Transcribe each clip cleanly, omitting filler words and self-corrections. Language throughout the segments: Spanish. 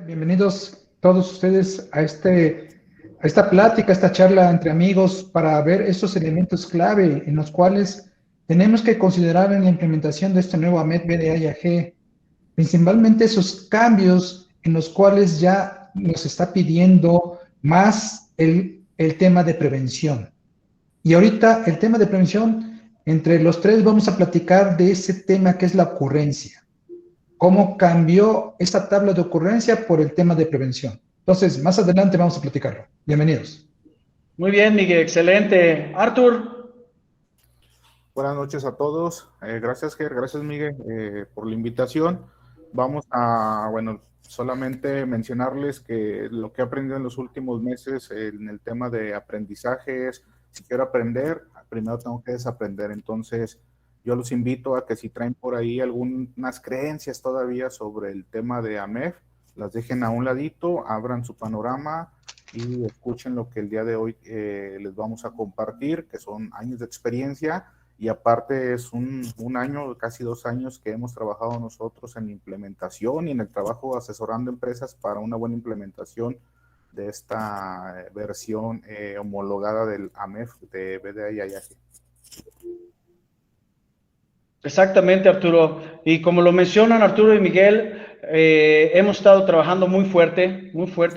Bienvenidos todos ustedes a esta plática, a esta charla entre amigos para ver estos elementos clave en los cuales tenemos que considerar en la implementación de este nuevo AMET BDA y AG, principalmente esos cambios en los cuales ya nos está pidiendo más el tema de prevención. Y ahorita el tema de prevención, entre los tres vamos a platicar de ese tema que es la ocurrencia. ¿Cómo cambió esta tabla de ocurrencia por el tema de prevención? Entonces, más adelante vamos a platicarlo. Bienvenidos. Muy bien, Miguel, excelente. Artur. Buenas noches a todos. Gracias, Ger, gracias, Miguel, por la invitación. Vamos a, solamente mencionarles que lo que he aprendido en los últimos meses en el tema de aprendizaje es, si quiero aprender, primero tengo que desaprender. Entonces, yo los invito a que si traen por ahí algunas creencias todavía sobre el tema de AMEF, las dejen a un ladito, abran su panorama y escuchen lo que el día de hoy les vamos a compartir, que son años de experiencia. Y aparte es un año, casi 2 años que hemos trabajado nosotros en implementación y en el trabajo asesorando empresas para una buena implementación de esta versión homologada del AMEF de BDA y AIAG. Exactamente, Arturo. Y como lo mencionan Arturo y Miguel, hemos estado trabajando muy fuerte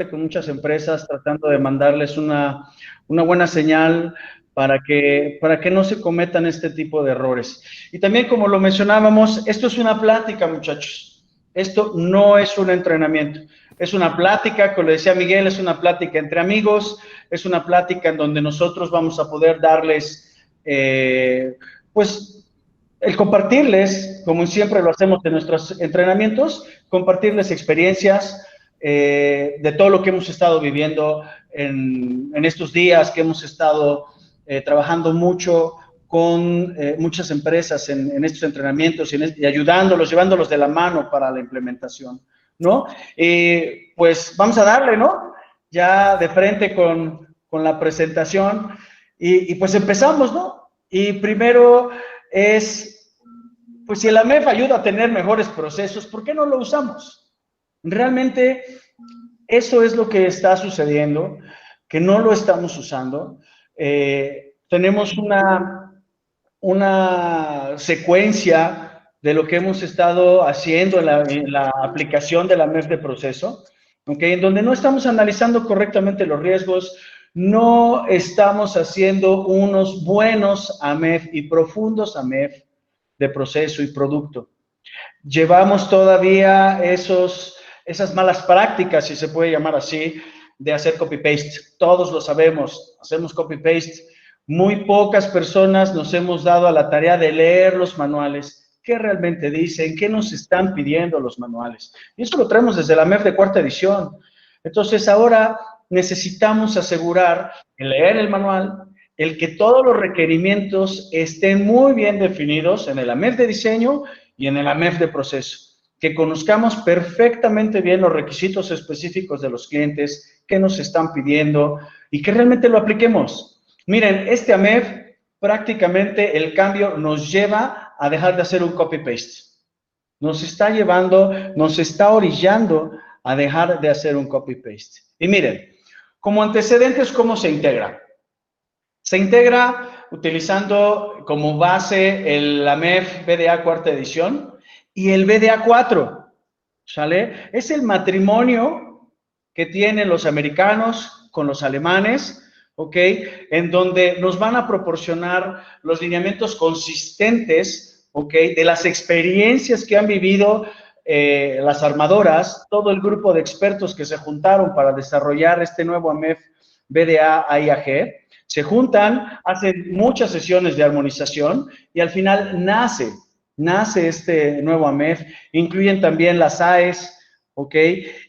con muchas empresas, tratando de mandarles una buena señal para que no se cometan este tipo de errores. Y también, como lo mencionábamos, esto es una plática, muchachos. Esto no es un entrenamiento. Es una plática, como le decía Miguel, es una plática entre amigos, es una plática en donde nosotros vamos a poder darles, pues, el compartirles, como siempre lo hacemos en nuestros entrenamientos, compartirles experiencias de todo lo que hemos estado viviendo en estos días, que hemos estado trabajando mucho con muchas empresas en estos entrenamientos y ayudándolos, llevándolos de la mano para la implementación, ¿no? Pues vamos a darle, ¿no? Ya de frente con la presentación y pues empezamos, ¿no? Y primero es, pues si el AMEF ayuda a tener mejores procesos, ¿por qué no lo usamos? Realmente eso es lo que está sucediendo, que no lo estamos usando. Tenemos una secuencia de lo que hemos estado haciendo en la aplicación de la AMEF de proceso, ¿okay? En donde no estamos analizando correctamente los riesgos, no estamos haciendo unos buenos AMEF y profundos AMEF de proceso y producto. Llevamos todavía esas malas prácticas, si se puede llamar así, de hacer copy-paste. Todos lo sabemos, hacemos copy-paste. Muy pocas personas nos hemos dado a la tarea de leer los manuales, qué realmente dicen, qué nos están pidiendo los manuales. Y eso lo traemos desde la MEF de 4ª edición. Entonces ahora necesitamos asegurar el leer el manual, el que todos los requerimientos estén muy bien definidos en el AMEF de diseño y en el AMEF de proceso. Que conozcamos perfectamente bien los requisitos específicos de los clientes, qué nos están pidiendo y que realmente lo apliquemos. Miren, este AMEF prácticamente el cambio nos lleva a dejar de hacer un copy-paste. Nos está llevando, nos está orillando a dejar de hacer un copy-paste. Y miren, como antecedentes, ¿cómo se integra? Se integra utilizando como base el AMEF BDA 4ª edición y el BDA 4, ¿sale? Es el matrimonio que tienen los americanos con los alemanes, ¿ok? En donde nos van a proporcionar los lineamientos consistentes, ¿ok? De las experiencias que han vivido las armadoras, todo el grupo de expertos que se juntaron para desarrollar este nuevo AMEF BDA AIAG. Se juntan, hacen muchas sesiones de armonización y al final nace este nuevo AMEF. Incluyen también las AES, ¿ok?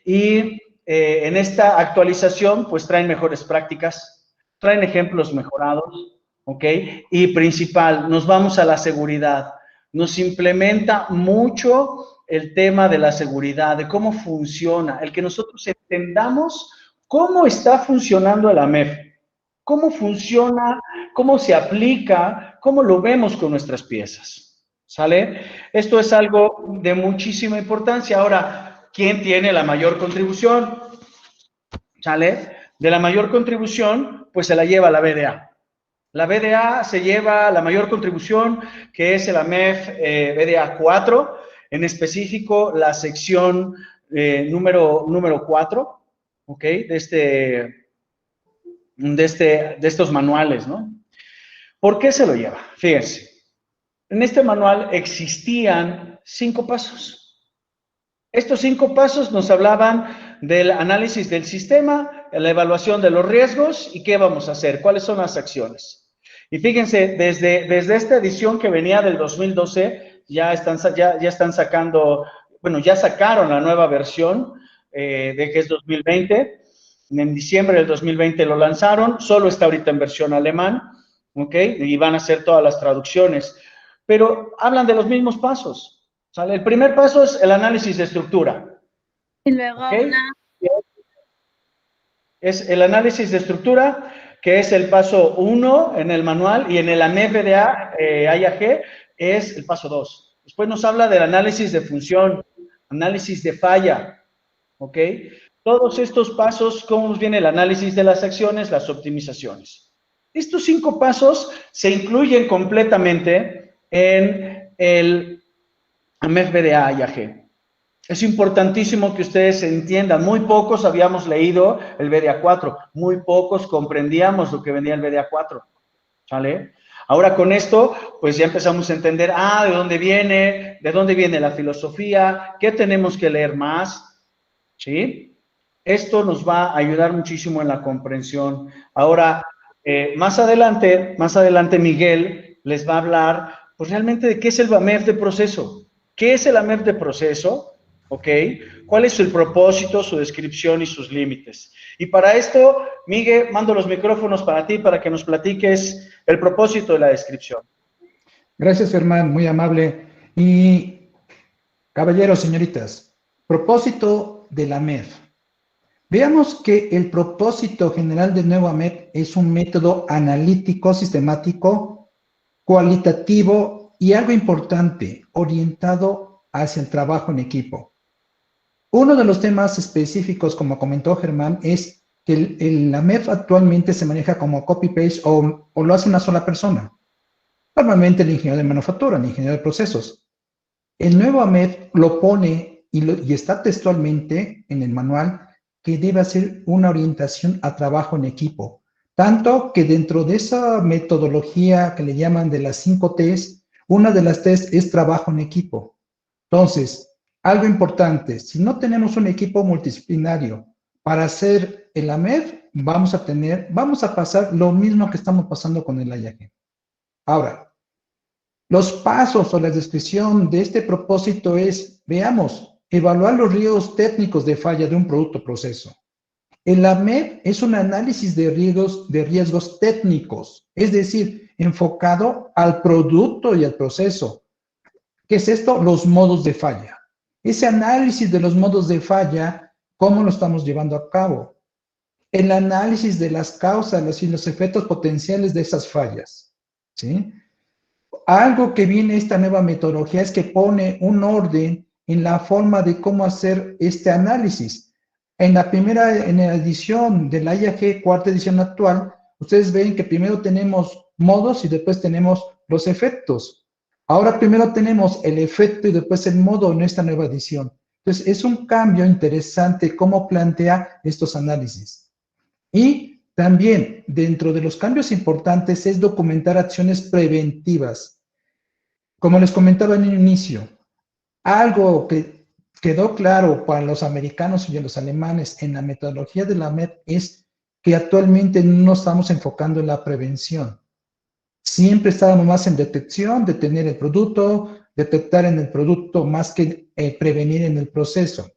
Y en esta actualización, pues traen mejores prácticas, traen ejemplos mejorados, ¿ok? Y principal, nos vamos a la seguridad. Nos implementa mucho el tema de la seguridad, de cómo funciona, el que nosotros entendamos cómo está funcionando el AMEF. ¿Cómo funciona? ¿Cómo se aplica? ¿Cómo lo vemos con nuestras piezas? ¿Sale? Esto es algo de muchísima importancia. Ahora, quién tiene la mayor contribución, ¿sale? De la mayor contribución, pues se la lleva la BDA. La BDA se lleva la mayor contribución, que es el AMEF BDA 4, en específico la sección número 4, ¿ok? De estos manuales, ¿no? ¿Por qué se lo lleva? Fíjense, en este manual existían 5 pasos. Estos 5 pasos nos hablaban del análisis del sistema, la evaluación de los riesgos y qué vamos a hacer, cuáles son las acciones. Y fíjense, desde esta edición que venía del 2012, ya están sacando, bueno, ya sacaron la nueva versión de que es 2020. En diciembre del 2020 lo lanzaron, solo está ahorita en versión alemán, ¿ok? Y van a hacer todas las traducciones. Pero hablan de los mismos pasos. ¿Sale? El primer paso es el análisis de estructura. Y luego ¿Okay? Es el análisis de estructura, que es el paso 1 en el manual, y en el AMEF BDA A+G es el paso 2. Después nos habla del análisis de función, análisis de falla, ¿ok? Todos estos pasos, cómo nos viene el análisis de las acciones, las optimizaciones. Estos 5 pasos se incluyen completamente en el AMEF BDA A+G. Es importantísimo que ustedes entiendan, muy pocos habíamos leído el BDA 4, muy pocos comprendíamos lo que venía el BDA 4, ¿sale? Ahora con esto, pues ya empezamos a entender, de dónde viene la filosofía, qué tenemos que leer más, ¿sí? Esto nos va a ayudar muchísimo en la comprensión. Ahora, más adelante Miguel les va a hablar, pues realmente de qué es el AMEF de proceso. ¿Qué es el AMEF de proceso? ¿Ok? ¿Cuál es el propósito, su descripción y sus límites? Y para esto, Miguel, mando los micrófonos para ti, para que nos platiques el propósito de la descripción. Gracias, Germán, muy amable. Y, caballeros, señoritas, propósito de la AMEF. Veamos que el propósito general del nuevo AMEF es un método analítico, sistemático, cualitativo y algo importante, orientado hacia el trabajo en equipo. Uno de los temas específicos, como comentó Germán, es que el AMEF actualmente se maneja como copy-paste o lo hace una sola persona. Normalmente el ingeniero de manufactura, el ingeniero de procesos. El nuevo AMEF lo pone y está textualmente en el manual que debe hacer una orientación a trabajo en equipo. Tanto que dentro de esa metodología que le llaman de las 5 T's, una de las T's es trabajo en equipo. Entonces, algo importante, si no tenemos un equipo multidisciplinario para hacer el AMEF, vamos a pasar lo mismo que estamos pasando con el A+G. Ahora, los pasos o la descripción de este propósito es, veamos, evaluar los riesgos técnicos de falla de un producto o proceso. El AMEF es un análisis de riesgos técnicos, es decir, enfocado al producto y al proceso. ¿Qué es esto? Los modos de falla. Ese análisis de los modos de falla, ¿cómo lo estamos llevando a cabo? El análisis de las causas y los efectos potenciales de esas fallas, ¿sí? Algo que viene esta nueva metodología es que pone un orden en la forma de cómo hacer este análisis. En la edición de la A+G, cuarta edición actual, ustedes ven que primero tenemos modos y después tenemos los efectos. Ahora primero tenemos el efecto y después el modo en esta nueva edición. Entonces, es un cambio interesante cómo plantea estos análisis. Y también, dentro de los cambios importantes, es documentar acciones preventivas. Como les comentaba en el inicio, algo que quedó claro para los americanos y los alemanes en la metodología de la AMEF es que actualmente no estamos enfocando en la prevención. Siempre estábamos más en detección, detener el producto, detectar en el producto más que prevenir en el proceso.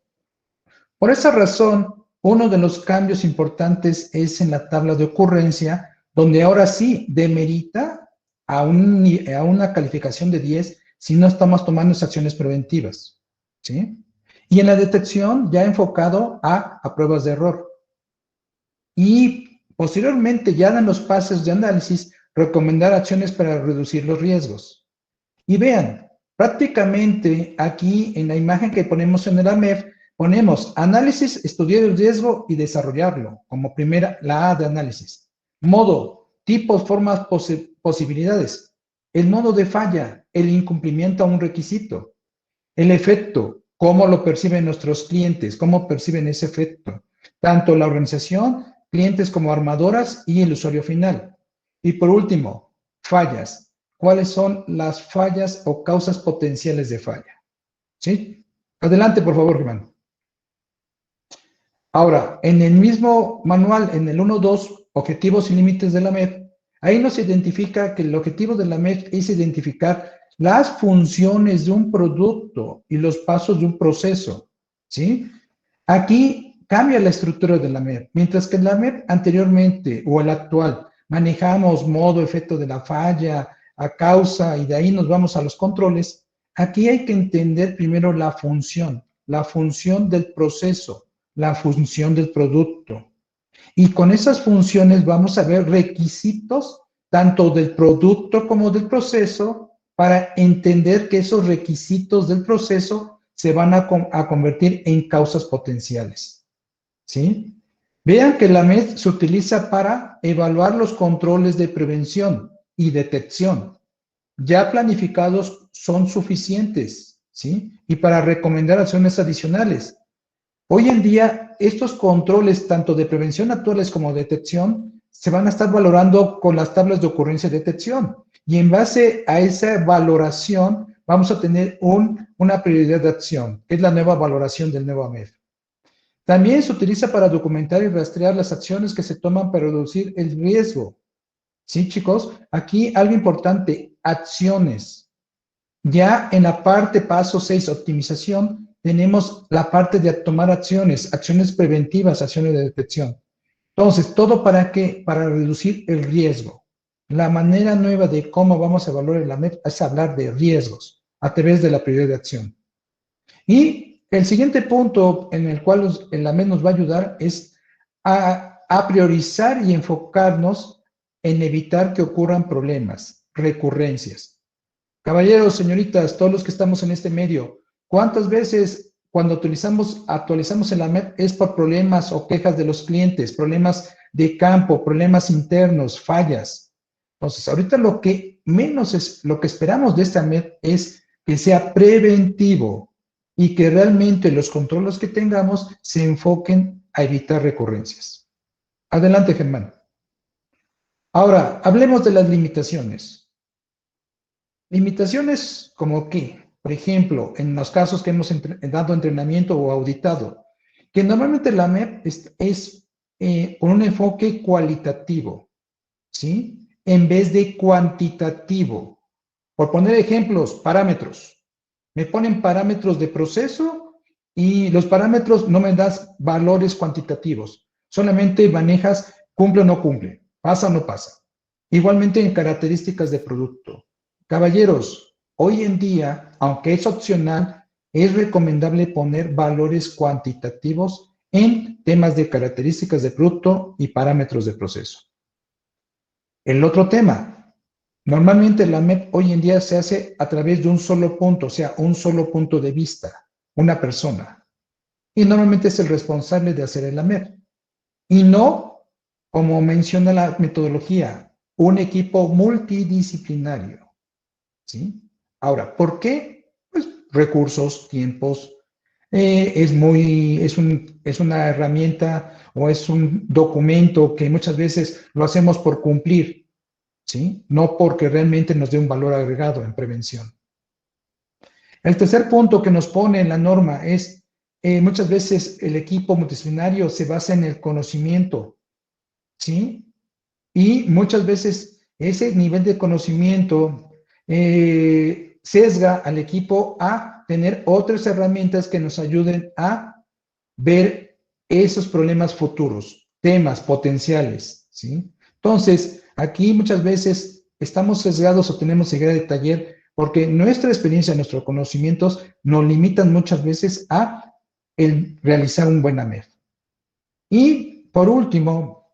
Por esa razón, uno de los cambios importantes es en la tabla de ocurrencia, donde ahora sí demerita a una calificación de 10 si no estamos tomando esas acciones preventivas, ¿sí? Y en la detección ya enfocado a pruebas de error. Y posteriormente, ya en los pasos de análisis, recomendar acciones para reducir los riesgos. Y vean, prácticamente aquí en la imagen que ponemos en el AMEF, ponemos análisis, estudiar el riesgo y desarrollarlo, como primera, la A de análisis. Modo, tipos, formas, posibilidades. El modo de falla, el incumplimiento a un requisito. El efecto, cómo lo perciben nuestros clientes, cómo perciben ese efecto. Tanto la organización, clientes como armadoras y el usuario final. Y por último, fallas. ¿Cuáles son las fallas o causas potenciales de falla? ¿Sí? Adelante, por favor, Germán. Ahora, en el mismo manual, en el 1.2, Objetivos y Límites de la MEP, ahí nos identifica que el objetivo de la MEP es identificar las funciones de un producto y los pasos de un proceso, ¿sí? Aquí cambia la estructura de la MEP. Mientras que en la MEP anteriormente, o el actual, manejamos modo, efecto de la falla, a causa, y de ahí nos vamos a los controles, aquí hay que entender primero la función del proceso, la función del producto. Y con esas funciones vamos a ver requisitos tanto del producto como del proceso para entender que esos requisitos del proceso se van a convertir en causas potenciales. ¿Sí? Vean que la MED se utiliza para evaluar los controles de prevención y detección. Ya planificados son suficientes, ¿sí? Y para recomendar acciones adicionales. Hoy en día, estos controles, tanto de prevención actuales como de detección, se van a estar valorando con las tablas de ocurrencia y detección. Y en base a esa valoración, vamos a tener una prioridad de acción, que es la nueva valoración del nuevo AMEF. También se utiliza para documentar y rastrear las acciones que se toman para reducir el riesgo. ¿Sí, chicos? Aquí algo importante, acciones. Ya en la parte paso 6, optimización, tenemos la parte de tomar acciones preventivas, acciones de detección. Entonces, ¿todo para qué? Para reducir el riesgo. La manera nueva de cómo vamos a evaluar la MEP es hablar de riesgos a través de la prioridad de acción. Y el siguiente punto en el cual la MEP nos va a ayudar es a priorizar y enfocarnos en evitar que ocurran problemas, recurrencias. Caballeros, señoritas, todos los que estamos en este medio, ¿cuántas veces cuando actualizamos el AMEP es por problemas o quejas de los clientes, problemas de campo, problemas internos, fallas? Entonces, ahorita lo que esperamos de este AMEP es que sea preventivo y que realmente los controles que tengamos se enfoquen a evitar recurrencias. Adelante, Germán. Ahora, hablemos de las limitaciones. Limitaciones como qué, por ejemplo, en los casos que hemos dado entrenamiento o auditado, que normalmente la MEP es con un enfoque cualitativo, ¿sí? En vez de cuantitativo. Por poner ejemplos, parámetros. Me ponen parámetros de proceso y los parámetros no me das valores cuantitativos. Solamente manejas cumple o no cumple, pasa o no pasa. Igualmente en características de producto. Caballeros, hoy en día, aunque es opcional, es recomendable poner valores cuantitativos en temas de características de producto y parámetros de proceso. El otro tema, normalmente la MEP hoy en día se hace a través de un solo punto, o sea, un solo punto de vista, una persona. Y normalmente es el responsable de hacer el MEP. Y no, como menciona la metodología, un equipo multidisciplinario. ¿Sí? Ahora, ¿por qué? Pues recursos, tiempos, es una herramienta o es un documento que muchas veces lo hacemos por cumplir, ¿sí? No porque realmente nos dé un valor agregado en prevención. El tercer punto que nos pone en la norma es, muchas veces el equipo multidisciplinario se basa en el conocimiento, ¿sí? Y muchas veces ese nivel de conocimiento sesga al equipo a tener otras herramientas que nos ayuden a ver esos problemas futuros, temas potenciales, ¿sí? Entonces, aquí muchas veces estamos sesgados o tenemos ceguera de taller porque nuestra experiencia, nuestros conocimientos nos limitan muchas veces a el realizar un buen AMEF. Y por último,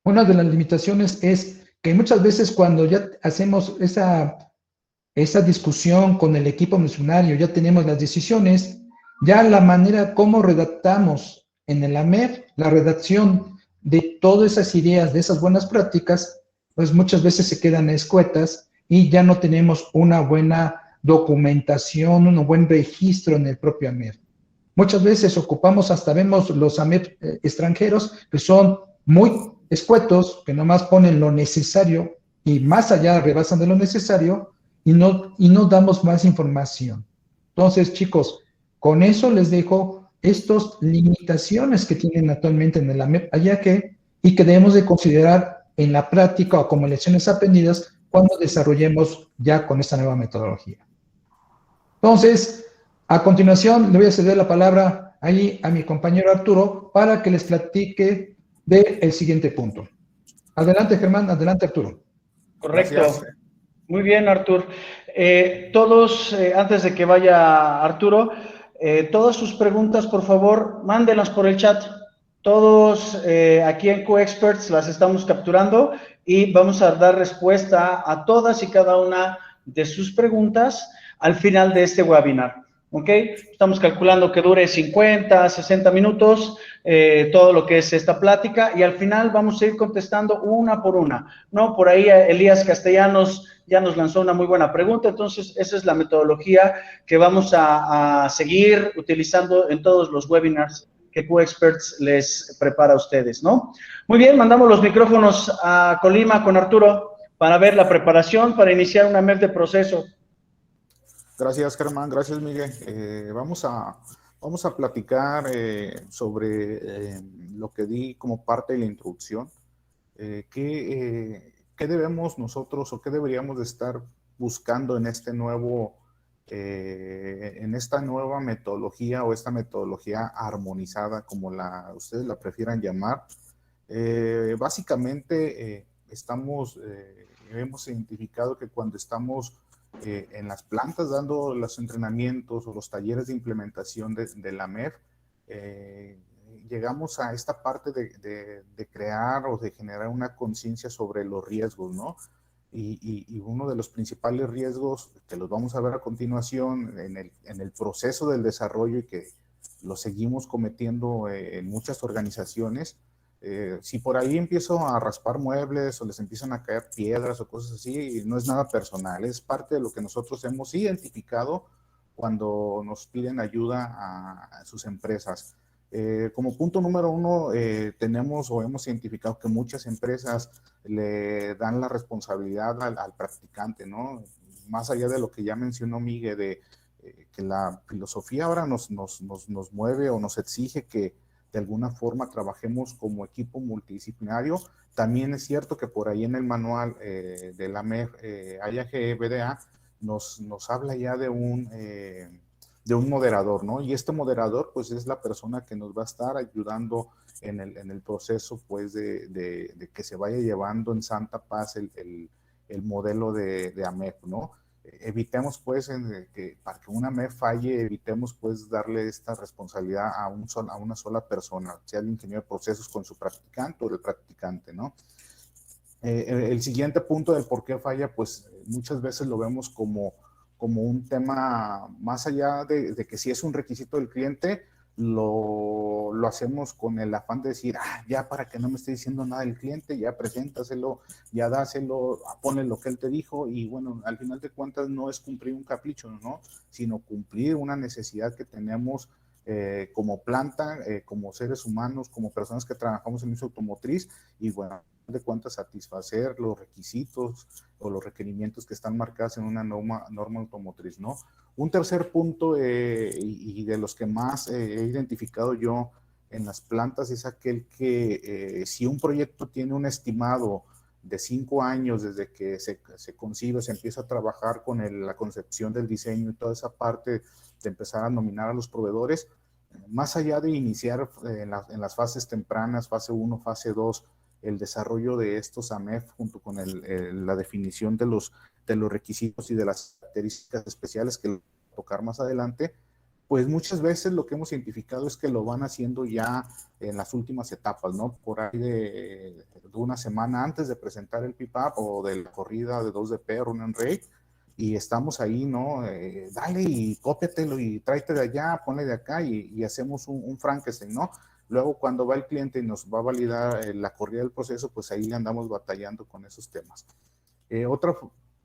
una de las limitaciones es que muchas veces cuando ya hacemos esa discusión con el equipo misionario, ya tenemos las decisiones, Ya la manera como redactamos en el AMER, la redacción de todas esas ideas, de esas buenas prácticas, pues muchas veces se quedan escuetas y ya no tenemos una buena documentación, un buen registro en el propio AMER. Muchas veces ocupamos, hasta vemos los AMER extranjeros que son muy escuetos, que nomás ponen lo necesario y más allá rebasan de lo necesario y no damos más información. Entonces, chicos, con eso les dejo estas limitaciones que tienen actualmente en el AMEP, y que debemos de considerar en la práctica o como lecciones aprendidas cuando desarrollemos ya con esta nueva metodología. Entonces, a continuación le voy a ceder la palabra ahí a mi compañero Arturo para que les platique del siguiente punto. Adelante, Germán, adelante, Arturo. Correcto. Gracias. Muy bien, Artur. Todos, antes de que vaya Arturo, todas sus preguntas, por favor, mándenlas por el chat. Todos aquí en CoExperts las estamos capturando y vamos a dar respuesta a todas y cada una de sus preguntas al final de este webinar. ¿Ok? Estamos calculando que dure 50, 60 minutos, todo lo que es esta plática, y al final vamos a ir contestando una por una, ¿no? Por ahí Elías Castellanos ya nos lanzó una muy buena pregunta, entonces esa es la metodología que vamos a seguir utilizando en todos los webinars que QExperts les prepara a ustedes, ¿no? Muy bien, mandamos los micrófonos a Colima con Arturo para ver la preparación para iniciar una MEF de proceso. Gracias, Germán. Gracias, Miguel. Vamos a platicar sobre lo que di como parte de la introducción. ¿Qué debemos nosotros o qué deberíamos de estar buscando en este en esta nueva metodología o esta metodología armonizada, como ustedes la prefieran llamar? Básicamente, hemos identificado que cuando estamos en las plantas dando los entrenamientos o los talleres de implementación de la MEF, llegamos a esta parte de crear o de generar una conciencia sobre los riesgos, ¿no? Y uno de los principales riesgos, que los vamos a ver a continuación en el proceso del desarrollo y que lo seguimos cometiendo en muchas organizaciones, si por ahí empiezo a raspar muebles o les empiezan a caer piedras o cosas así, no es nada personal, es parte de lo que nosotros hemos identificado cuando nos piden ayuda a sus empresas. Como punto número uno, tenemos o hemos identificado que muchas empresas le dan la responsabilidad al practicante, ¿no? Más allá de lo que ya mencionó Miguel, de que la filosofía ahora nos mueve o nos exige que de alguna forma trabajemos como equipo multidisciplinario. También es cierto que por ahí en el manual de la MEF, IAG BDA, nos habla ya de un moderador, ¿no? Y este moderador, pues, es la persona que nos va a estar ayudando en el proceso, pues, de que se vaya llevando en santa paz el modelo de AMEF, ¿no? Evitemos, pues, para que una MEF falle, evitemos, pues, darle esta responsabilidad a una sola persona, sea el ingeniero de procesos con su practicante o el practicante, ¿no? El siguiente punto del por qué falla, pues, muchas veces lo vemos como un tema más allá de que si es un requisito del cliente, lo hacemos con el afán de decir, ya para que no me esté diciendo nada el cliente, ya preséntaselo, ya dáselo, ponle lo que él te dijo, y bueno, al final de cuentas no es cumplir un capricho, ¿no? Sino cumplir una necesidad que tenemos como planta, como seres humanos, como personas que trabajamos en industria automotriz, y bueno, de cuentas satisfacer los requisitos o los requerimientos que están marcados en una norma automotriz, ¿no? Un tercer punto, y de los que más he identificado yo en las plantas, es aquel que si un proyecto tiene un estimado de 5 años desde que se concibe, se empieza a trabajar con la concepción del diseño y toda esa parte de empezar a nominar a los proveedores, más allá de iniciar en las fases tempranas, fase 1, fase 2, el desarrollo de estos AMEF junto con la definición de los requisitos y de las características especiales que voy a tocar más adelante, pues muchas veces lo que hemos identificado es que lo van haciendo ya en las últimas etapas, ¿no? Por ahí de una semana antes de presentar el PIPAP o de la corrida de 2DP, Run and Rate, y estamos ahí, ¿no? Dale y cópiatelo y tráete de allá, ponle de acá y hacemos un Frankenstein, ¿no? Luego cuando va el cliente y nos va a validar la corrida del proceso, pues ahí le andamos batallando con esos temas. Otra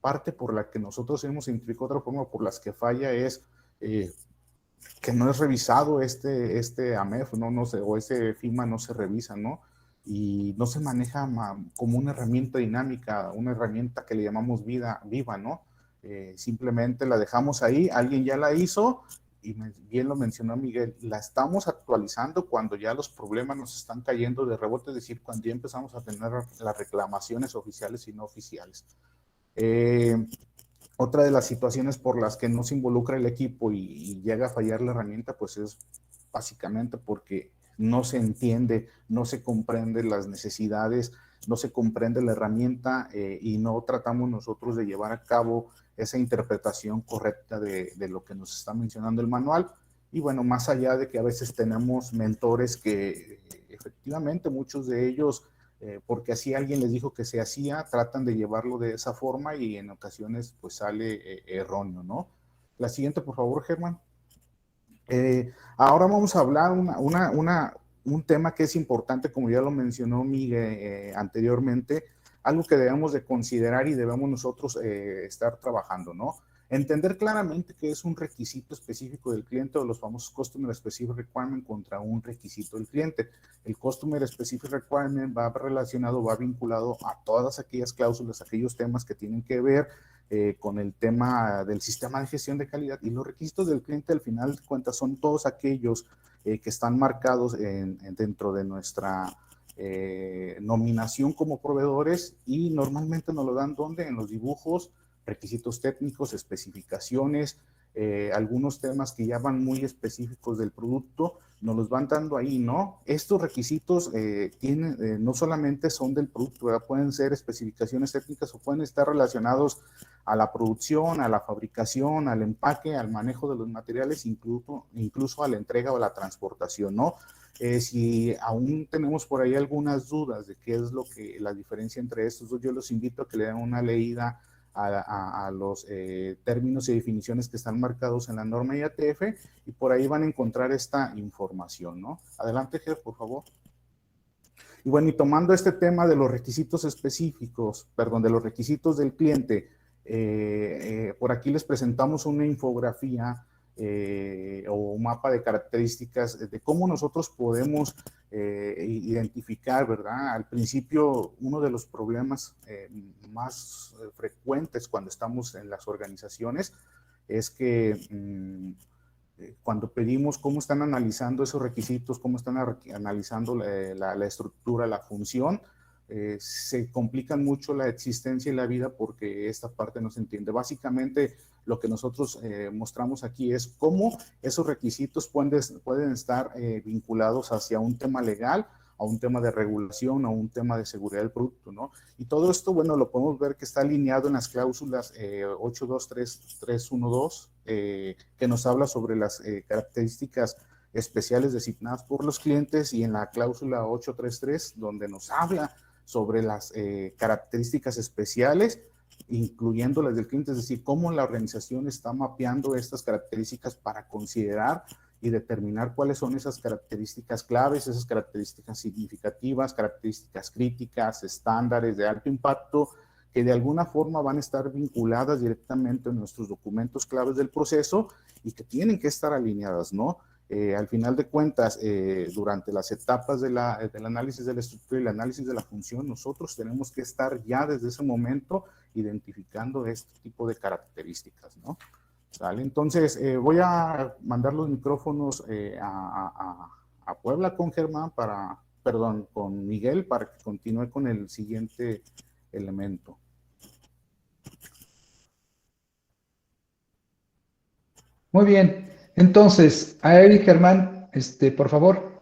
parte por la que nosotros hemos identificado, otra forma por las que falla es que no es revisado este AMEF, no sé, o ese FIMA no se revisa, ¿no? Y no se maneja como una herramienta dinámica, una herramienta que le llamamos viva, ¿no? Simplemente la dejamos ahí, alguien ya la hizo, y bien lo mencionó Miguel, la estamos actualizando cuando ya los problemas nos están cayendo de rebote, es decir, cuando ya empezamos a tener las reclamaciones oficiales y no oficiales. Otra de las situaciones por las que no se involucra el equipo y llega a fallar la herramienta, pues es básicamente porque no se entiende, no se comprende las necesidades, no se comprende la herramienta y no tratamos nosotros de llevar a cabo esa interpretación correcta de lo que nos está mencionando el manual. Y bueno, más allá de que a veces tenemos mentores que efectivamente muchos de ellos, porque así alguien les dijo que se hacía, tratan de llevarlo de esa forma y en ocasiones pues sale erróneo, ¿no? La siguiente, por favor, Germán. Ahora vamos a hablar un tema que es importante, como ya lo mencionó Miguel anteriormente, algo que debemos de considerar y debemos nosotros estar trabajando, ¿no? Entender claramente que es un requisito específico del cliente o los famosos Customer Specific Requirement contra un requisito del cliente. El Customer Specific Requirement va relacionado, va vinculado a todas aquellas cláusulas, aquellos temas que tienen que ver con el tema del sistema de gestión de calidad, y los requisitos del cliente al final de cuentas son todos aquellos que están marcados dentro de nuestra nominación como proveedores, y normalmente nos lo dan ¿dónde? En los dibujos, requisitos técnicos, especificaciones, algunos temas que ya van muy específicos del producto, nos los van dando ahí, ¿no? Estos requisitos no solamente son del producto, ¿verdad? Pueden ser especificaciones técnicas o pueden estar relacionados a la producción, a la fabricación, al empaque, al manejo de los materiales, incluso a la entrega o a la transportación, ¿no? Si aún tenemos por ahí algunas dudas de qué es la diferencia entre estos dos, yo los invito a que le den una leída a los términos y definiciones que están marcados en la norma IATF, y por ahí van a encontrar esta información, ¿no? Adelante, Ger, por favor. Y bueno, y tomando este tema de los requisitos específicos, perdón, de los requisitos del cliente, por aquí les presentamos una infografía o un mapa de características de cómo nosotros podemos identificar, ¿verdad? Al principio, uno de los problemas más frecuentes cuando estamos en las organizaciones es que cuando pedimos cómo están analizando esos requisitos, cómo están analizando la estructura, la función, se complican mucho la existencia y la vida porque esta parte no se entiende. Básicamente, lo que nosotros mostramos aquí es cómo esos requisitos pueden estar vinculados hacia un tema legal, a un tema de regulación, a un tema de seguridad del producto, ¿no? Y todo esto, bueno, lo podemos ver que está alineado en las cláusulas 823312, que nos habla sobre las características especiales designadas por los clientes, y en la cláusula 833, donde nos habla sobre las características especiales, incluyendo las del cliente, es decir, cómo la organización está mapeando estas características para considerar y determinar cuáles son esas características claves, esas características significativas, características críticas, estándares de alto impacto, que de alguna forma van a estar vinculadas directamente en nuestros documentos claves del proceso y que tienen que estar alineadas, ¿no? Al final de cuentas, durante las etapas del análisis de la estructura y el análisis de la función, nosotros tenemos que estar ya desde ese momento identificando este tipo de características, ¿no? ¿Sale? Entonces, voy a mandar los micrófonos a Puebla con Germán con Miguel, para que continúe con el siguiente elemento. Muy bien. Entonces, a Eric, Germán, por favor,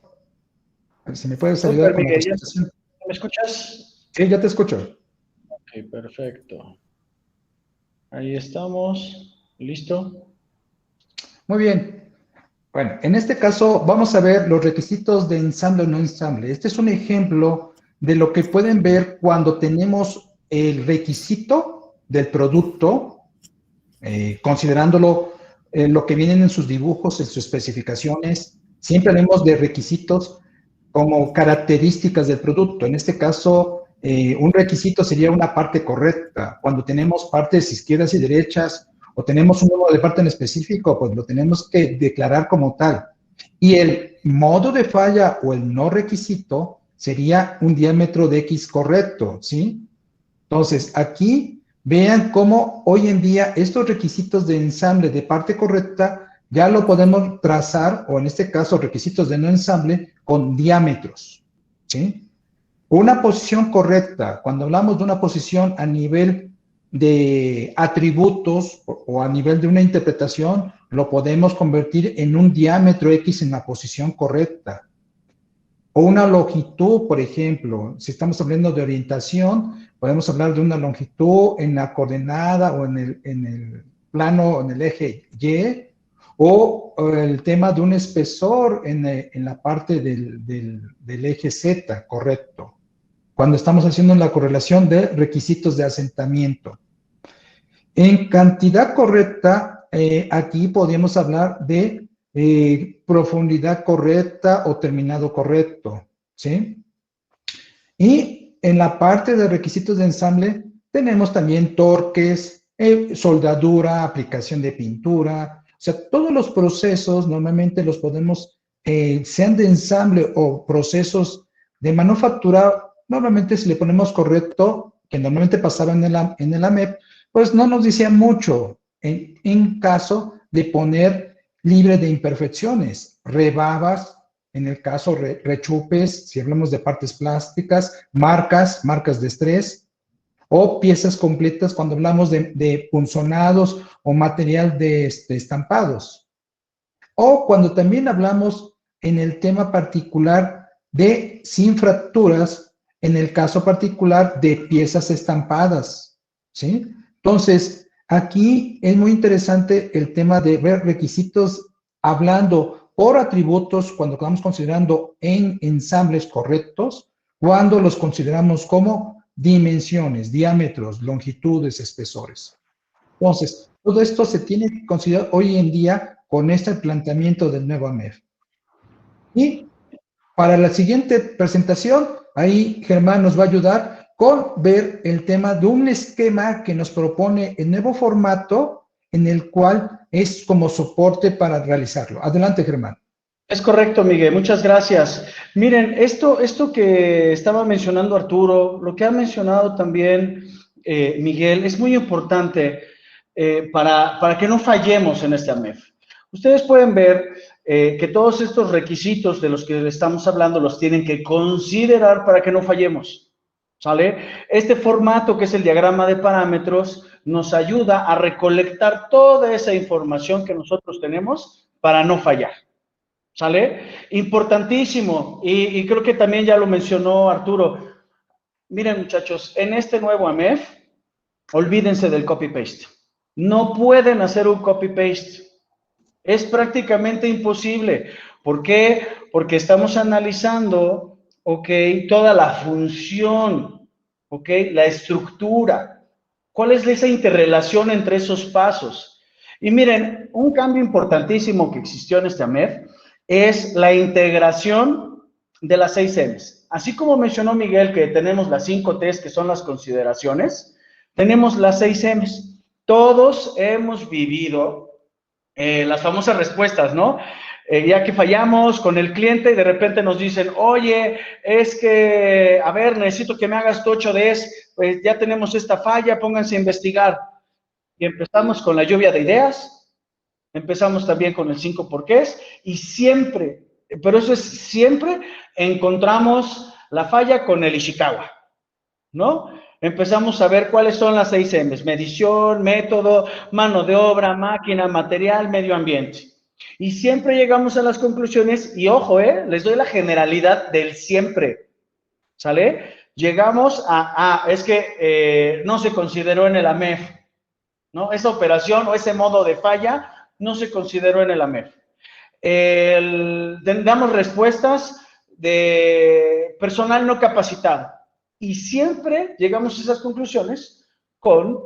si me puedes ayudar con la presentación. ¿Me escuchas? Sí, ya te escucho. Ok, perfecto. Ahí estamos. ¿Listo? Muy bien. Bueno, en este caso vamos a ver los requisitos de ensamble o no ensamble. Este es un ejemplo de lo que pueden ver cuando tenemos el requisito del producto considerándolo lo que vienen en sus dibujos, en sus especificaciones, siempre hablamos de requisitos como características del producto. En este caso, un requisito sería una parte correcta. Cuando tenemos partes izquierdas y derechas o tenemos un número de parte en específico, pues lo tenemos que declarar como tal. Y el modo de falla o el no requisito sería un diámetro de X correcto, ¿sí? Entonces, aquí vean cómo hoy en día estos requisitos de ensamble de parte correcta ya lo podemos trazar, o en este caso requisitos de no ensamble, con diámetros, ¿sí? Una posición correcta, cuando hablamos de una posición a nivel de atributos o a nivel de una interpretación, lo podemos convertir en un diámetro X en la posición correcta. O una longitud, por ejemplo, si estamos hablando de orientación, podemos hablar de una longitud en la coordenada o en el plano, en el eje Y, o el tema de un espesor en la parte del eje Z, correcto. Cuando estamos haciendo la correlación de requisitos de asentamiento. En cantidad correcta, aquí podríamos hablar de profundidad correcta o terminado correcto, ¿sí? Y en la parte de requisitos de ensamble tenemos también torques, soldadura, aplicación de pintura, o sea, todos los procesos normalmente los podemos, sean de ensamble o procesos de manufactura, normalmente si le ponemos correcto, que normalmente pasaba en el AMEP, pues no nos decía mucho en caso de poner libre de imperfecciones, rebabas, en el caso rechupes, si hablamos de partes plásticas, marcas de estrés, o piezas completas cuando hablamos de punzonados o material de estampados. O cuando también hablamos en el tema particular de sin fracturas, en el caso particular de piezas estampadas, ¿sí? Entonces, aquí es muy interesante el tema de ver requisitos hablando por atributos cuando estamos considerando en ensambles correctos, cuando los consideramos como dimensiones, diámetros, longitudes, espesores. Entonces, todo esto se tiene que considerar hoy en día con este planteamiento del nuevo AMEF. Y para la siguiente presentación, ahí Germán nos va a ayudar con ver el tema de un esquema que nos propone el nuevo formato en el cual es como soporte para realizarlo. Adelante, Germán. Es correcto, Miguel, muchas gracias. Miren, esto que estaba mencionando Arturo, lo que ha mencionado también Miguel, es muy importante para que no fallemos en este AMEF. Ustedes pueden ver que todos estos requisitos de los que le estamos hablando los tienen que considerar para que no fallemos, ¿sale? Este formato, que es el diagrama de parámetros, nos ayuda a recolectar toda esa información que nosotros tenemos para no fallar. ¿Sale? Importantísimo, y creo que también ya lo mencionó Arturo. Miren, muchachos, en este nuevo AMEF, olvídense del copy-paste. No pueden hacer un copy-paste. Es prácticamente imposible. ¿Por qué? Porque estamos analizando, ok, toda la función, ok, la estructura. ¿Cuál es esa interrelación entre esos pasos? Y miren, un cambio importantísimo que existió en este AMEF es la integración de las 6 M's. Así como mencionó Miguel que tenemos las 5 T's, que son las consideraciones, tenemos las 6 M's. Todos hemos vivido las famosas respuestas, ¿no? Ya que fallamos con el cliente y de repente nos dicen, oye, es que, a ver, necesito que me hagas tu 8 D's, pues ya tenemos esta falla, pónganse a investigar. Y empezamos con la lluvia de ideas. Empezamos también con el 5 porqués y siempre, pero eso es siempre, encontramos la falla con el Ishikawa, ¿no? Empezamos a ver cuáles son las 6 M's: medición, método, mano de obra, máquina, material, medio ambiente. Y siempre llegamos a las conclusiones, y ojo, les doy la generalidad del siempre, ¿sale? Llegamos es que no se consideró en el AMEF, ¿no? Esa operación o ese modo de falla no se consideró en el AMEF. Damos respuestas de personal no capacitado y siempre llegamos a esas conclusiones con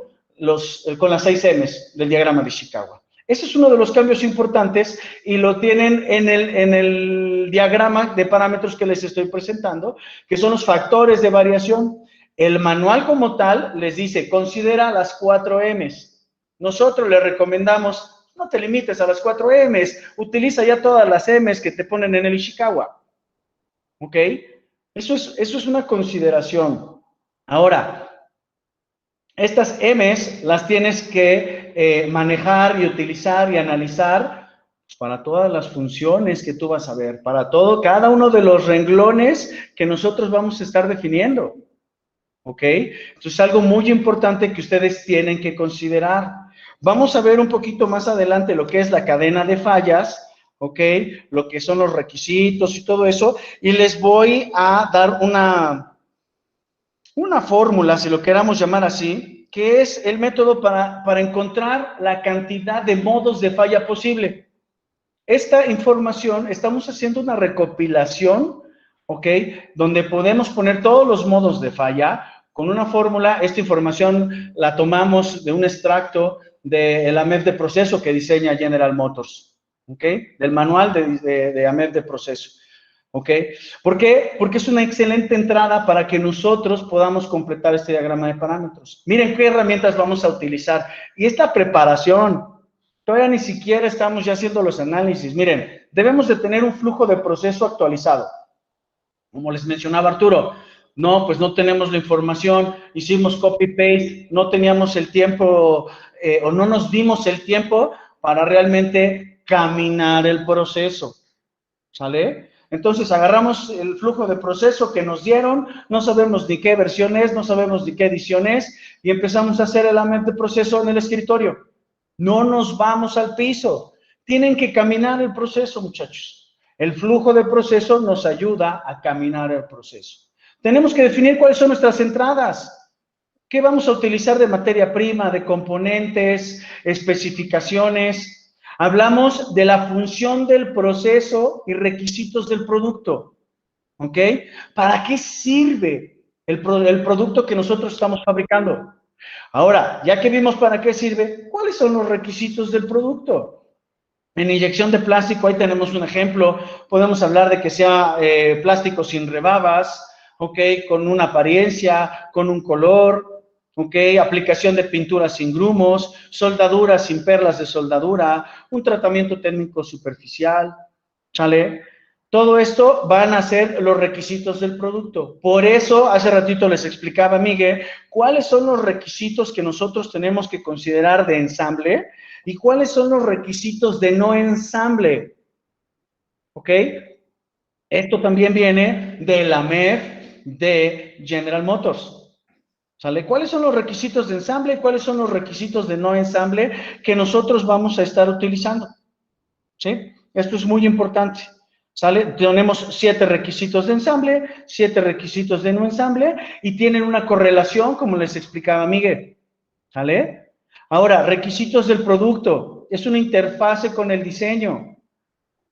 con las 6 M's del diagrama de Ishikawa. Ese es uno de los cambios importantes y lo tienen en el diagrama de parámetros que les estoy presentando, que son los factores de variación. El manual como tal les dice, considera las 4 M's. Nosotros les recomendamos, no te limites a las 4 M's, utiliza ya todas las M's que te ponen en el Ishikawa. ¿Ok? Eso es una consideración. Ahora, estas M's las tienes que manejar y utilizar y analizar para todas las funciones que tú vas a ver, para cada uno de los renglones que nosotros vamos a estar definiendo. ¿Ok? Esto es algo muy importante que ustedes tienen que considerar. Vamos a ver un poquito más adelante lo que es la cadena de fallas, ¿ok? Lo que son los requisitos y todo eso, y les voy a dar una fórmula, si lo queramos llamar así, que es el método para encontrar la cantidad de modos de falla posible. Esta información, estamos haciendo una recopilación, ¿ok? Donde podemos poner todos los modos de falla con una fórmula. Esta información la tomamos de un extracto del AMEF de proceso que diseña General Motors, ¿ok? Del manual de AMEF de proceso. ¿Ok? ¿Por qué? Porque es una excelente entrada para que nosotros podamos completar este diagrama de parámetros. Miren qué herramientas vamos a utilizar. Y esta preparación, todavía ni siquiera estamos ya haciendo los análisis. Miren, debemos de tener un flujo de proceso actualizado. Como les mencionaba Arturo, no, pues no tenemos la información, hicimos copy-paste, no teníamos el tiempo o no nos dimos el tiempo para realmente caminar el proceso. ¿Sale? Entonces agarramos el flujo de proceso que nos dieron, no sabemos ni qué versión es, no sabemos ni qué edición es, y empezamos a hacer el AMEF de proceso en el escritorio. No nos vamos al piso. Tienen que caminar el proceso, muchachos. El flujo de proceso nos ayuda a caminar el proceso. Tenemos que definir cuáles son nuestras entradas. ¿Qué vamos a utilizar de materia prima, de componentes, especificaciones? Hablamos de la función del proceso y requisitos del producto, ¿ok? ¿Para qué sirve el producto que nosotros estamos fabricando? Ahora, ya que vimos para qué sirve, ¿cuáles son los requisitos del producto? En inyección de plástico, ahí tenemos un ejemplo, podemos hablar de que sea plástico sin rebabas, ¿ok? Con una apariencia, con un color, ¿ok? Aplicación de pintura sin grumos, soldadura sin perlas de soldadura, un tratamiento técnico superficial, ¿sale? Todo esto van a ser los requisitos del producto. Por eso, hace ratito les explicaba a Miguel, cuáles son los requisitos que nosotros tenemos que considerar de ensamble y cuáles son los requisitos de no ensamble. ¿Ok? Esto también viene de la AMEF de General Motors. ¿Sale? ¿Cuáles son los requisitos de ensamble y cuáles son los requisitos de no ensamble que nosotros vamos a estar utilizando? ¿Sí? Esto es muy importante. ¿Sale? Tenemos 7 requisitos de ensamble, 7 requisitos de no ensamble y tienen una correlación, como les explicaba Miguel. ¿Sale? Ahora, requisitos del producto. Es una interfase con el diseño.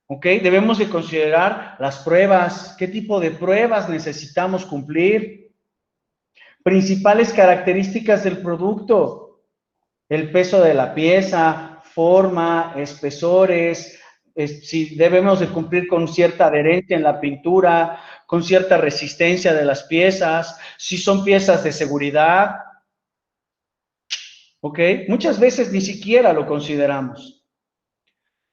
¿Ok? Debemos de considerar las pruebas. ¿Qué tipo de pruebas necesitamos cumplir? Principales características del producto, el peso de la pieza, forma, espesores, si debemos de cumplir con cierta adherencia en la pintura, con cierta resistencia de las piezas, si son piezas de seguridad, ¿ok? Muchas veces ni siquiera lo consideramos.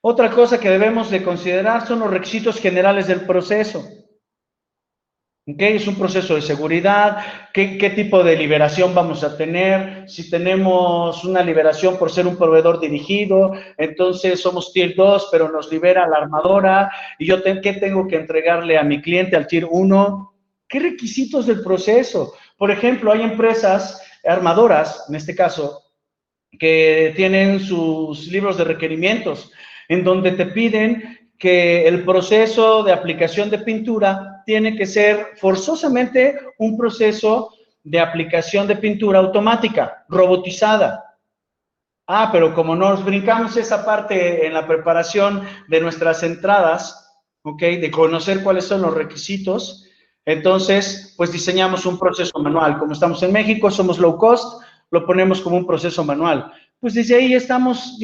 Otra cosa que debemos de considerar son los requisitos generales del proceso. ¿Ok? Es un proceso de seguridad, ¿qué tipo de liberación vamos a tener? Si tenemos una liberación por ser un proveedor dirigido, entonces somos Tier 2, pero nos libera la armadora, y yo ¿qué tengo que entregarle a mi cliente al Tier 1? ¿Qué requisitos del proceso? Por ejemplo, hay empresas armadoras, en este caso, que tienen sus libros de requerimientos, en donde te piden que el proceso de aplicación de pintura tiene que ser forzosamente un proceso de aplicación de pintura automática, robotizada. Ah, pero como nos brincamos esa parte en la preparación de nuestras entradas, ¿ok? De conocer cuáles son los requisitos, entonces, pues diseñamos un proceso manual. Como estamos en México, somos low cost, lo ponemos como un proceso manual. Pues desde ahí ya estamos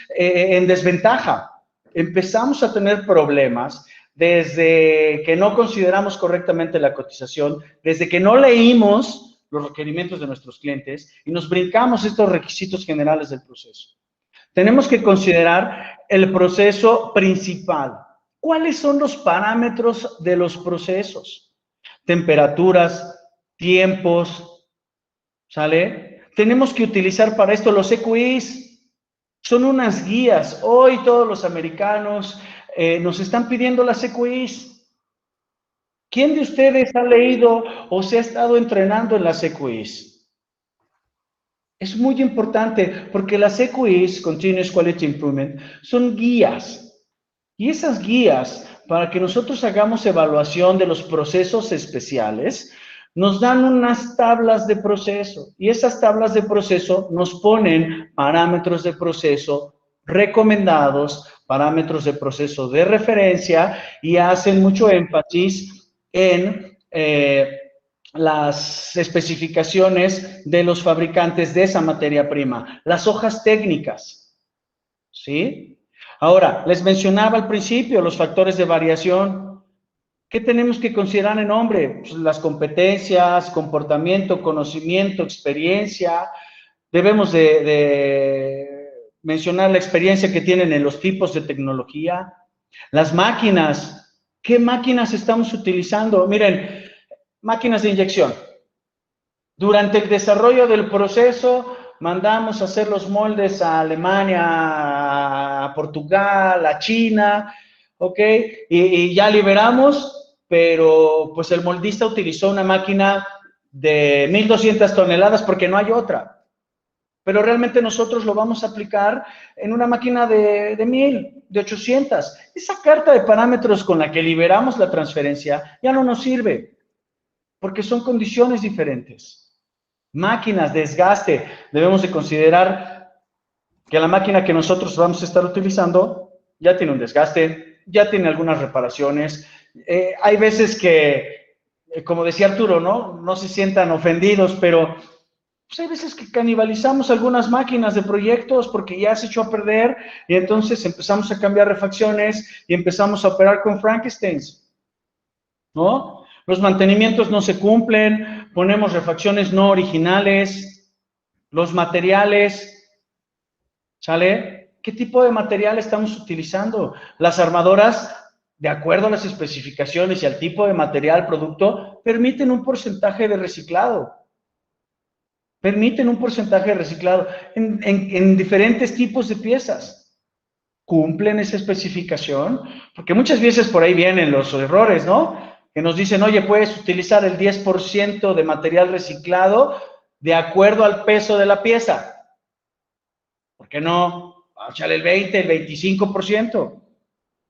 en desventaja. Empezamos a tener problemas desde que no consideramos correctamente la cotización, desde que no leímos los requerimientos de nuestros clientes y nos brincamos estos requisitos generales del proceso. Tenemos que considerar el proceso principal. ¿Cuáles son los parámetros de los procesos? Temperaturas, tiempos, ¿sale? Tenemos que utilizar para esto los EQIs. Son unas guías. Hoy todos los americanos nos están pidiendo las EQIs. ¿Quién de ustedes ha leído o se ha estado entrenando en las EQIs? Es muy importante porque las EQIs, Continuous Quality Improvement, son guías. Y esas guías, para que nosotros hagamos evaluación de los procesos especiales, nos dan unas tablas de proceso. Y esas tablas de proceso nos ponen parámetros de proceso recomendados, parámetros de proceso de referencia y hacen mucho énfasis en las especificaciones de los fabricantes de esa materia prima, las hojas técnicas, ¿sí? Ahora, les mencionaba al principio los factores de variación. ¿Qué tenemos que considerar en hombre? Pues las competencias, comportamiento, conocimiento, experiencia. Debemos de mencionar la experiencia que tienen en los tipos de tecnología. Las máquinas. ¿Qué máquinas estamos utilizando? Miren, máquinas de inyección. Durante el desarrollo del proceso, mandamos a hacer los moldes a Alemania, a Portugal, a China, ¿ok? Y ya liberamos, pero pues el moldista utilizó una máquina de 1,200 toneladas porque no hay otra. Pero realmente nosotros lo vamos a aplicar en una máquina de 1,000, de 800. Esa carta de parámetros con la que liberamos la transferencia ya no nos sirve, porque son condiciones diferentes. Máquinas, desgaste. Debemos de considerar que la máquina que nosotros vamos a estar utilizando ya tiene un desgaste, ya tiene algunas reparaciones. Hay veces que, como decía Arturo, no se sientan ofendidos, pero pues hay veces que canibalizamos algunas máquinas de proyectos porque ya se echó a perder y entonces empezamos a cambiar refacciones y empezamos a operar con Frankensteins, ¿no? Los mantenimientos no se cumplen, ponemos refacciones no originales, los materiales, ¿sale? ¿Qué tipo de material estamos utilizando? Las armadoras, de acuerdo a las especificaciones y al tipo de material, producto, permiten un porcentaje de reciclado. Permiten un porcentaje de reciclado en diferentes tipos de piezas. ¿Cumplen esa especificación? Porque muchas veces por ahí vienen los errores, ¿no? Que nos dicen, oye, puedes utilizar el 10% de material reciclado de acuerdo al peso de la pieza. ¿Por qué no? Échale el 20, el 25%,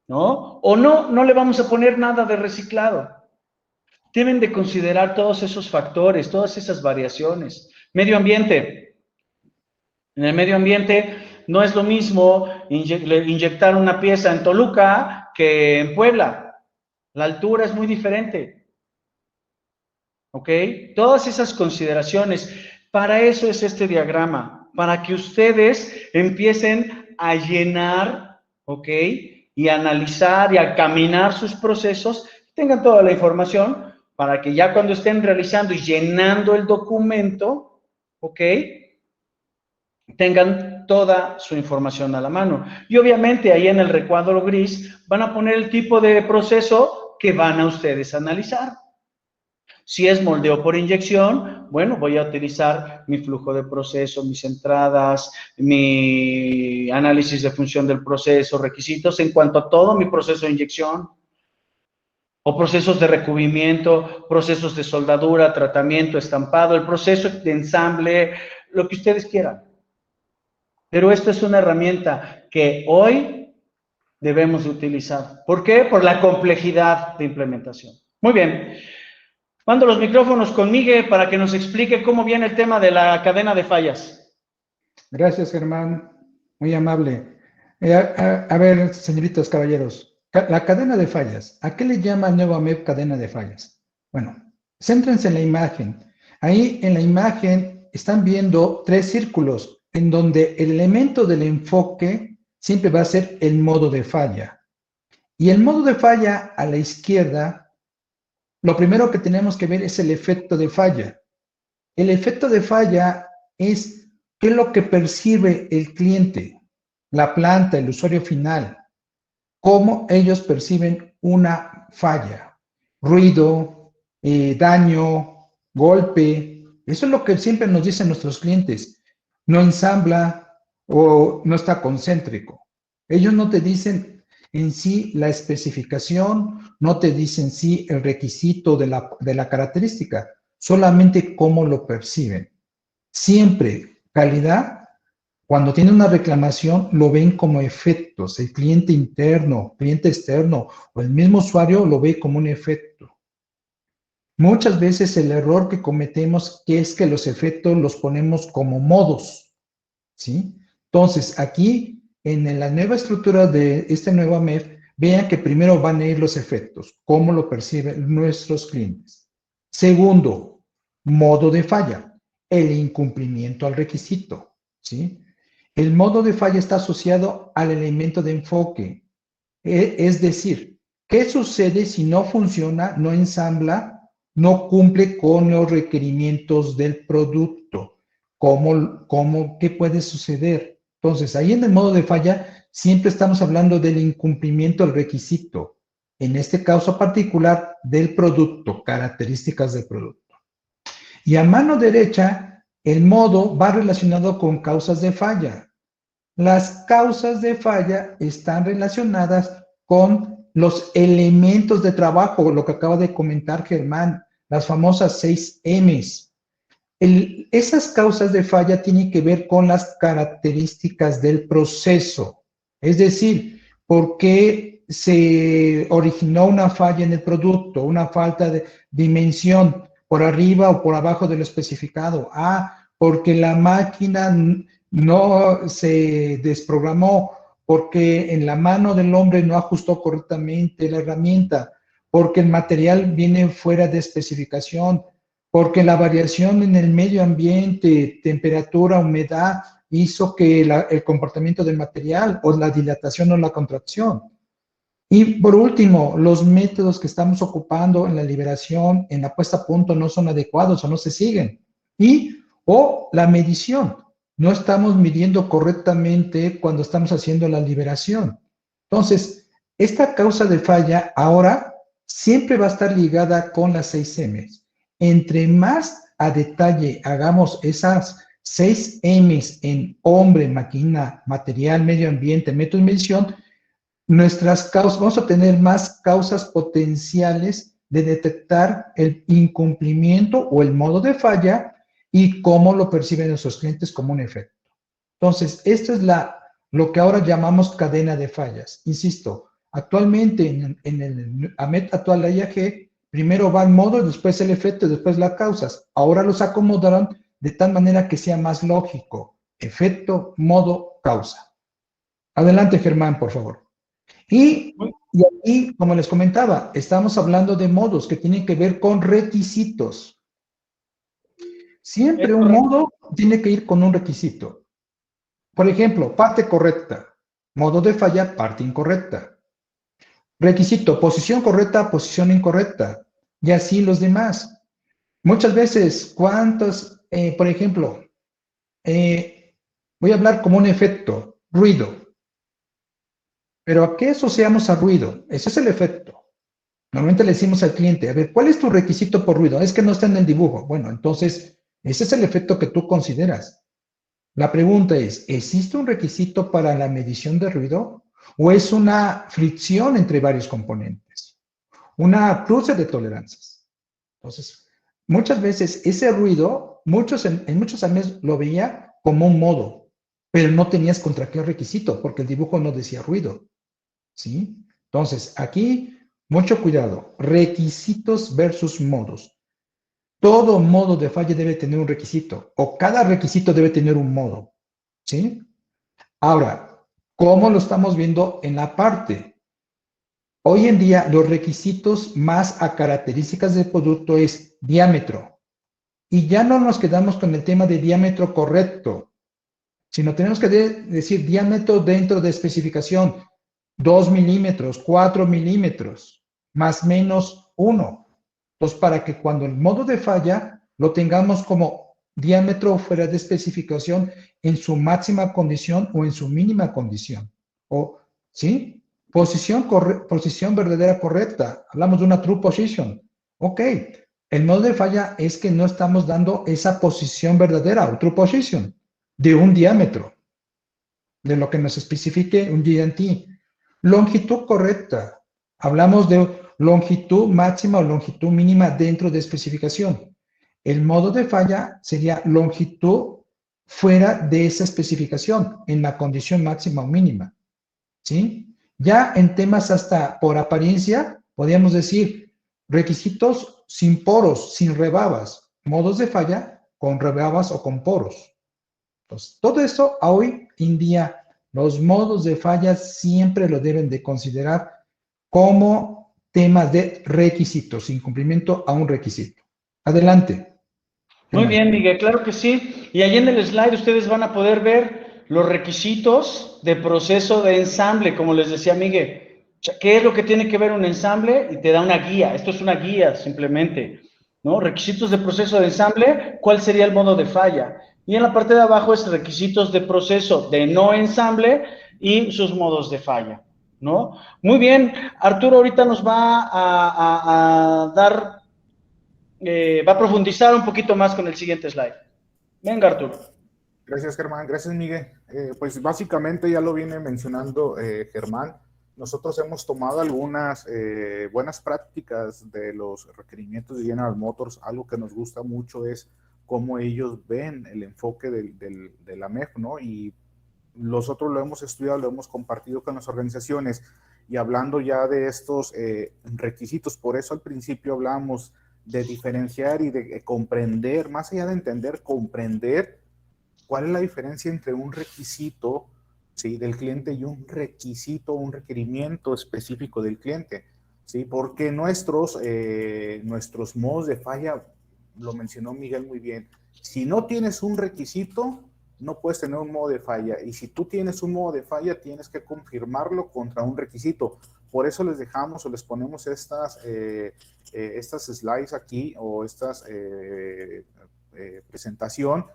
¿no? O no le vamos a poner nada de reciclado. Deben de considerar todos esos factores, todas esas variaciones. Medio ambiente. En el medio ambiente no es lo mismo inyectar una pieza en Toluca que en Puebla. La altura es muy diferente. ¿Ok? Todas esas consideraciones. Para eso es este diagrama. Para que ustedes empiecen a llenar, ¿ok? Y a analizar y a caminar sus procesos. Tengan toda la información para que ya cuando estén realizando y llenando el documento, ¿ok? Tengan toda su información a la mano. Y obviamente ahí en el recuadro gris van a poner el tipo de proceso que van a ustedes analizar. Si es moldeo por inyección, bueno, voy a utilizar mi flujo de proceso, mis entradas, mi análisis de función del proceso, requisitos en cuanto a todo mi proceso de inyección. O procesos de recubrimiento, procesos de soldadura, tratamiento, estampado, el proceso de ensamble, lo que ustedes quieran. Pero esto es una herramienta que hoy debemos de utilizar. ¿Por qué? Por la complejidad de implementación. Muy bien. Mando los micrófonos con Miguel para que nos explique cómo viene el tema de la cadena de fallas. Gracias, Germán. Muy amable. A ver, señoritos, caballeros. La cadena de fallas. ¿A qué le llama el nuevo AMEP cadena de fallas? Bueno, céntrense en la imagen. Ahí en la imagen están viendo 3 círculos en donde el elemento del enfoque siempre va a ser el modo de falla. Y el modo de falla a la izquierda, lo primero que tenemos que ver es el efecto de falla. El efecto de falla es qué es lo que percibe el cliente, la planta, el usuario final, cómo ellos perciben una falla, ruido, daño, golpe. Eso es lo que siempre nos dicen nuestros clientes. No ensambla o no está concéntrico. Ellos no te dicen en sí la especificación, no te dicen sí el requisito de la característica, solamente cómo lo perciben. Siempre calidad, cuando tiene una reclamación, lo ven como efectos. El cliente interno, cliente externo o el mismo usuario lo ve como un efecto. Muchas veces el error que cometemos es que los efectos los ponemos como modos, ¿sí? Entonces, aquí, en la nueva estructura de este nuevo AMEF, vean que primero van a ir los efectos, cómo lo perciben nuestros clientes. Segundo, modo de falla, el incumplimiento al requisito, ¿sí? El modo de falla está asociado al elemento de enfoque, es decir, ¿qué sucede si no funciona, no ensambla, no cumple con los requerimientos del producto? ¿Qué puede suceder? Entonces, ahí en el modo de falla siempre estamos hablando del incumplimiento del requisito, en este caso particular del producto, características del producto. Y a mano derecha, el modo va relacionado con causas de falla. Las causas de falla están relacionadas con los elementos de trabajo, lo que acaba de comentar Germán, las famosas 6 M's. Esas causas de falla tienen que ver con las características del proceso, es decir, por qué se originó una falla en el producto, una falta de dimensión por arriba o por abajo de lo especificado. Porque la máquina no se desprogramó, porque en la mano del hombre no ajustó correctamente la herramienta, porque el material viene fuera de especificación, porque la variación en el medio ambiente, temperatura, humedad, hizo que el comportamiento del material o la dilatación o la contracción. Y por último, los métodos que estamos ocupando en la liberación, en la puesta a punto, no son adecuados o no se siguen. O la medición. No estamos midiendo correctamente cuando estamos haciendo la liberación. Entonces, esta causa de falla ahora siempre va a estar ligada con las 6 M's. Entre más a detalle hagamos esas 6 M's en hombre, máquina, material, medio ambiente, método de medición, nuestras causas, vamos a tener más causas potenciales de detectar el incumplimiento o el modo de falla y cómo lo perciben nuestros clientes como un efecto. Entonces, esto es lo que ahora llamamos cadena de fallas. Insisto, actualmente en el AMET actual de IAG, primero va el modo, después el efecto, después las causas. Ahora los acomodaron de tal manera que sea más lógico. Efecto, modo, causa. Adelante, Germán, por favor. Y aquí, como les comentaba, estamos hablando de modos que tienen que ver con requisitos. Siempre un modo tiene que ir con un requisito. Por ejemplo, parte correcta, modo de falla, parte incorrecta. Requisito, posición correcta, posición incorrecta. Y así los demás. Muchas veces, por ejemplo, voy a hablar como un efecto, ruido. Pero ¿a qué asociamos a ruido? Ese es el efecto. Normalmente le decimos al cliente, a ver, ¿cuál es tu requisito por ruido? Es que no está en el dibujo. Bueno, entonces, ese es el efecto que tú consideras. La pregunta es, ¿existe un requisito para la medición de ruido? ¿O es una fricción entre varios componentes? Una cruce de tolerancias. Entonces, muchas veces ese ruido, en muchos años lo veía como un modo, pero no tenías contra qué requisito, porque el dibujo no decía ruido. ¿Sí? Entonces, aquí, mucho cuidado. Requisitos versus modos. Todo modo de falla debe tener un requisito, o cada requisito debe tener un modo. ¿Sí? Ahora, ¿cómo lo estamos viendo en la parte? Hoy en día, los requisitos más a características del producto es diámetro, Y ya no nos quedamos con el tema de diámetro correcto, sino tenemos que decir diámetro dentro de especificación, 2 milímetros, 4 milímetros, más menos 1. Entonces, para que cuando el modo de falla lo tengamos como diámetro fuera de especificación en su máxima condición o en su mínima condición. O, ¿sí? Posición verdadera correcta. Hablamos de una true position. Ok. El modo de falla es que no estamos dando esa posición verdadera o true position de un diámetro, de lo que nos especifique un GNT. Longitud correcta. Hablamos de longitud máxima o longitud mínima dentro de especificación. El modo de falla sería longitud fuera de esa especificación, en la condición máxima o mínima. ¿Sí? Ya en temas hasta por apariencia, podríamos decir requisitos sin poros, sin rebabas, modos de falla con rebabas o con poros. Entonces, todo eso hoy en día, los modos de falla siempre lo deben de considerar como temas de requisitos, incumplimiento a un requisito. Adelante. Muy bien, Miguel, claro que sí. Y ahí en el slide ustedes van a poder ver los requisitos de proceso de ensamble, como les decía Miguel. O sea, ¿qué es lo que tiene que ver un ensamble? Y te da una guía. Esto es una guía simplemente, ¿no? Requisitos de proceso de ensamble, ¿cuál sería el modo de falla? Y en la parte de abajo es requisitos de proceso de no ensamble y sus modos de falla, ¿no? Muy bien, Arturo ahorita nos va a dar va a profundizar un poquito más con el siguiente slide. Venga, Arturo. Gracias, Germán. Gracias, Miguel. Pues básicamente ya lo viene mencionando Germán. Nosotros hemos tomado algunas buenas prácticas de los requerimientos de General Motors. Algo que nos gusta mucho es cómo ellos ven el enfoque de la MEF, ¿no? Y nosotros lo hemos estudiado, lo hemos compartido con las organizaciones. Y hablando ya de estos requisitos, por eso al principio hablamos de diferenciar y de comprender, más allá de entender, comprender cuál es la diferencia entre un requisito, ¿sí?, del cliente y un requisito, un requerimiento específico del cliente, ¿sí? Porque nuestros modos de falla, lo mencionó Miguel muy bien, si no tienes un requisito, no puedes tener un modo de falla, y si tú tienes un modo de falla, tienes que confirmarlo contra un requisito. Por eso les dejamos o les ponemos estas slides aquí, o estas presentación,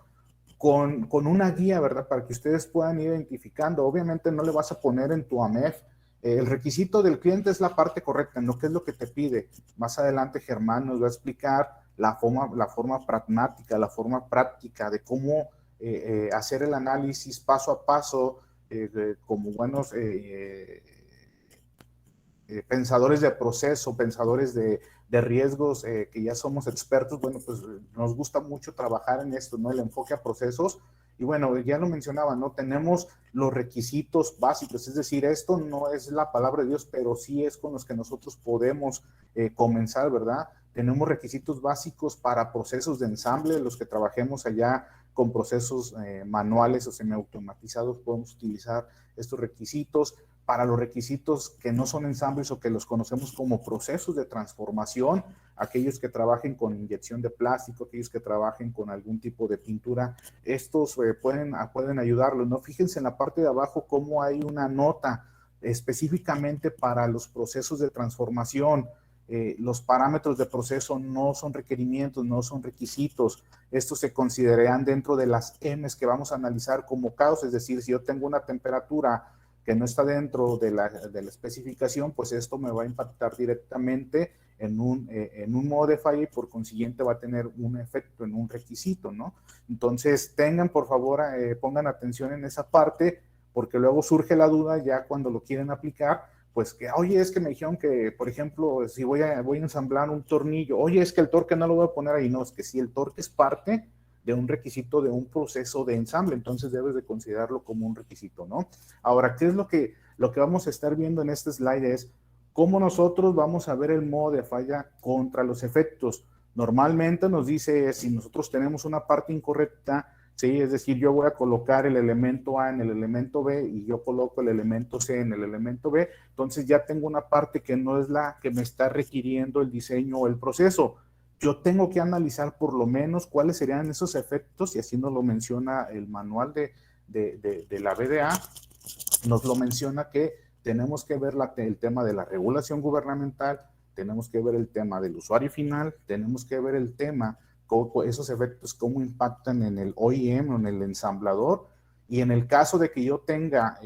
con una guía, ¿verdad? Para que ustedes puedan ir identificando. Obviamente no le vas a poner en tu AMEF. El requisito del cliente es la parte correcta, no qué es lo que te pide. Más adelante Germán nos va a explicar la forma pragmática, la forma práctica de cómo hacer el análisis paso a paso, como buenos pensadores de proceso, pensadores de riesgos, que ya somos expertos. Bueno, pues nos gusta mucho trabajar en esto, ¿no? El enfoque a procesos. Y bueno, ya lo mencionaba, ¿no? Tenemos los requisitos básicos, es decir, esto no es la palabra de Dios, pero sí es con los que nosotros podemos comenzar, ¿verdad? Tenemos requisitos básicos para procesos de ensamble, los que trabajemos allá con procesos manuales o semiautomatizados, podemos utilizar estos requisitos. Para los requisitos que no son ensambles o que los conocemos como procesos de transformación, aquellos que trabajen con inyección de plástico, aquellos que trabajen con algún tipo de pintura, estos pueden ayudarlos, ¿no? Fíjense en la parte de abajo cómo hay una nota específicamente para los procesos de transformación. Los parámetros de proceso no son requerimientos, no son requisitos. Estos se considerarán dentro de las M's que vamos a analizar como causas, es decir, si yo tengo una temperatura que no está dentro de la especificación, pues esto me va a impactar directamente en un modo de falla y por consiguiente va a tener un efecto en un requisito, ¿no? Entonces, por favor, pongan atención en esa parte, porque luego surge la duda ya cuando lo quieren aplicar, pues que, oye, es que me dijeron que, por ejemplo, si voy a ensamblar un tornillo, oye, es que el torque no lo voy a poner ahí. No, es que si el torque es parte de un requisito de un proceso de ensamble, entonces debes de considerarlo como un requisito, ¿no? Ahora, ¿qué es lo que vamos a estar viendo en este slide? Es cómo nosotros vamos a ver el modo de falla contra los efectos. Normalmente nos dice, si nosotros tenemos una parte incorrecta, ¿sí? Es decir, yo voy a colocar el elemento A en el elemento B y yo coloco el elemento C en el elemento B, entonces ya tengo una parte que no es la que me está requiriendo el diseño o el proceso. yo tengo que analizar por lo menos cuáles serían esos efectos, y así nos lo menciona el manual de la BDA, nos lo menciona que tenemos que ver el tema de la regulación gubernamental, tenemos que ver el tema del usuario final, tenemos que ver el tema, esos efectos, cómo impactan en el OEM o en el ensamblador, y en el caso de que yo tenga,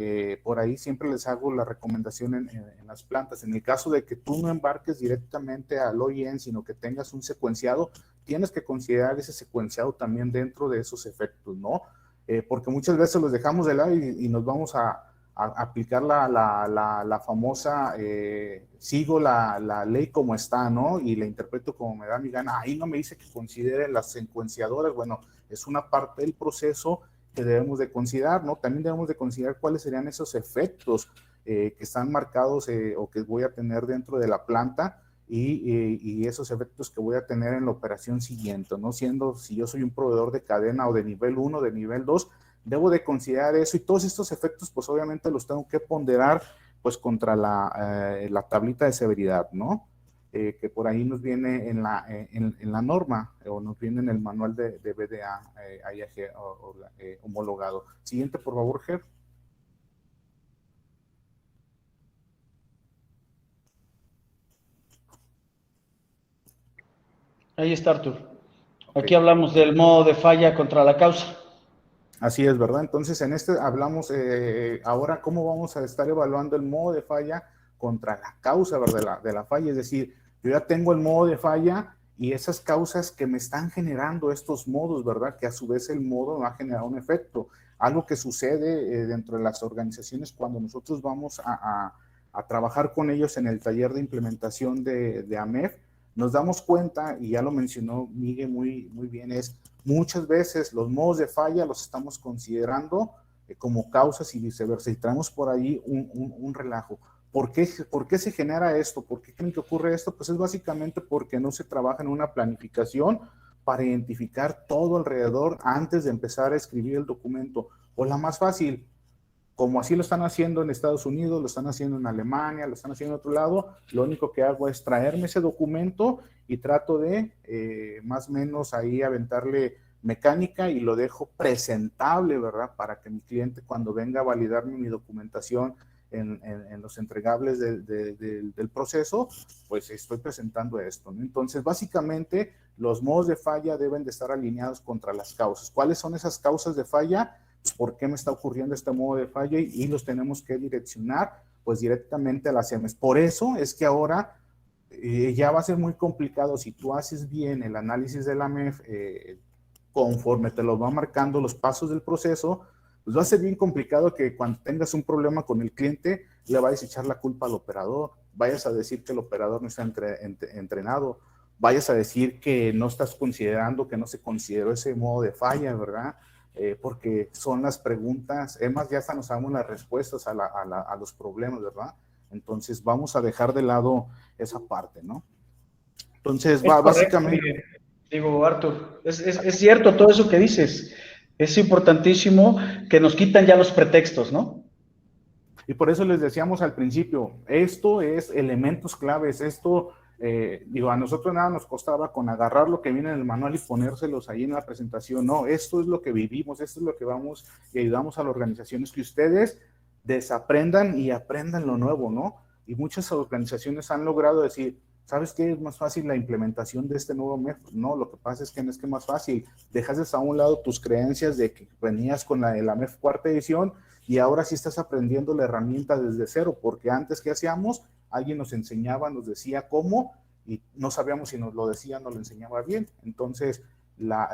por ahí siempre les hago la recomendación en las plantas, en el caso de que tú no embarques directamente al OEM, sino que tengas un secuenciado, tienes que considerar ese secuenciado también dentro de esos efectos, ¿no? Porque muchas veces los dejamos de lado y nos vamos a aplicar la famosa, sigo la ley como está, ¿no? Y la interpreto como me da mi gana. Ahí no me dice que considere las secuenciadoras. Bueno, es una parte del proceso que debemos de considerar, ¿no? También debemos de considerar cuáles serían esos efectos que están marcados o que voy a tener dentro de la planta y esos efectos que voy a tener en la operación siguiente, ¿no? Siendo, si yo soy un proveedor de cadena o de nivel 1, de nivel 2, debo de considerar eso, y todos estos efectos pues obviamente los tengo que ponderar pues contra la tablita de severidad, ¿no? Que por ahí nos viene en la norma o nos viene en el manual de BDA IAG homologado. Siguiente, por favor, Ger. Ahí está, Artur. Okay. Aquí hablamos del modo de falla contra la causa. Así es, ¿verdad? Entonces, en este hablamos ahora cómo vamos a estar evaluando el modo de falla contra la causa, ¿verdad? De la falla. Es decir, yo ya tengo el modo de falla y esas causas que me están generando estos modos, ¿verdad? Que a su vez el modo va a generar un efecto. Algo que sucede dentro de las organizaciones cuando nosotros vamos a trabajar con ellos en el taller de implementación de AMEF, nos damos cuenta, y ya lo mencionó Miguel muy bien, es muchas veces los modos de falla los estamos considerando como causas y viceversa, y traemos por ahí un relajo. ¿Por qué se genera esto? ¿Por qué creen que ocurre esto? Pues es básicamente porque no se trabaja en una planificación para identificar todo alrededor antes de empezar a escribir el documento. O la más fácil, como así lo están haciendo en Estados Unidos, lo están haciendo en Alemania, lo están haciendo en otro lado, lo único que hago es traerme ese documento y trato de más o menos ahí aventarle mecánica y lo dejo presentable, ¿verdad? Para que mi cliente cuando venga a validarme mi documentación en los entregables del proceso, pues estoy presentando esto, ¿no? Entonces, básicamente, los modos de falla deben de estar alineados contra las causas. ¿Cuáles son esas causas de falla? ¿Por qué me está ocurriendo este modo de falla? Y los tenemos que direccionar pues directamente a las CEMES. Por eso es que ahora ya va a ser muy complicado si tú haces bien el análisis de la MEF conforme te lo va marcando los pasos del proceso, pues va a ser bien complicado que cuando tengas un problema con el cliente le vayas a echar la culpa al operador, vayas a decir que el operador no está entrenado, vayas a decir que no estás considerando, que no se consideró ese modo de falla, ¿verdad? Porque son las preguntas, además ya hasta nos damos las respuestas a los problemas, ¿verdad? Entonces vamos a dejar de lado esa parte, ¿no? Entonces básicamente... Digo, Artur, es cierto todo eso que dices, es importantísimo que nos quitan ya los pretextos, ¿no? Y por eso les decíamos al principio, esto es elementos claves, esto... digo, a nosotros nada nos costaba con agarrar lo que viene en el manual y ponérselos ahí en la presentación. No, esto es lo que vivimos, esto es lo que vamos y ayudamos a las organizaciones, que ustedes desaprendan y aprendan lo nuevo, ¿no? Y muchas organizaciones han logrado decir, ¿sabes qué? Es más fácil la implementación de este nuevo MEF. No, lo que pasa es que no es que más fácil. Dejas a un lado tus creencias de que venías con la MEF cuarta edición y ahora sí estás aprendiendo la herramienta desde cero, porque antes, ¿qué hacíamos? Alguien nos enseñaba, nos decía cómo, y no sabíamos si nos lo decía o nos lo enseñaba bien. Entonces, la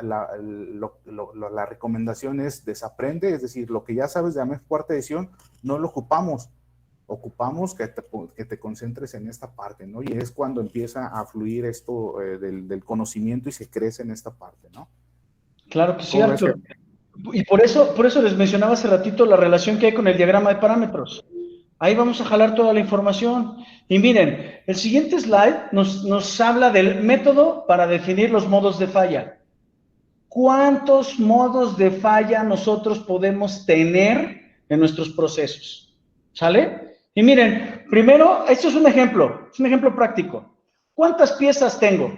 recomendación es desaprende, es decir, lo que ya sabes de AMEF cuarta edición, no lo ocupamos que te concentres en esta parte, ¿no? Y es cuando empieza a fluir esto del conocimiento y se crece en esta parte, ¿no? Claro que sí, Artur. Y por eso les mencionaba hace ratito la relación que hay con el diagrama de parámetros. Ahí vamos a jalar toda la información. Y miren, el siguiente slide nos habla del método para definir los modos de falla. ¿Cuántos modos de falla nosotros podemos tener en nuestros procesos? ¿Sale? Y miren, primero, esto es un ejemplo práctico. ¿Cuántas piezas tengo?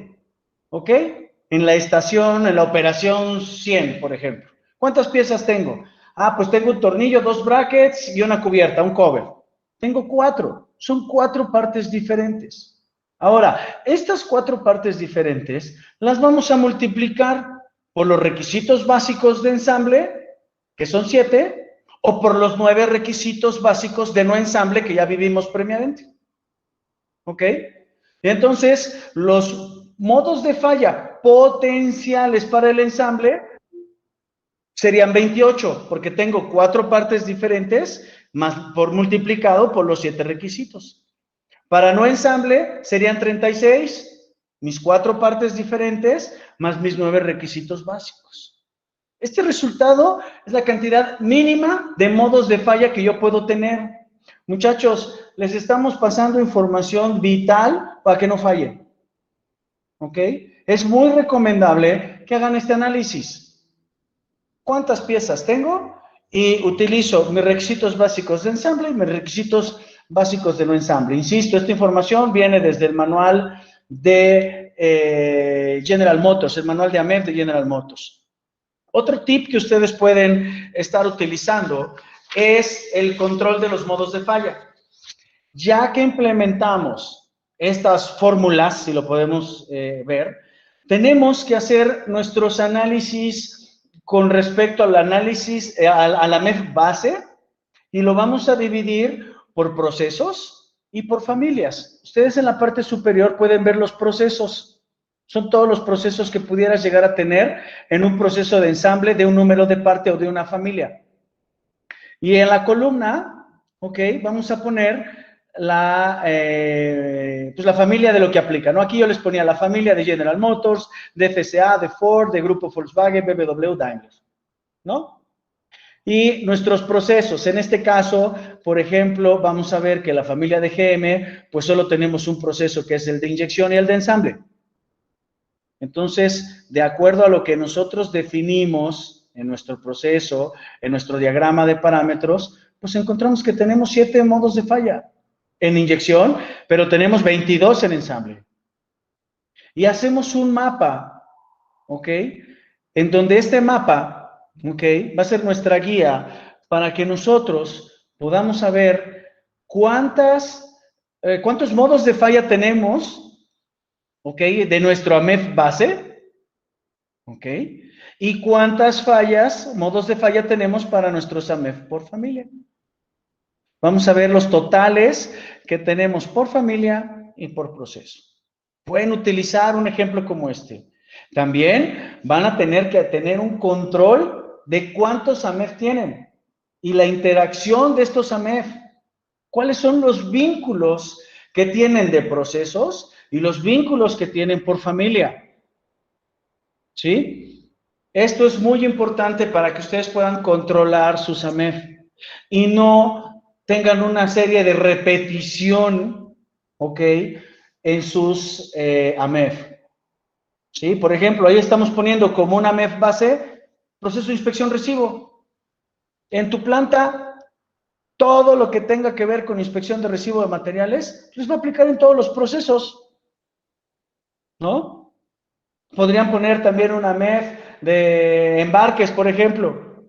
¿ok? En la estación, en la operación 100, por ejemplo. ¿Cuántas piezas tengo? Ah, pues tengo un tornillo, 2 brackets y una cubierta, un cover. Tengo 4. Son 4 partes diferentes. Ahora, estas 4 partes diferentes las vamos a multiplicar por los requisitos básicos de ensamble, que son 7, o por los 9 requisitos básicos de no ensamble que ya vivimos previamente. ¿Ok? Y entonces, los modos de falla potenciales para el ensamble serían 28, porque tengo 4 partes diferentes, más por multiplicado por los 7 requisitos. Para no ensamble serían 36, mis 4 partes diferentes, más mis 9 requisitos básicos. Este resultado es la cantidad mínima de modos de falla que yo puedo tener. Muchachos, les estamos pasando información vital para que no fallen. ¿Ok? Es muy recomendable que hagan este análisis. ¿Cuántas piezas tengo? Y utilizo mis requisitos básicos de ensamble y mis requisitos básicos de no ensamble. Insisto, esta información viene desde el manual de General Motors, el manual de AMEF de General Motors. Otro tip que ustedes pueden estar utilizando es el control de los modos de falla. Ya que implementamos estas fórmulas, si lo podemos ver, tenemos que hacer nuestros análisis con respecto al análisis, a la MEF base, y lo vamos a dividir por procesos y por familias. Ustedes en la parte superior pueden ver los procesos. Son todos los procesos que pudieras llegar a tener en un proceso de ensamble de un número de parte o de una familia. Y en la columna, ok, vamos a poner pues la familia de lo que aplica, ¿no? Aquí yo les ponía la familia de General Motors, de FCA, de Ford, de Grupo Volkswagen, BMW, Daimler, ¿no? Y nuestros procesos, en este caso, por ejemplo, vamos a ver que la familia de GM, pues solo tenemos un proceso que es el de inyección y el de ensamble. Entonces, de acuerdo a lo que nosotros definimos en nuestro proceso, en nuestro diagrama de parámetros, pues encontramos que tenemos 7 modos de falla en inyección, pero tenemos 22 en ensamble. Y hacemos un mapa, ¿ok? En donde este mapa, ¿ok? Va a ser nuestra guía para que nosotros podamos saber cuántos modos de falla tenemos, ¿ok? De nuestro AMEF base, ¿ok? Y cuántas fallas, modos de falla tenemos para nuestros AMEF por familia. Vamos a ver los totales que tenemos por familia y por proceso. Pueden utilizar un ejemplo como este. También van a tener que tener un control de cuántos AMEF tienen y la interacción de estos AMEF. ¿Cuáles son los vínculos que tienen de procesos y los vínculos que tienen por familia? ¿Sí? Esto es muy importante para que ustedes puedan controlar sus AMEF y no tengan una serie de repetición, ¿ok? En sus AMEF. ¿Sí? Por ejemplo, ahí estamos poniendo como una AMEF base, proceso de inspección recibo. En tu planta, todo lo que tenga que ver con inspección de recibo de materiales, les va a aplicar en todos los procesos, ¿no? Podrían poner también una AMEF de embarques, por ejemplo.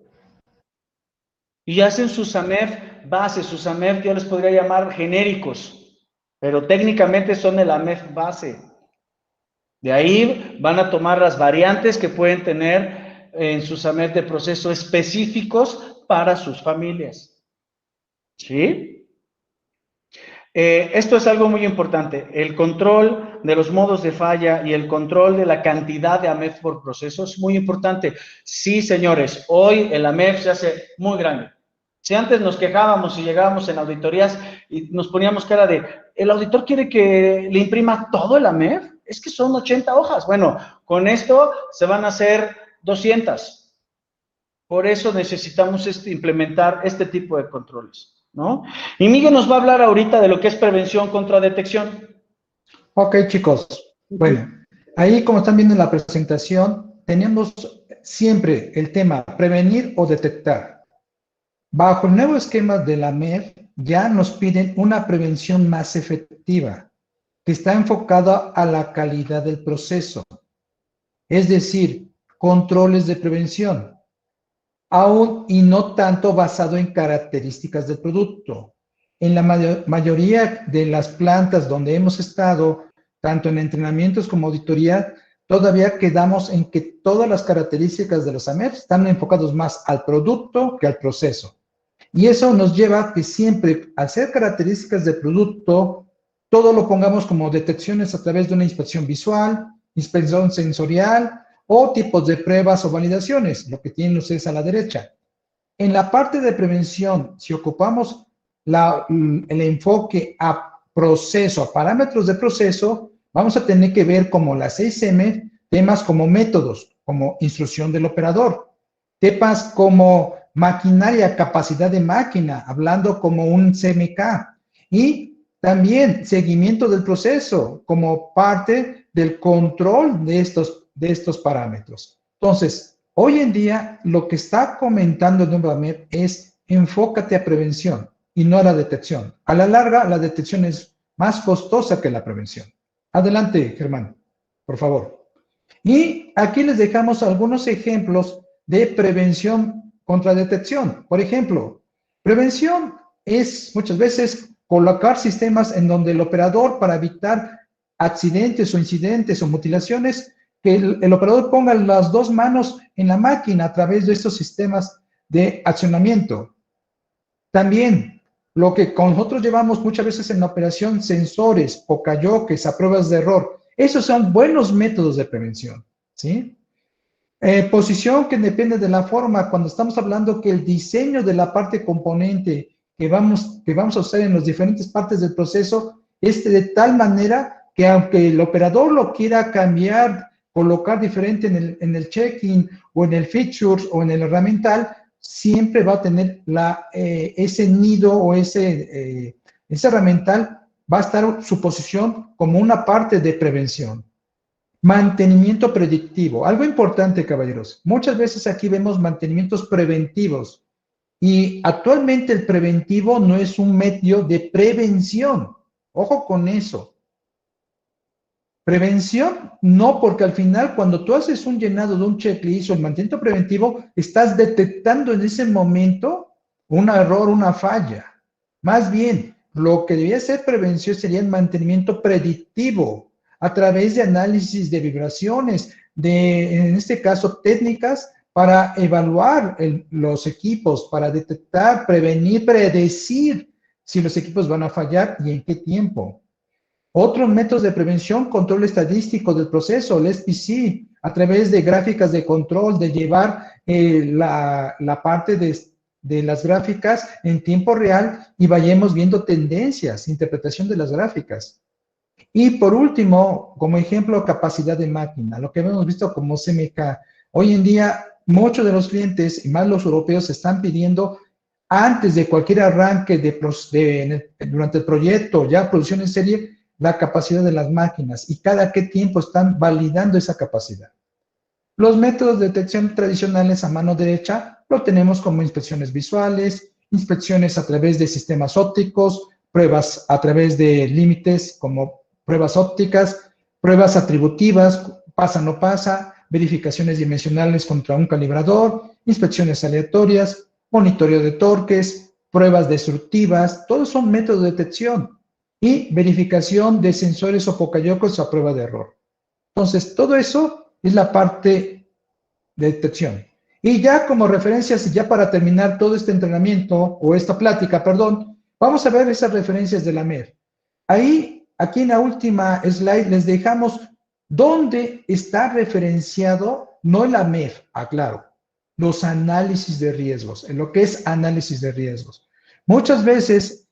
Y hacen sus AMEF base, sus AMEF yo les podría llamar genéricos, pero técnicamente son el AMEF base. De ahí van a tomar las variantes que pueden tener en sus AMEF de proceso específicos para sus familias. ¿Sí? Esto es algo muy importante, el control de los modos de falla y el control de la cantidad de AMEF por proceso es muy importante. Sí, señores, hoy el AMEF se hace muy grande. Si antes nos quejábamos y llegábamos en auditorías y nos poníamos cara de, ¿el auditor quiere que le imprima todo el AMEF? Es que son 80 hojas. Bueno, con esto se van a hacer 200. Por eso necesitamos implementar este tipo de controles, ¿no? Y Miguel nos va a hablar ahorita de lo que es prevención contra detección. Ok, chicos. Bueno, ahí como están viendo en la presentación, tenemos siempre el tema prevenir o detectar. Bajo el nuevo esquema de la MEF, ya nos piden una prevención más efectiva, que está enfocada a la calidad del proceso. es decir, controles de prevención, aún y no tanto basado en características del producto. En la mayoría de las plantas donde hemos estado, tanto en entrenamientos como auditoría, todavía quedamos en que todas las características de los AMEF están enfocados más al producto que al proceso. Y eso nos lleva a que siempre, al ser características del producto, todo lo pongamos como detecciones a través de una inspección visual, inspección sensorial o tipos de pruebas o validaciones, lo que tienen ustedes a la derecha. En la parte de prevención, si ocupamos el enfoque a proceso, a parámetros de proceso, vamos a tener que ver como las 6M, temas como métodos, como instrucción del operador, temas como maquinaria, capacidad de máquina, hablando como un CMK, y también seguimiento del proceso como parte del control de estos parámetros. Entonces, hoy en día lo que está comentando nuevamente es enfócate a prevención y no a la detección. A la larga, la detección es más costosa que la prevención. Adelante, Germán, por favor. Y aquí les dejamos algunos ejemplos de prevención contra detección. Por ejemplo, prevención es muchas veces colocar sistemas en donde el operador, para evitar accidentes o incidentes o mutilaciones, que el operador ponga las dos manos en la máquina a través de estos sistemas de accionamiento. También, lo que nosotros llevamos muchas veces en la operación, sensores, pokayoques, a pruebas de error. Esos son buenos métodos de prevención, ¿sí? Posición que depende de la forma, cuando estamos hablando que el diseño de la parte componente que vamos a usar en las diferentes partes del proceso es de tal manera que aunque el operador lo quiera cambiar, colocar diferente en el check-in o en el features o en el herramental, siempre va a tener ese nido o ese herramental, va a estar su posición como una parte de prevención. Mantenimiento predictivo. Algo importante, caballeros. Muchas veces aquí vemos mantenimientos preventivos y actualmente el preventivo no es un medio de prevención. Ojo con eso. Prevención, no, porque al final cuando tú haces un llenado de un checklist o el mantenimiento preventivo, estás detectando en ese momento un error, una falla. Más bien, lo que debía ser prevención sería el mantenimiento predictivo a través de análisis de vibraciones, en este caso técnicas, para evaluar los equipos, para detectar, prevenir, predecir si los equipos van a fallar y en qué tiempo. Otros métodos de prevención, control estadístico del proceso, el SPC, a través de gráficas de control, de llevar la parte de las gráficas en tiempo real y vayamos viendo tendencias, interpretación de las gráficas. Y por último, como ejemplo, capacidad de máquina, lo que hemos visto como CMK. Hoy en día, muchos de los clientes, y más los europeos, están pidiendo, antes de cualquier arranque durante el proyecto, ya producción en serie, la capacidad de las máquinas y cada qué tiempo están validando esa capacidad. Los métodos de detección tradicionales a mano derecha lo tenemos como inspecciones visuales, inspecciones a través de sistemas ópticos, pruebas a través de límites como pruebas ópticas, pruebas atributivas, pasa no pasa, verificaciones dimensionales contra un calibrador, inspecciones aleatorias, monitoreo de torques, pruebas destructivas, todos son métodos de detección. Y verificación de sensores o pokayokos a prueba de error. Entonces, todo eso es la parte de detección. Y ya como referencias, ya para terminar todo este entrenamiento, o esta plática, perdón, vamos a ver esas referencias de la MEF. Ahí, aquí en la última slide, les dejamos dónde está referenciado, no la MEF, aclaro, los análisis de riesgos, en lo que es análisis de riesgos. Muchas veces,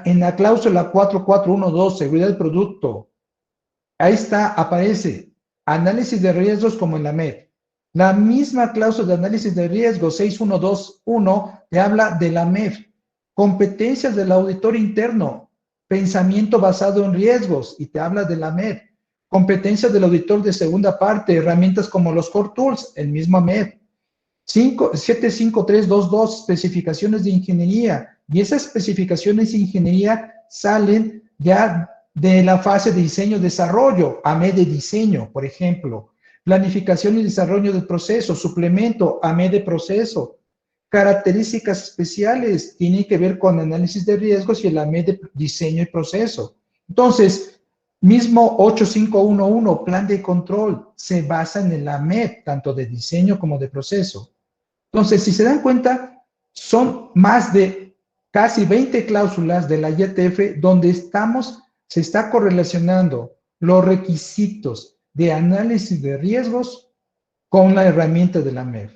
en la cláusula 4412, seguridad del producto, ahí está, aparece análisis de riesgos como en la MEF. La misma cláusula de análisis de riesgos 6121 te habla de la MEF. Competencias del auditor interno, pensamiento basado en riesgos, y te habla de la MEF. Competencias del auditor de segunda parte, herramientas como los Core Tools, el mismo MEF. 75322, especificaciones de ingeniería, y esas especificaciones de ingeniería salen ya de la fase de diseño-desarrollo, AME de diseño, por ejemplo. planificación y desarrollo del proceso, suplemento, AME de proceso, características especiales, tiene que ver con análisis de riesgos y el AME de diseño y proceso. Entonces, mismo 8511, plan de control, se basa en el AME, tanto de diseño como de proceso. Entonces, si se dan cuenta, son más de casi 20 cláusulas de la IETF donde se está correlacionando los requisitos de análisis de riesgos con la herramienta de la MEF.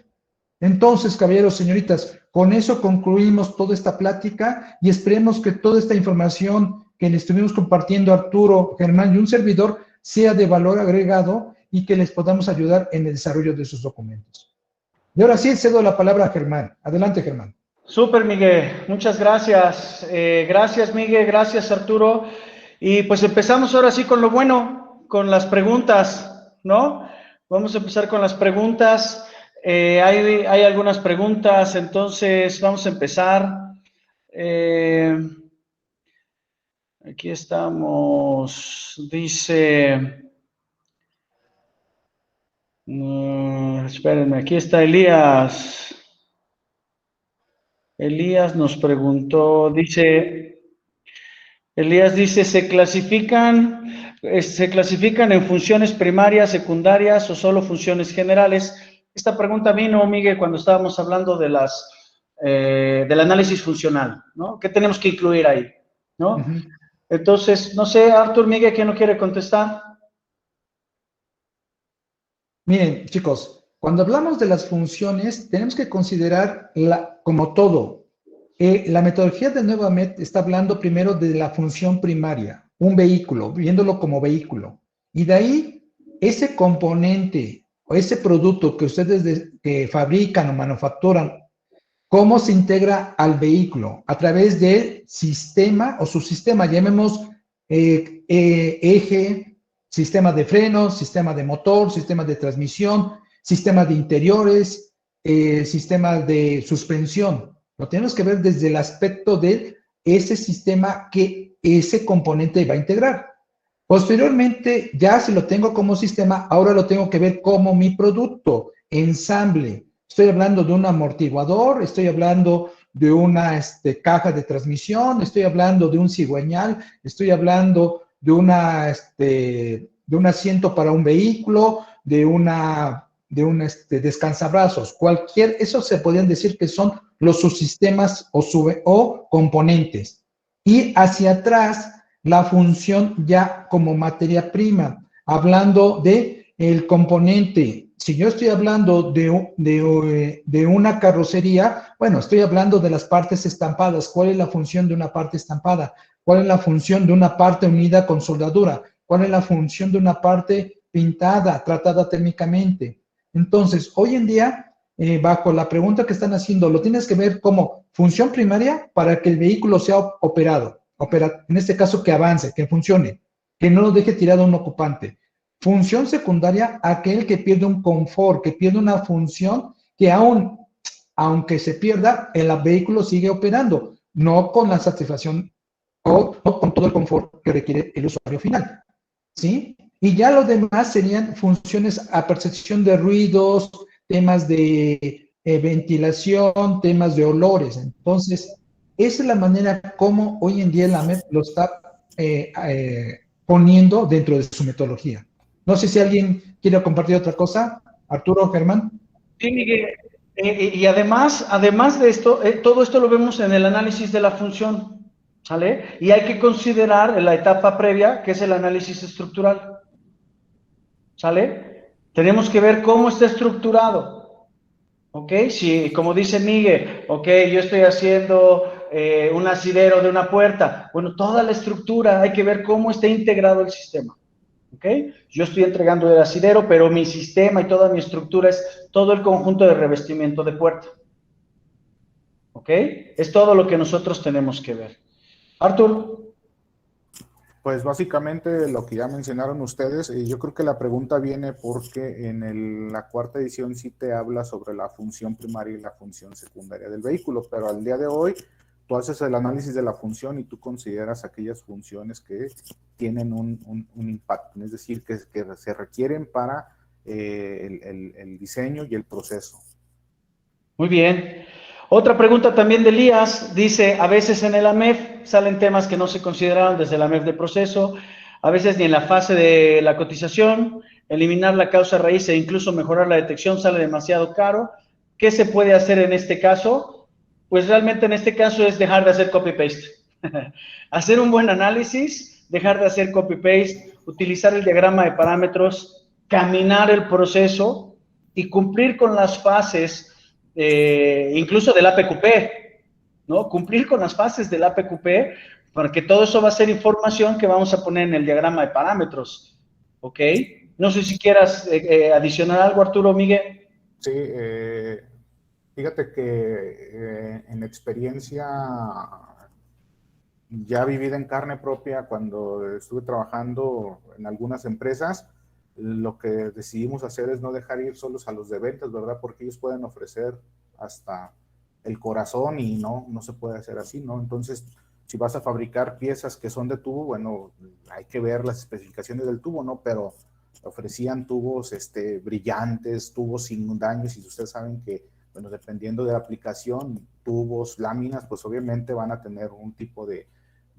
Entonces, caballeros, señoritas, con eso concluimos toda esta plática y esperemos que toda esta información que le estuvimos compartiendo Arturo, Germán y un servidor sea de valor agregado y que les podamos ayudar en el desarrollo de sus documentos. Y ahora sí, cedo la palabra a Germán. Adelante, Germán. Súper, Miguel. Muchas gracias. Gracias, Miguel. Gracias, Arturo. Y pues empezamos ahora sí con lo bueno, con las preguntas, ¿no? Vamos a empezar con las preguntas. Hay algunas preguntas, entonces vamos a empezar. Aquí estamos. Dice... espérenme, aquí está Elías. Elías nos preguntó, Elías dice, ¿se clasifican en funciones primarias, secundarias o solo funciones generales? Esta pregunta vino, Miguel, cuando estábamos hablando de del análisis funcional, ¿no? ¿Qué tenemos que incluir ahí? ¿No? Uh-huh. Entonces, no sé, Artur, Miguel, ¿quién no quiere contestar? Miren, chicos, cuando hablamos de las funciones, tenemos que considerar como todo. La metodología de Nueva Met está hablando primero de la función primaria, un vehículo, viéndolo como vehículo. Y de ahí, ese componente o ese producto que ustedes fabrican o manufacturan, ¿cómo se integra al vehículo? A través del sistema o subsistema, llamemos eje, sistema de frenos, sistema de motor, sistema de transmisión, sistema de interiores, sistema de suspensión. Lo tenemos que ver desde el aspecto de ese sistema que ese componente va a integrar. Posteriormente, ya si lo tengo como sistema, ahora lo tengo que ver como mi producto, ensamble. Estoy hablando de un amortiguador, estoy hablando de una caja de transmisión, estoy hablando de un cigüeñal, estoy hablando de un asiento para un vehículo, de un descansabrazos. Eso se podrían decir que son los subsistemas o componentes. Y hacia atrás, la función ya como materia prima, hablando de el componente. Si yo estoy hablando de una carrocería, bueno, estoy hablando de las partes estampadas. ¿Cuál es la función de una parte estampada? ¿Cuál es la función de una parte unida con soldadura? ¿Cuál es la función de una parte pintada, tratada térmicamente? Entonces, hoy en día, bajo la pregunta que están haciendo, lo tienes que ver como función primaria para que el vehículo sea operado. En este caso, que avance, que funcione, que no lo deje tirado un ocupante. Función secundaria, aquel que pierde un confort, que pierde una función que aunque se pierda, el vehículo sigue operando, no con la satisfacción o no con todo el confort que requiere el usuario final, ¿sí? Y ya lo demás serían funciones a percepción de ruidos, temas de ventilación, temas de olores. Entonces, esa es la manera como hoy en día la MEP lo está poniendo dentro de su metodología. No sé si alguien quiere compartir otra cosa. Arturo, Germán. Sí, Miguel. Y además de esto, todo esto lo vemos en el análisis de la función, ¿sale? Y hay que considerar la etapa previa, que es el análisis estructural, ¿sale? Tenemos que ver cómo está estructurado, ¿ok? Si, como dice Miguel, ok, yo estoy haciendo un asidero de una puerta, bueno, toda la estructura, hay que ver cómo está integrado el sistema. ¿Ok? Yo estoy entregando el asidero, pero mi sistema y toda mi estructura es todo el conjunto de revestimiento de puerta. ¿Ok? Es todo lo que nosotros tenemos que ver. Artur. Pues básicamente lo que ya mencionaron ustedes, yo creo que la pregunta viene porque en la cuarta edición sí te habla sobre la función primaria y la función secundaria del vehículo, pero al día de hoy tú haces el análisis de la función y tú consideras aquellas funciones que tienen un impacto, es decir, que se requieren para el diseño y el proceso. Muy bien. Otra pregunta también de Elías, dice, a veces en el AMEF salen temas que no se consideraron desde el AMEF de proceso, a veces ni en la fase de la cotización, eliminar la causa raíz e incluso mejorar la detección sale demasiado caro. ¿Qué se puede hacer en este caso? Pues realmente en este caso es dejar de hacer copy-paste. Hacer un buen análisis, dejar de hacer copy-paste, utilizar el diagrama de parámetros, caminar el proceso y cumplir con las fases incluso del APQP, ¿no? Cumplir con las fases del APQP, porque todo eso va a ser información que vamos a poner en el diagrama de parámetros, ¿ok? No sé si quieras adicionar algo, Arturo, Miguel. Sí, fíjate que en experiencia ya vivida en carne propia, cuando estuve trabajando en algunas empresas, lo que decidimos hacer es no dejar ir solos a los de ventas, ¿verdad? Porque ellos pueden ofrecer hasta el corazón y no se puede hacer así, ¿no? Entonces, si vas a fabricar piezas que son de tubo, bueno, hay que ver las especificaciones del tubo, ¿no? Pero ofrecían tubos brillantes, tubos sin daños, y ustedes saben que, bueno, dependiendo de la aplicación, tubos, láminas, pues obviamente van a tener un tipo de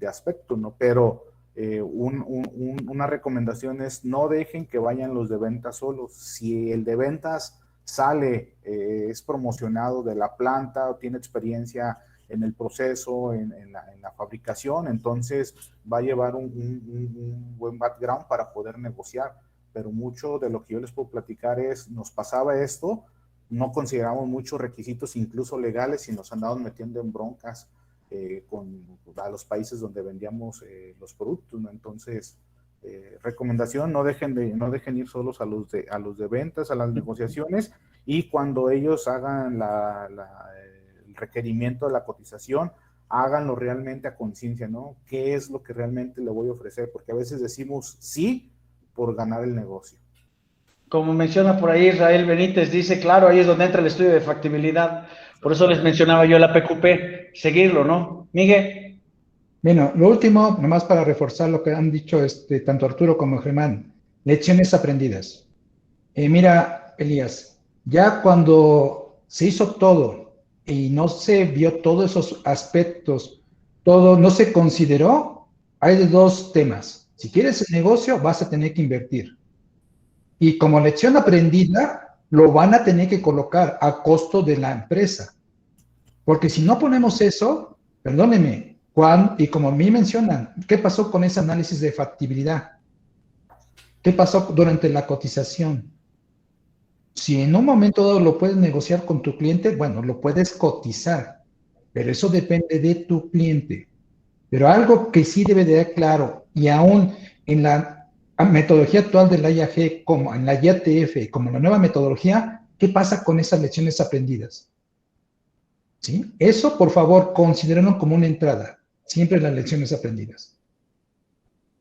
aspecto, ¿no? Pero una recomendación es no dejen que vayan los de ventas solos. Si el de ventas sale, es promocionado de la planta o tiene experiencia en el proceso, en la fabricación, entonces va a llevar un buen background para poder negociar. Pero mucho de lo que yo les puedo platicar es, nos pasaba esto, no consideramos muchos requisitos, incluso legales, y nos andamos metiendo en broncas a los países donde vendíamos los productos, ¿no? Entonces, recomendación, no dejen ir solos a los de ventas, a las negociaciones, y cuando ellos hagan el requerimiento de la cotización, háganlo realmente a conciencia, ¿no? ¿Qué es lo que realmente le voy a ofrecer? Porque a veces decimos sí por ganar el negocio. Como menciona por ahí Israel Benítez, dice, claro, ahí es donde entra el estudio de factibilidad. Por eso les mencionaba yo la PQP, seguirlo, ¿no? Miguel. Bueno, lo último, nomás para reforzar lo que han dicho tanto Arturo como Germán, lecciones aprendidas. Mira, Elías, ya cuando se hizo todo y no se vio todos esos aspectos, todo no se consideró, hay de dos temas. Si quieres el negocio, vas a tener que invertir. Y como lección aprendida, lo van a tener que colocar a costo de la empresa. Porque si no ponemos eso, perdónenme, y como a mí mencionan, ¿qué pasó con ese análisis de factibilidad? ¿Qué pasó durante la cotización? Si en un momento dado lo puedes negociar con tu cliente, bueno, lo puedes cotizar, pero eso depende de tu cliente. Pero algo que sí debe de dar claro, y aún en la metodología actual de la IAG, como en la IATF, como en la nueva metodología, ¿qué pasa con esas lecciones aprendidas? ¿Sí? Eso, por favor, considérenlo como una entrada. Siempre las lecciones aprendidas.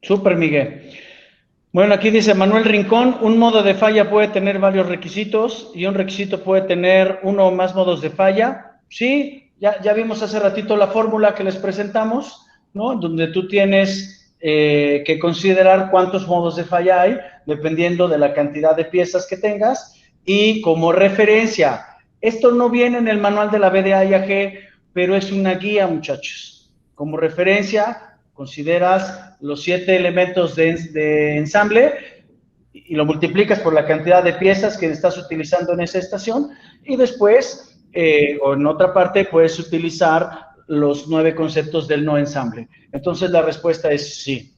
Súper, Miguel. Bueno, aquí dice Manuel Rincón, un modo de falla puede tener varios requisitos y un requisito puede tener uno o más modos de falla. Sí, ya vimos hace ratito la fórmula que les presentamos, ¿no? Donde tú tienes que considerar cuántos modos de falla hay, dependiendo de la cantidad de piezas que tengas. Y como referencia, esto no viene en el manual de la BDA IAG, pero es una guía, muchachos. Como referencia, consideras los 7 elementos de ensamble y lo multiplicas por la cantidad de piezas que estás utilizando en esa estación, y después, o en otra parte, puedes utilizar los 9 conceptos del no ensamble. Entonces, la respuesta es sí.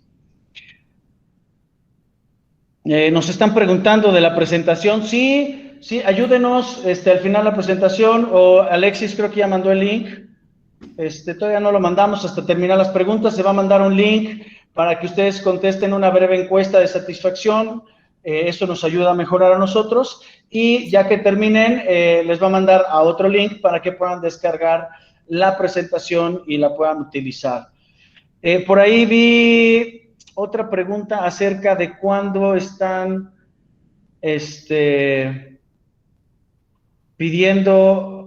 Nos están preguntando de la presentación. Sí, ayúdenos al final la presentación, o Alexis creo que ya mandó el link. Todavía no lo mandamos hasta terminar las preguntas. Se va a mandar un link para que ustedes contesten una breve encuesta de satisfacción. Eso nos ayuda a mejorar a nosotros. Y ya que terminen, les va a mandar a otro link para que puedan descargar la presentación y la puedan utilizar. Por ahí vi otra pregunta acerca de cuándo están pidiendo...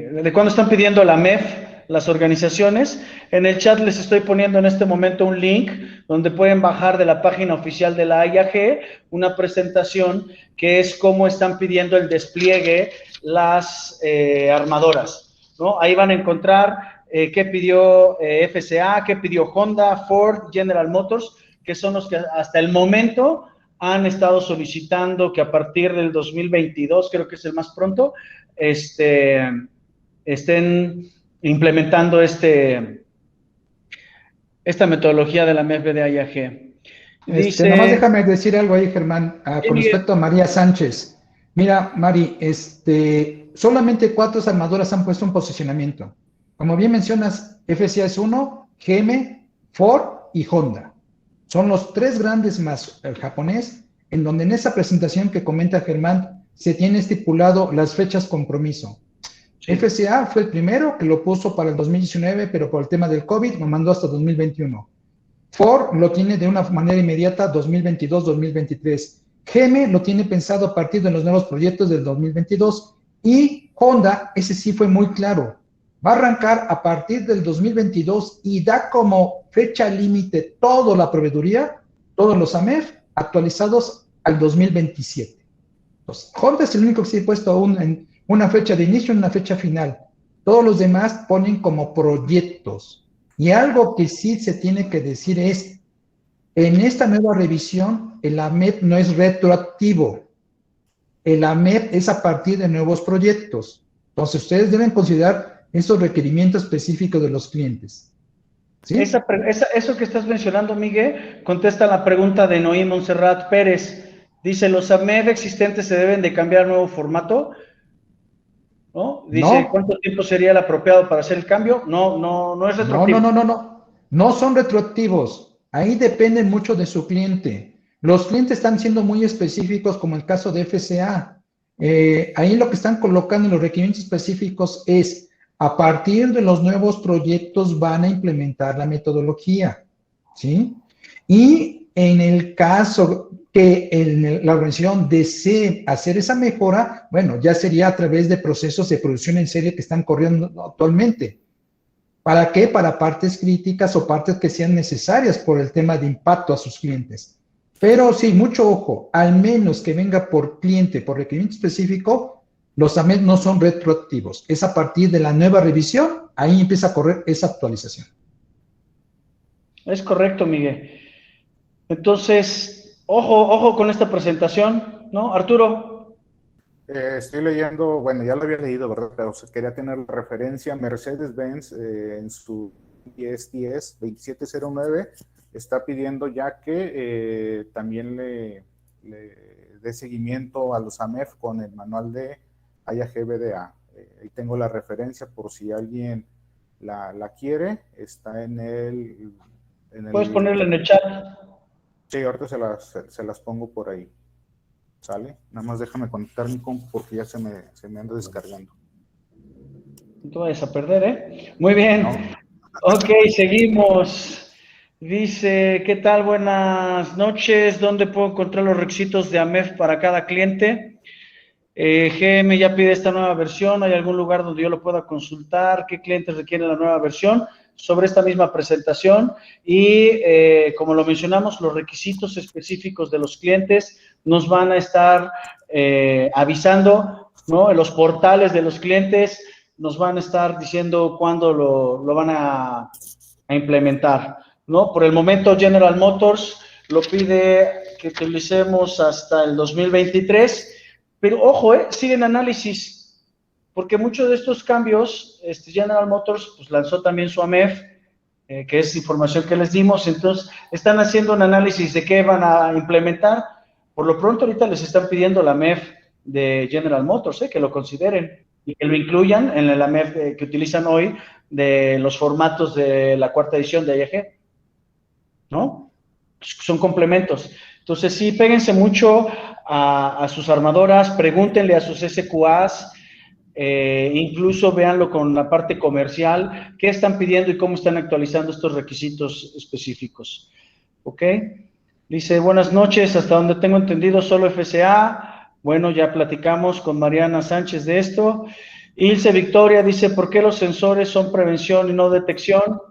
¿De cuándo están pidiendo la MEF las organizaciones? En el chat les estoy poniendo en este momento un link donde pueden bajar de la página oficial de la IAG una presentación que es cómo están pidiendo el despliegue las armadoras, ¿no? Ahí van a encontrar qué pidió FCA, qué pidió Honda, Ford, General Motors, que son los que hasta el momento han estado solicitando que a partir del 2022, creo que es el más pronto, estén implementando esta metodología de la MEF de IAG. Dice, nomás déjame decir algo ahí, Germán, con respecto a María Sánchez. Mira, Mari, solamente 4 armadoras han puesto un posicionamiento. Como bien mencionas, FCA es 1, GM, Ford y Honda. Son los 3 grandes más el japonés, en donde en esa presentación que comenta Germán se tiene estipulado las fechas compromiso. Sí. FCA fue el primero que lo puso para el 2019, pero por el tema del COVID lo mandó hasta 2021. Ford lo tiene de una manera inmediata 2022-2023. GM lo tiene pensado a partir de los nuevos proyectos del 2022 y Honda, ese sí fue muy claro, va a arrancar a partir del 2022 y da como fecha límite toda la proveeduría, todos los AMEF actualizados al 2027. Entonces, Honda es el único que se ha puesto en una fecha de inicio y una fecha final. Todos los demás ponen como proyectos. Y algo que sí se tiene que decir es, en esta nueva revisión, el AMEF no es retroactivo. El AMEF es a partir de nuevos proyectos. Entonces, ustedes deben considerar esos requerimientos específicos de los clientes. ¿Sí? Eso que estás mencionando, Miguel, contesta la pregunta de Noí Montserrat Pérez. Dice, ¿los AMEF existentes se deben de cambiar a nuevo formato? ¿No? Dice, no. ¿Cuánto tiempo sería el apropiado para hacer el cambio? No es retroactivo. No son retroactivos. Ahí depende mucho de su cliente. Los clientes están siendo muy específicos, como el caso de FCA. Ahí lo que están colocando en los requerimientos específicos es, a partir de los nuevos proyectos van a implementar la metodología, ¿sí? Y en el caso que la organización desee hacer esa mejora, bueno, ya sería a través de procesos de producción en serie que están corriendo actualmente. ¿Para qué? Para partes críticas o partes que sean necesarias por el tema de impacto a sus clientes. Pero sí, mucho ojo, al menos que venga por cliente, por requerimiento específico, los AMEF no son retroactivos. Es a partir de la nueva revisión, ahí empieza a correr esa actualización. Es correcto, Miguel. Entonces, ojo con esta presentación, ¿no? Arturo. Estoy leyendo, bueno, ya lo había leído, ¿verdad? Pero quería tener la referencia. Mercedes-Benz en su ISTS 2709 está pidiendo ya que también le dé seguimiento a los AMEF con el manual de IAG-BDA. Ahí tengo la referencia por si alguien la quiere. Está en el... Puedes ponerla en el chat. Sí, ahorita se las pongo por ahí. ¿Sale? Nada más déjame conectar mi compu porque ya se me anda descargando. No te vayas a perder, ¿eh? Muy bien. No. Ok, seguimos. Dice, ¿qué tal? Buenas noches. ¿Dónde puedo encontrar los requisitos de AMEF para cada cliente? GM ya pide esta nueva versión. ¿Hay algún lugar donde yo lo pueda consultar? ¿Qué clientes requieren la nueva versión? Sobre esta misma presentación y como lo mencionamos, los requisitos específicos de los clientes nos van a estar avisando, ¿no? En los portales de los clientes nos van a estar diciendo cuándo lo van a implementar, ¿no? Por el momento General Motors lo pide que utilicemos hasta el 2023, pero ojo, sigue en análisis. Porque muchos de estos cambios, General Motors pues, lanzó también su AMEF, que es información que les dimos, entonces están haciendo un análisis de qué van a implementar. Por lo pronto ahorita les están pidiendo la AMEF de General Motors, que lo consideren y que lo incluyan en la AMEF que utilizan hoy de los formatos de la 4ª edición de IAG, ¿no? Son complementos. Entonces sí, péguense mucho a sus armadoras, pregúntenle a sus SQAs, incluso véanlo con la parte comercial, qué están pidiendo y cómo están actualizando estos requisitos específicos. ¿Ok? Dice, buenas noches, hasta donde tengo entendido solo FCA. Bueno, ya platicamos con Mariana Sánchez de esto. Ilse Victoria dice, ¿por qué los sensores son prevención y no detección?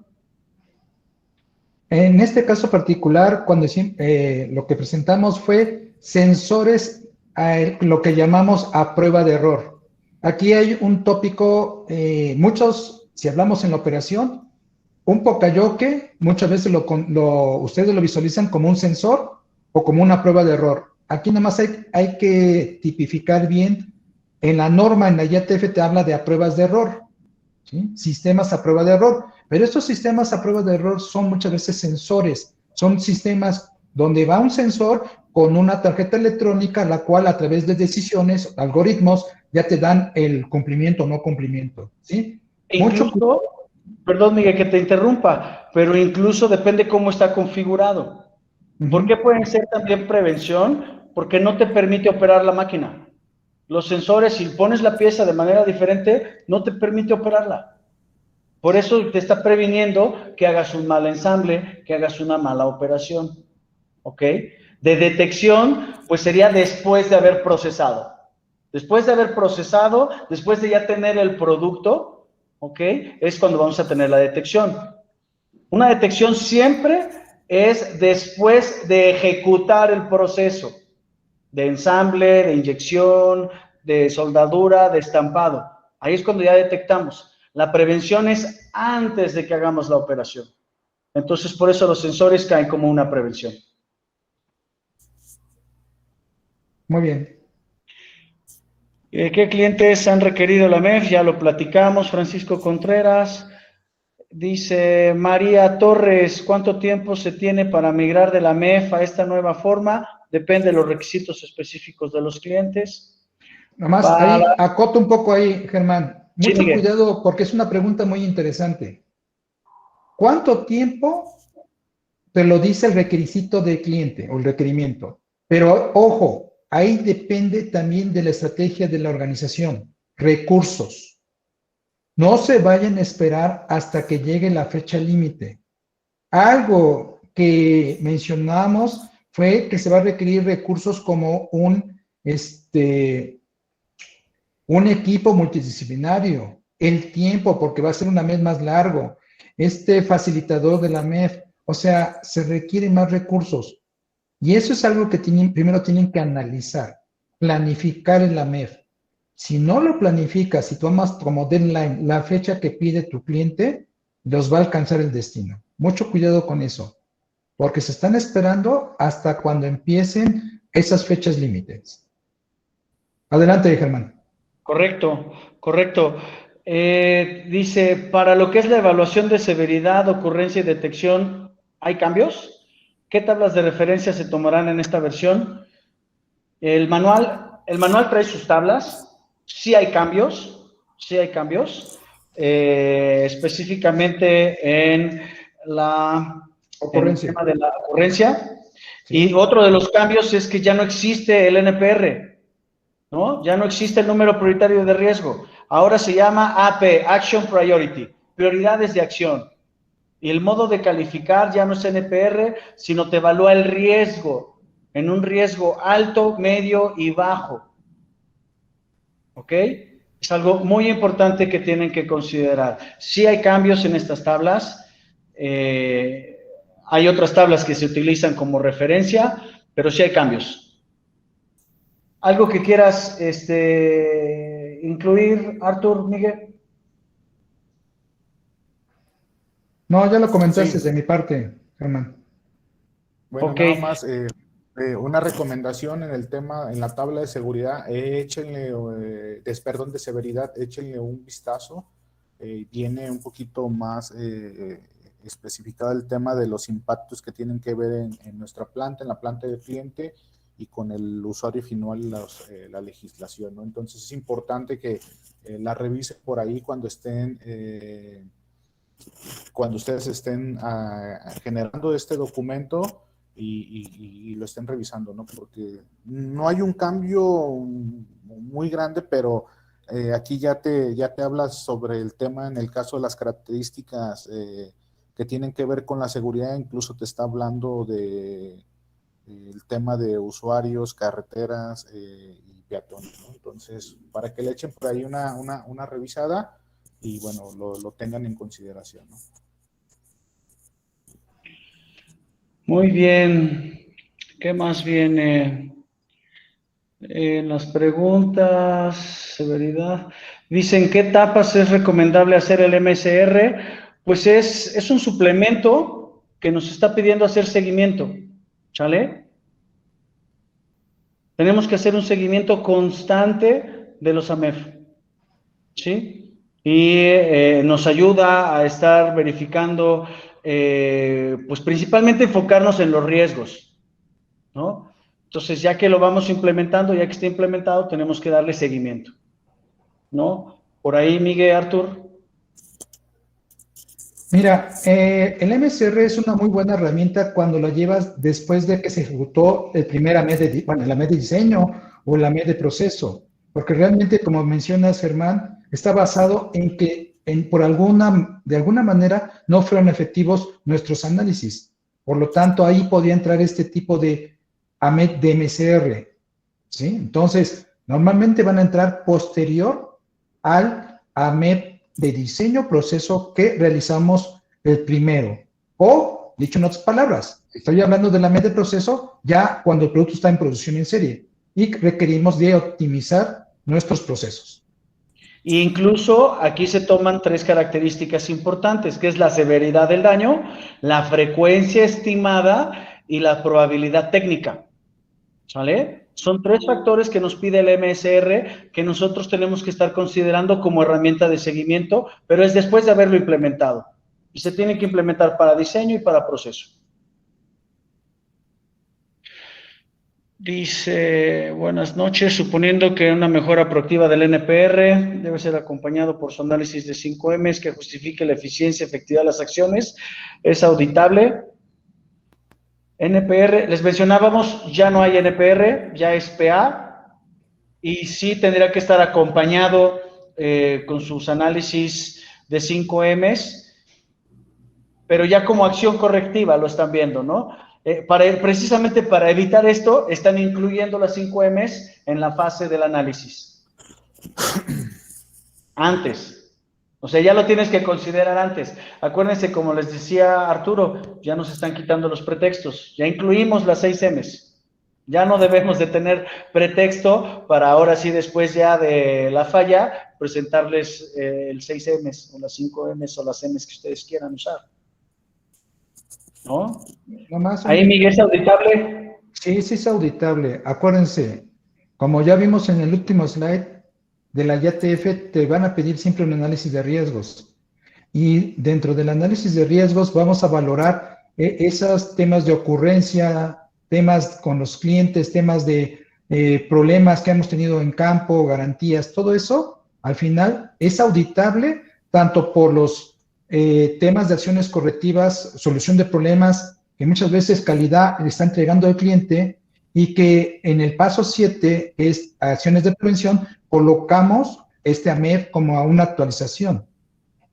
En este caso particular, lo que presentamos fue sensores, lo que llamamos a prueba de error. Aquí hay un tópico, si hablamos en la operación, un pocayoke, muchas veces ustedes lo visualizan como un sensor o como una prueba de error. Aquí nada más hay que tipificar bien. En la norma, en la IATF te habla de a pruebas de error. ¿Sí? Sistemas a prueba de error. Pero estos sistemas a prueba de error son muchas veces sensores, son sistemas donde va un sensor con una tarjeta electrónica, la cual a través de decisiones, algoritmos, ya te dan el cumplimiento o no cumplimiento. ¿Sí? Mucho Incluso, perdón Miguel que te interrumpa, pero incluso depende cómo está configurado. ¿Por qué pueden ser también prevención? Porque no te permite operar la máquina. Los sensores, si pones la pieza de manera diferente, no te permite operarla. Por eso te está previniendo que hagas un mal ensamble, que hagas una mala operación. ¿Ok? De detección, pues sería después de haber procesado. Después de haber procesado, después de ya tener el producto, ¿ok? Es cuando vamos a tener la detección. Una detección siempre es después de ejecutar el proceso de ensamble, de inyección, de soldadura, de estampado. Ahí es cuando ya detectamos. La prevención es antes de que hagamos la operación. Entonces, por eso los sensores caen como una prevención. Muy bien. ¿Qué clientes han requerido la MEF? Ya lo platicamos. Francisco Contreras. Dice María Torres, ¿cuánto tiempo se tiene para migrar de la MEF a esta nueva forma? Depende de los requisitos específicos de los clientes. Nomás Para... ahí, acoto un poco ahí, Germán. Sí, Mucho Miguel. cuidado porque es una pregunta muy interesante. ¿Cuánto tiempo te lo dice el requisito del cliente o el requerimiento? Pero ojo, ahí depende también de la estrategia de la organización, recursos. No se vayan a esperar hasta que llegue la fecha límite. Algo que mencionamos fue que se va a requerir recursos como un equipo multidisciplinario, el tiempo, porque va a ser una MEF más largo, facilitador de la MEF, o sea, se requieren más recursos. Y eso es algo que primero tienen que analizar, planificar en la MEF. Si no lo planificas, si tomas como deadline la fecha que pide tu cliente, los va a alcanzar el destino. Mucho cuidado con eso, porque se están esperando hasta cuando empiecen esas fechas límites. Adelante, Germán. Correcto, correcto. Dice, para lo que es la evaluación de severidad, ocurrencia y detección, ¿hay cambios? ¿Qué tablas de referencia se tomarán en esta versión? El manual trae sus tablas, sí hay cambios, sí hay cambios, específicamente en el Ocurrencia. tema de la ocurrencia. Y Sí. otro de los cambios es que ya no existe el NPR, ¿no? Ya no existe el número prioritario de riesgo. Ahora se llama AP, Action Priority, prioridades de acción. Y el modo de calificar ya no es NPR, sino te evalúa el riesgo, en un riesgo alto, medio y bajo. ¿Ok? Es algo muy importante que tienen que considerar. Sí hay cambios en estas tablas. Hay otras tablas que se utilizan como referencia, pero sí hay cambios. ¿Algo que quieras incluir, Artur, Miguel? No, ya lo comentaste Sí, de mi parte, Germán. bueno, Ok, nada más una recomendación en el tema, en la tabla de seguridad, échenle, perdón, de severidad, échenle un vistazo. Viene un poquito más especificado el tema de los impactos que tienen que ver en nuestra planta, en la planta del cliente y con el usuario final, la legislación, ¿no? Entonces es importante que la revisen por ahí cuando ustedes estén generando este documento y lo estén revisando, ¿no? Porque no hay un cambio muy grande, pero aquí ya te hablas sobre el tema en el caso de las características que tienen que ver con la seguridad, incluso te está hablando de el tema de usuarios, carreteras y peatones, ¿no? Entonces, para que le echen por ahí una revisada y bueno, lo tengan en consideración, ¿no? Muy bien. ¿Qué más viene? En las preguntas, severidad. Dicen, ¿qué etapas es recomendable hacer el MSR? Pues es un suplemento que nos está pidiendo hacer seguimiento. ¿Sale? Tenemos que hacer un seguimiento constante de los AMEF. ¿Sí? Y nos ayuda a estar verificando, pues principalmente enfocarnos en los riesgos, ¿no? Entonces, ya que lo vamos implementando, ya que está implementado, tenemos que darle seguimiento, ¿no? Por ahí, Miguel, Artur. Mira, el MSR es una muy buena herramienta cuando la llevas después de que se ejecutó el primer AMED bueno, el AMED de diseño o el AMED de proceso, porque realmente, como mencionas, Germán, está basado en que de alguna manera no fueron efectivos nuestros análisis. Por lo tanto, ahí podía entrar este tipo de AMED de MSR, ¿sí? Entonces, normalmente van a entrar posterior al AMED de diseño proceso que realizamos el primero. O, dicho en otras palabras, estoy hablando del AMED de proceso ya cuando el producto está en producción en serie y requerimos de optimizar nuestros procesos. Incluso aquí se toman 3 características importantes, que es la severidad del daño, la frecuencia estimada y la probabilidad técnica. ¿Sale? Son 3 factores que nos pide el MSR que nosotros tenemos que estar considerando como herramienta de seguimiento, pero es después de haberlo implementado. Y se tiene que implementar para diseño y para proceso. Dice, buenas noches, suponiendo que una mejora proactiva del NPR debe ser acompañado por su análisis de 5M que justifique la eficiencia y efectividad de las acciones, ¿es auditable? NPR, les mencionábamos, ya no hay NPR, ya es PA, y sí tendría que estar acompañado con sus análisis de 5Ms, pero ya como acción correctiva lo están viendo, ¿no? Precisamente para evitar esto, están incluyendo las 5Ms en la fase del análisis. Antes. O sea, ya lo tienes que considerar antes. Acuérdense, como les decía Arturo, ya nos están quitando los pretextos. Ya incluimos las 6Ms. Ya no debemos de tener pretexto para ahora sí, después ya de la falla, presentarles el 6Ms o las 5Ms o las Ms que ustedes quieran usar. ¿No? Nomás Ahí, Miguel, ¿es auditable? Sí, sí es auditable. Acuérdense, como ya vimos en el último slide de la IATF, te van a pedir siempre un análisis de riesgos. Y dentro del análisis de riesgos vamos a valorar esos temas de ocurrencia, temas con los clientes, temas de problemas que hemos tenido en campo, garantías, todo eso, al final es auditable tanto por los temas de acciones correctivas, solución de problemas, que muchas veces calidad le está entregando al cliente y que en el paso 7, que es acciones de prevención, colocamos este AMEF como a una actualización.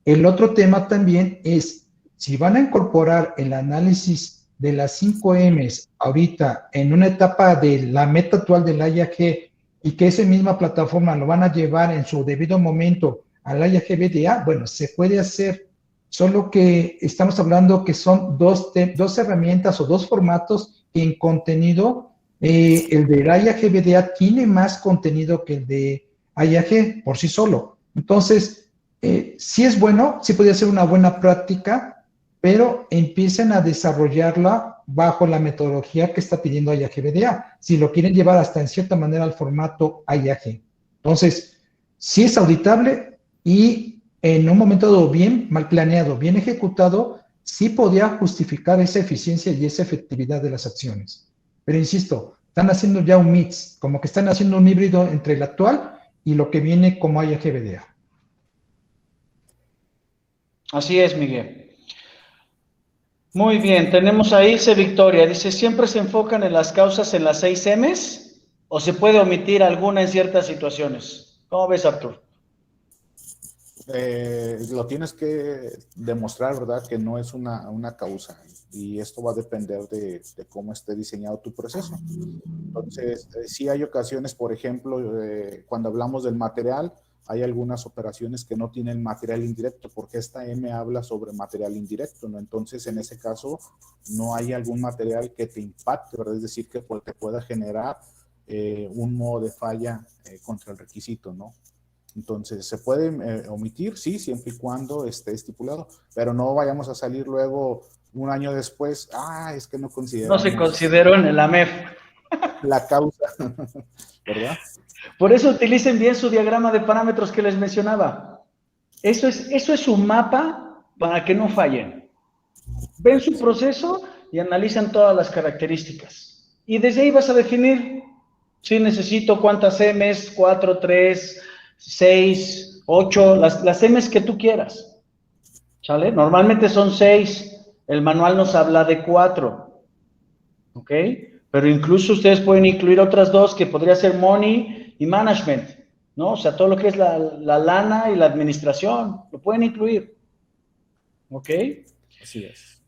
El otro tema también es, si van a incorporar el análisis de las 5Ms ahorita en una etapa de la meta actual del IAG y que esa misma plataforma lo van a llevar en su debido momento al IAG BDA, bueno, se puede hacer, solo que estamos hablando que son dos herramientas o dos formatos que en contenido, el del IAG BDA tiene más contenido que el de IAG por sí solo. Entonces, sí es bueno, sí podría ser una buena práctica, pero empiecen a desarrollarla bajo la metodología que está pidiendo IAG BDA, si lo quieren llevar hasta en cierta manera al formato IAG. Entonces, sí es auditable y en un momento dado bien mal planeado, bien ejecutado, sí podría justificar esa eficiencia y esa efectividad de las acciones. Pero insisto, están haciendo ya un mix, como que están haciendo un híbrido entre el actual y lo que viene como IAG BDA. Así es, Miguel. Muy bien, tenemos a Ilse Victoria. Dice, ¿siempre se enfocan en las causas en las 6Ms o se puede omitir alguna en ciertas situaciones? ¿Cómo ves, Artur? Lo tienes que demostrar, ¿verdad? Que no es una causa y esto va a depender de cómo esté diseñado tu proceso. Entonces, sí hay ocasiones, por ejemplo, cuando hablamos del material, hay algunas operaciones que no tienen material indirecto, porque esta M habla sobre material indirecto, ¿no? Entonces, en ese caso, no hay algún material que te impacte, ¿verdad? Es decir, que te pueda generar un modo de falla contra el requisito, ¿no? Entonces, ¿se puede omitir? Sí, siempre y cuando esté estipulado, pero no vayamos a salir luego un año después, es que no No se consideramos consideró en el AMEF. la causa, ¿verdad? Por eso utilicen bien su diagrama de parámetros que les mencionaba. Eso es su mapa para que no fallen. Ven su proceso y analizan todas las características. Y desde ahí vas a definir si necesito cuántas M's, 4, 3, 6, 8, las M's que tú quieras. ¿Sale? Normalmente son 6. El manual nos habla de 4. ¿Ok? Pero incluso ustedes pueden incluir otras 2 que podría ser money y management, ¿no? O sea, todo lo que es la lana y la administración, lo pueden incluir. ¿Ok? Así es.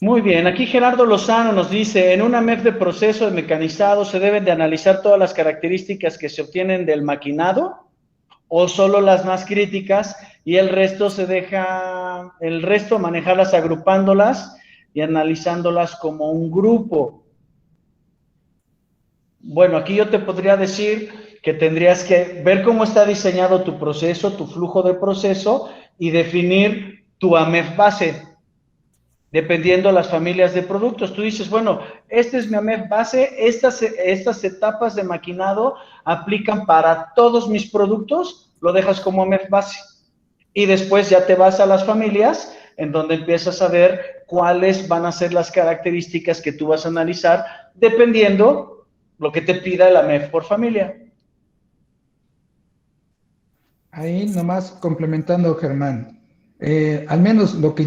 Muy bien, aquí Gerardo Lozano nos dice, en una MEF de proceso de mecanizado se deben de analizar todas las características que se obtienen del maquinado o solo las más críticas y el resto manejarlas agrupándolas y analizándolas como un grupo. Bueno, aquí yo te podría decir que tendrías que ver cómo está diseñado tu proceso, tu flujo de proceso y definir tu AMEF base, dependiendo de las familias de productos. Tú dices, bueno, este es mi AMEF base, estas etapas de maquinado aplican para todos mis productos, lo dejas como AMEF base. Y después ya te vas a las familias en donde empiezas a ver cuáles van a ser las características que tú vas a analizar, dependiendo lo que te pida la MEF por familia. Ahí nomás complementando, Germán, al menos lo que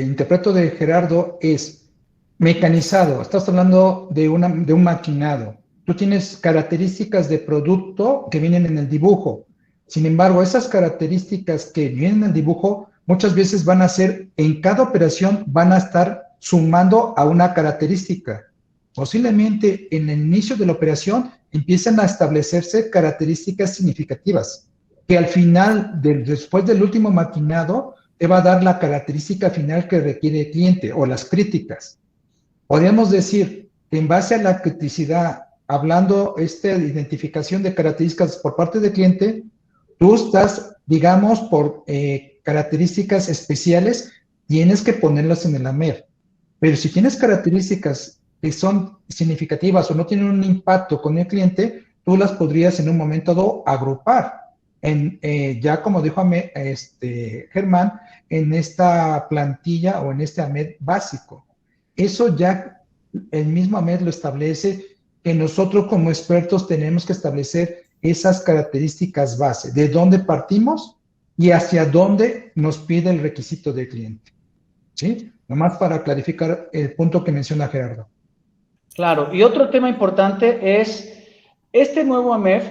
interpreto de Gerardo es mecanizado. Estás hablando de un maquinado. Tú tienes características de producto que vienen en el dibujo. Sin embargo, esas características que vienen en el dibujo muchas veces van a ser, en cada operación van a estar sumando a una característica. Posiblemente en el inicio de la operación empiezan a establecerse características significativas que al final, después del último maquinado, te va a dar la característica final que requiere el cliente o las críticas. Podríamos decir que en base a la criticidad, hablando de identificación de características por parte del cliente, tú estás, digamos, por características especiales, tienes que ponerlas en el AMEF. Pero si tienes características que son significativas o no tienen un impacto con el cliente, tú las podrías en un momento dado agrupar. Ya como dijo Germán, en esta plantilla o en este AMED básico. Eso ya el mismo AMED lo establece, que nosotros como expertos tenemos que establecer esas características base, de dónde partimos y hacia dónde nos pide el requisito del cliente. ¿Sí? Nomás para clarificar el punto que menciona Gerardo. Claro, y otro tema importante es, este nuevo AMEF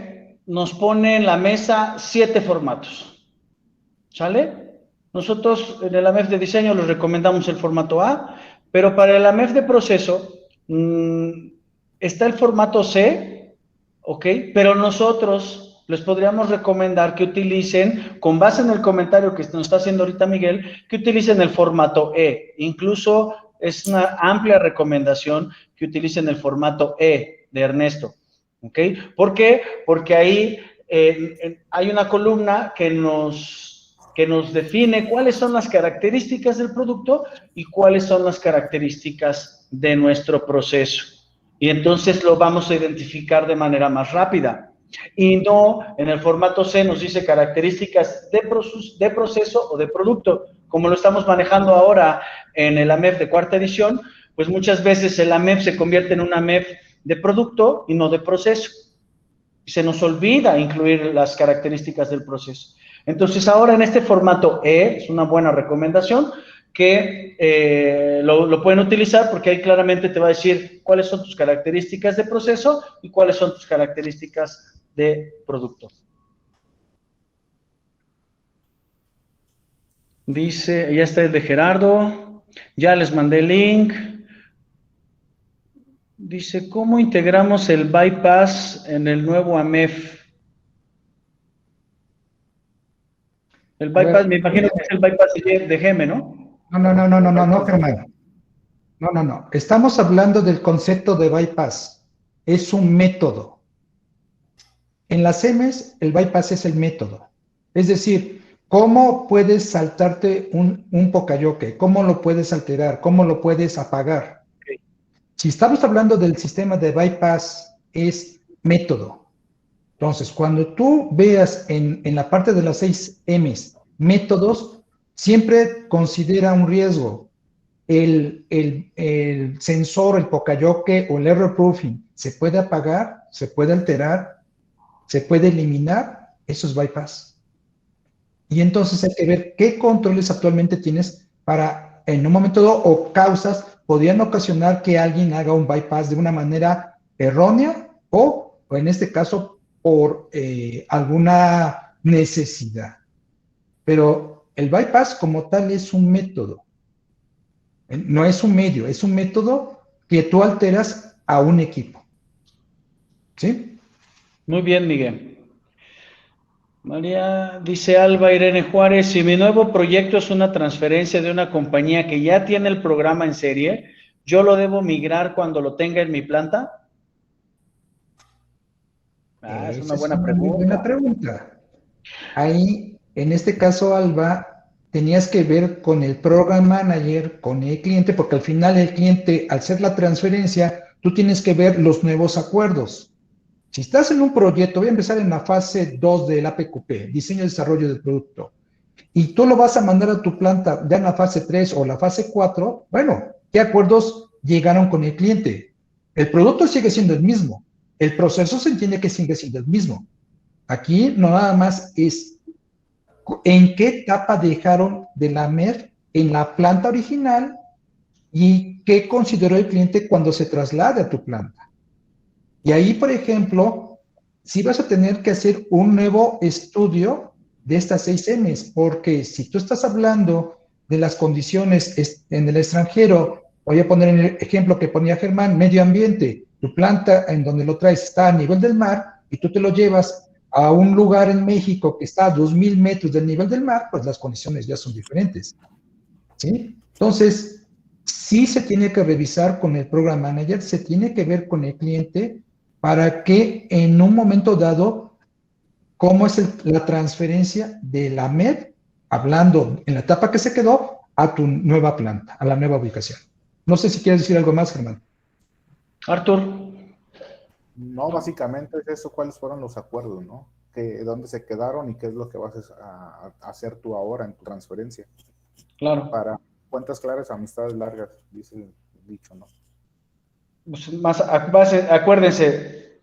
nos pone en la mesa 7 formatos, ¿sale? Nosotros en el AMEF de diseño les recomendamos el formato A, pero para el AMEF de proceso está el formato C, ¿ok? Pero nosotros les podríamos recomendar que utilicen, con base en el comentario que nos está haciendo ahorita Miguel, que utilicen el formato E. Incluso es una amplia recomendación que utilicen el formato E de Ernesto. ¿Ok? ¿Por qué? Porque ahí hay una columna que nos define cuáles son las características del producto y cuáles son las características de nuestro proceso. Y entonces lo vamos a identificar de manera más rápida. Y no, en el formato C nos dice características de proceso o de producto. Como lo estamos manejando ahora en el AMEF de cuarta edición, pues muchas veces el AMEF se convierte en un AMEF de producto y no de proceso. Y se nos olvida incluir las características del proceso. Entonces, ahora en este formato E, es una buena recomendación, que lo pueden utilizar porque ahí claramente te va a decir cuáles son tus características de proceso y cuáles son tus características de producto. Dice, ya está el de Gerardo, ya les mandé el link. Dice, ¿cómo integramos el bypass en el nuevo AMEF? El A bypass, ver, me imagino que es el bypass de Geme, ¿no? no, Germán. No. Estamos hablando del concepto de bypass. Es un método. En las EMES, el bypass es el método. Es decir, ¿cómo puedes saltarte un pocayoke? ¿Cómo lo puedes alterar? ¿Cómo lo puedes apagar? Okay. Si estamos hablando del sistema de bypass, es método. Entonces, cuando tú veas en la parte de las 6 M's métodos, siempre considera un riesgo. El sensor, el pocayoke o el error proofing, ¿se puede apagar? ¿Se puede alterar? ¿Se puede eliminar? Eso es bypass. Y entonces hay que ver qué controles actualmente tienes para, en un momento dado, o causas podrían ocasionar que alguien haga un bypass de una manera errónea o en este caso, por alguna necesidad. Pero el bypass como tal es un método, no es un medio, es un método que tú alteras a un equipo. ¿Sí? Muy bien, Miguel. María, dice Alba Irene Juárez, si mi nuevo proyecto es una transferencia de una compañía que ya tiene el programa en serie, ¿yo lo debo migrar cuando lo tenga en mi planta? Es una Esa es buena una muy buena pregunta. pregunta. Ahí, en este caso, Alba, tenías que ver con el program manager, con el cliente, porque al final el cliente, al hacer la transferencia, tú tienes que ver los nuevos acuerdos. Si estás en un proyecto, voy a empezar en la fase 2 del APQP, diseño y desarrollo del producto, y tú lo vas a mandar a tu planta ya en la fase 3 o la fase 4, bueno, ¿qué acuerdos llegaron con el cliente? El producto sigue siendo el mismo, el proceso se entiende que sigue siendo el mismo. Aquí no nada más es en qué etapa dejaron de lamer en la planta original y qué consideró el cliente cuando se traslade a tu planta. Y ahí, por ejemplo, si vas a tener que hacer un nuevo estudio de estas 6 M's, porque si tú estás hablando de las condiciones en el extranjero, voy a poner en el ejemplo que ponía Germán, medio ambiente, tu planta en donde lo traes está a nivel del mar y tú te lo llevas a un lugar en México que está a 2000 metros del nivel del mar, pues las condiciones ya son diferentes. ¿Sí? Entonces, sí se tiene que revisar con el program manager, se tiene que ver con el cliente para que en un momento dado, cómo es la transferencia de la MED, hablando en la etapa que se quedó, a tu nueva planta, a la nueva ubicación. No sé si quieres decir algo más, Germán. Artur. No, básicamente es eso, cuáles fueron los acuerdos, ¿no? Dónde se quedaron y qué es lo que vas a hacer tú ahora en tu transferencia. Claro. Para cuentas claras, amistades largas, dice el dicho, ¿no? Pues más, acuérdense,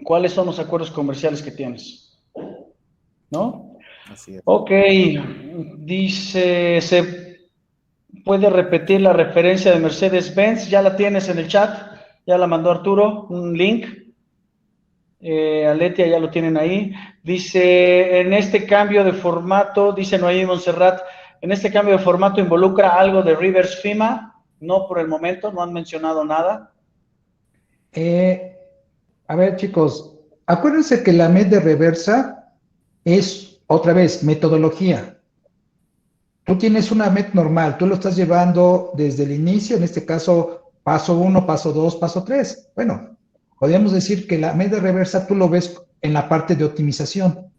¿cuáles son los acuerdos comerciales que tienes? ¿No? Así es. Ok, dice, ¿se puede repetir la referencia de Mercedes-Benz? Ya la tienes en el chat, ya la mandó Arturo, un link. Aletia ya lo tienen ahí. Dice, en este cambio de formato, dice Noemí Montserrat, en este cambio de formato involucra algo de Reverse FIMA. No por el momento, no han mencionado nada. A ver, chicos, acuérdense que la MED de reversa es, otra vez, metodología. Tú tienes una MET normal, tú lo estás llevando desde el inicio, en este caso, paso 1, paso 2, paso 3. Bueno, podríamos decir que la MET de reversa tú lo ves en la parte de optimización.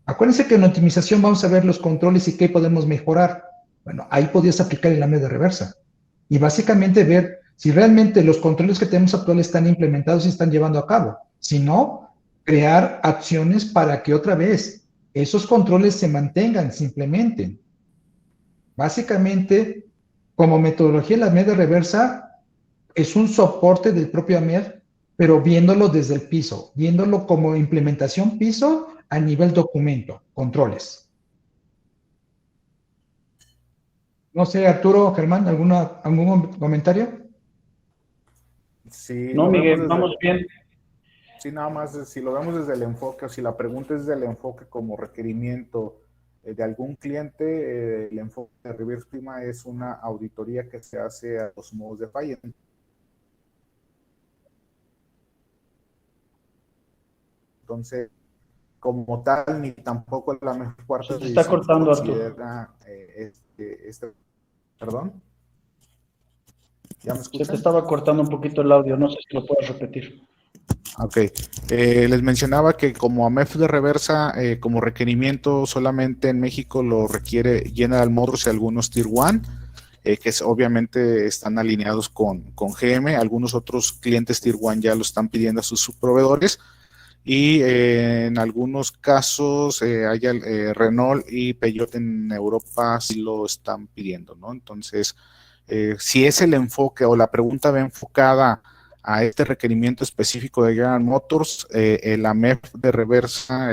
Acuérdense que en optimización vamos a ver los controles y qué podemos mejorar. Bueno, ahí podrías aplicar el MET de reversa. Y básicamente ver si realmente los controles que tenemos actuales están implementados y están llevando a cabo. Si no, crear acciones para que otra vez esos controles se mantengan, se implementen. Básicamente, como metodología, la MED de reversa es un soporte del propio AMED, pero viéndolo desde el piso, viéndolo como implementación piso a nivel documento, controles. No sé, Arturo, Germán, ¿algún comentario? Si No, lo vemos Miguel, desde, vamos bien. sí, nada más, si lo vemos desde el enfoque, o si la pregunta es del enfoque como requerimiento de algún cliente, el enfoque de Reverse Prima es una auditoría que se hace a los modos de falla. Entonces, como tal, ni tampoco la MEF cuarta Se está cortando, considera perdón. ¿Ya me escuchan? Se te estaba cortando un poquito el audio, no sé si lo puedes repetir. Ok, les mencionaba que como AMEF de reversa, como requerimiento solamente en México lo requiere General Motors y algunos Tier 1, que obviamente están alineados con GM, algunos otros clientes Tier 1 ya lo están pidiendo a sus subproveedores, y en algunos casos Renault y Peugeot en Europa sí lo están pidiendo, ¿no? Entonces, si es el enfoque o la pregunta va enfocada a este requerimiento específico de General Motors, el AMEF de reversa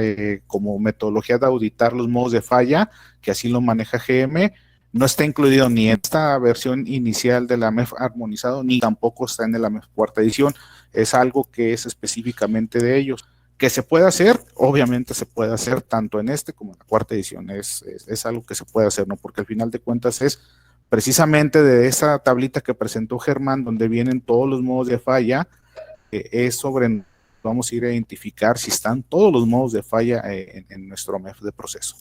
como metodología de auditar los modos de falla, que así lo maneja GM, no está incluido ni en esta versión inicial del AMEF armonizado, ni tampoco está en el AMEF cuarta edición. Es algo que es específicamente de ellos. ¿Que se puede hacer? Obviamente se puede hacer tanto en este como en la cuarta edición. Es algo que se puede hacer, ¿no? Porque al final de cuentas es precisamente de esa tablita que presentó Germán, donde vienen todos los modos de falla, es sobre, vamos a ir a identificar si están todos los modos de falla en nuestro AMEF de proceso.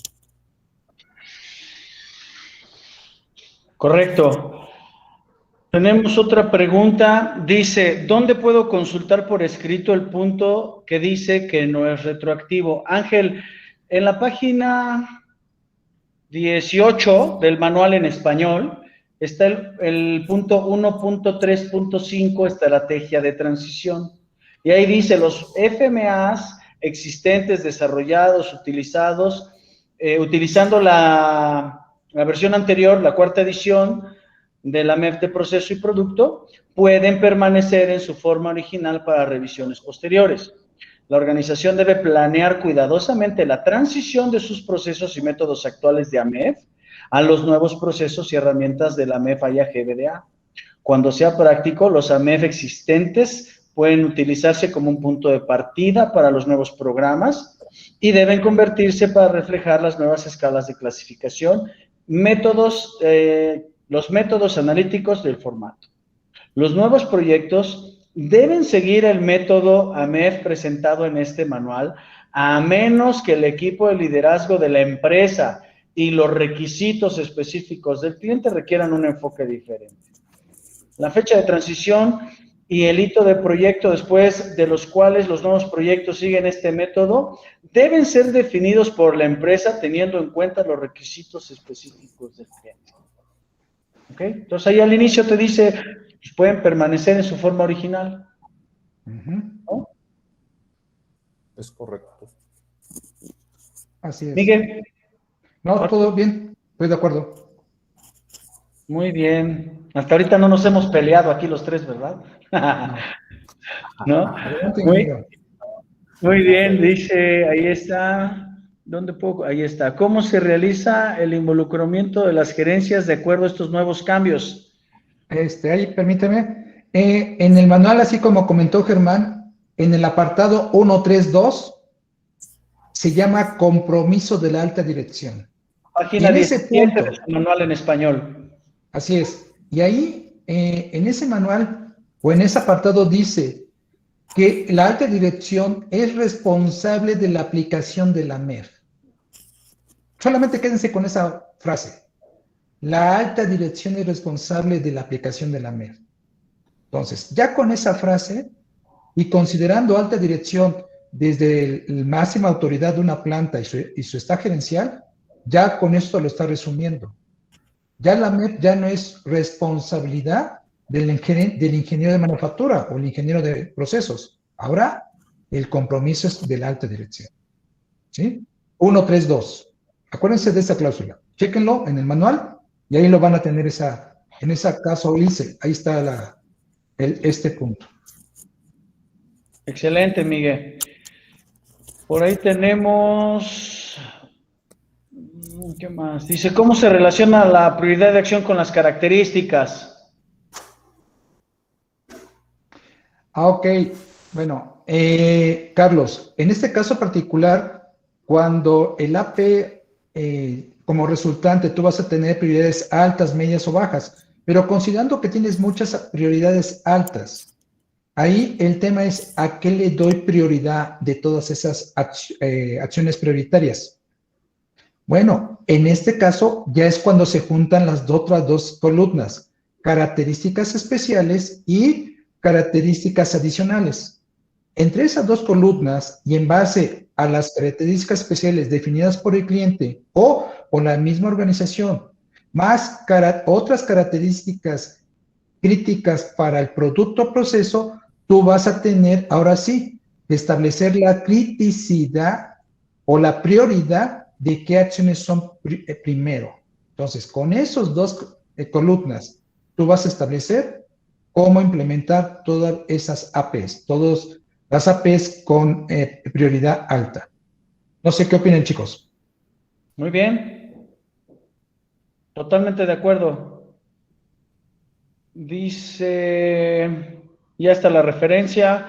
Correcto. Tenemos otra pregunta. Dice, ¿dónde puedo consultar por escrito el punto que dice que no es retroactivo? Ángel, en la página 18 del manual en español está el punto 1.3.5, estrategia de transición. Y ahí dice, los FMAs existentes, desarrollados, utilizados, utilizando la versión anterior, la cuarta edición de la MEF de proceso y producto, pueden permanecer en su forma original para revisiones posteriores. La organización debe planear cuidadosamente la transición de sus procesos y métodos actuales de AMEF a los nuevos procesos y herramientas de la AMEF AYA GBDA. Cuando sea práctico, los AMEF existentes pueden utilizarse como un punto de partida para los nuevos programas y deben convertirse para reflejar las nuevas escalas de clasificación, los métodos analíticos del formato. Los nuevos proyectos deben seguir el método AMEF presentado en este manual, a menos que el equipo de liderazgo de la empresa y los requisitos específicos del cliente requieran un enfoque diferente. La fecha de transición y el hito de proyecto después de los cuales los nuevos proyectos siguen este método deben ser definidos por la empresa teniendo en cuenta los requisitos específicos del cliente. ¿Ok? Entonces ahí al inicio te dice, pues pueden permanecer en su forma original. ¿No? Es correcto. Así es. Miguel. No, todo bien, estoy de acuerdo. Muy bien. Hasta ahorita no nos hemos peleado aquí los tres, ¿verdad? ¿No? Muy bien, dice, ahí está. ¿Dónde puedo? Ahí está. ¿Cómo se realiza el involucramiento de las gerencias de acuerdo a estos nuevos cambios? Ahí, permíteme. En el manual, así como comentó Germán, en el apartado 132, se llama compromiso de la alta dirección. Página 17 del manual en español. Así es. Y ahí, en ese manual, o en ese apartado dice que la alta dirección es responsable de la aplicación de la MEF. Solamente quédense con esa frase. La alta dirección es responsable de la aplicación de la MEF. Entonces, ya con esa frase, y considerando alta dirección desde la máxima autoridad de una planta y su estado gerencial, ya con esto lo está resumiendo. Ya la MEF ya no es responsabilidad del ingeniero de manufactura o el ingeniero de procesos. Ahora, el compromiso es de la alta dirección. ¿Sí? 132. Acuérdense de esa cláusula. Chéquenlo en el manual y ahí lo van a tener en ese caso ILCE. Ahí está este punto. Excelente, Miguel. Por ahí tenemos... ¿Qué más? Dice, ¿cómo se relaciona la prioridad de acción con las características? Ok. Bueno, Carlos, en este caso particular, cuando el AP, como resultante, tú vas a tener prioridades altas, medias o bajas, pero considerando que tienes muchas prioridades altas, Ahí el tema es a qué le doy prioridad de todas esas acciones prioritarias. Bueno, en este caso ya es cuando se juntan las otras dos columnas, características especiales y características adicionales. Entre esas dos columnas y en base a las características especiales definidas por el cliente o por la misma organización, más otras características críticas para el producto o proceso, tú vas a tener, ahora sí, establecer la criticidad o la prioridad de qué acciones son primero. Entonces, con esos dos columnas, tú vas a establecer cómo implementar todas esas APs, todas las APs con prioridad alta. No sé qué opinan, chicos. Muy bien. Totalmente de acuerdo. Dice, ya está la referencia.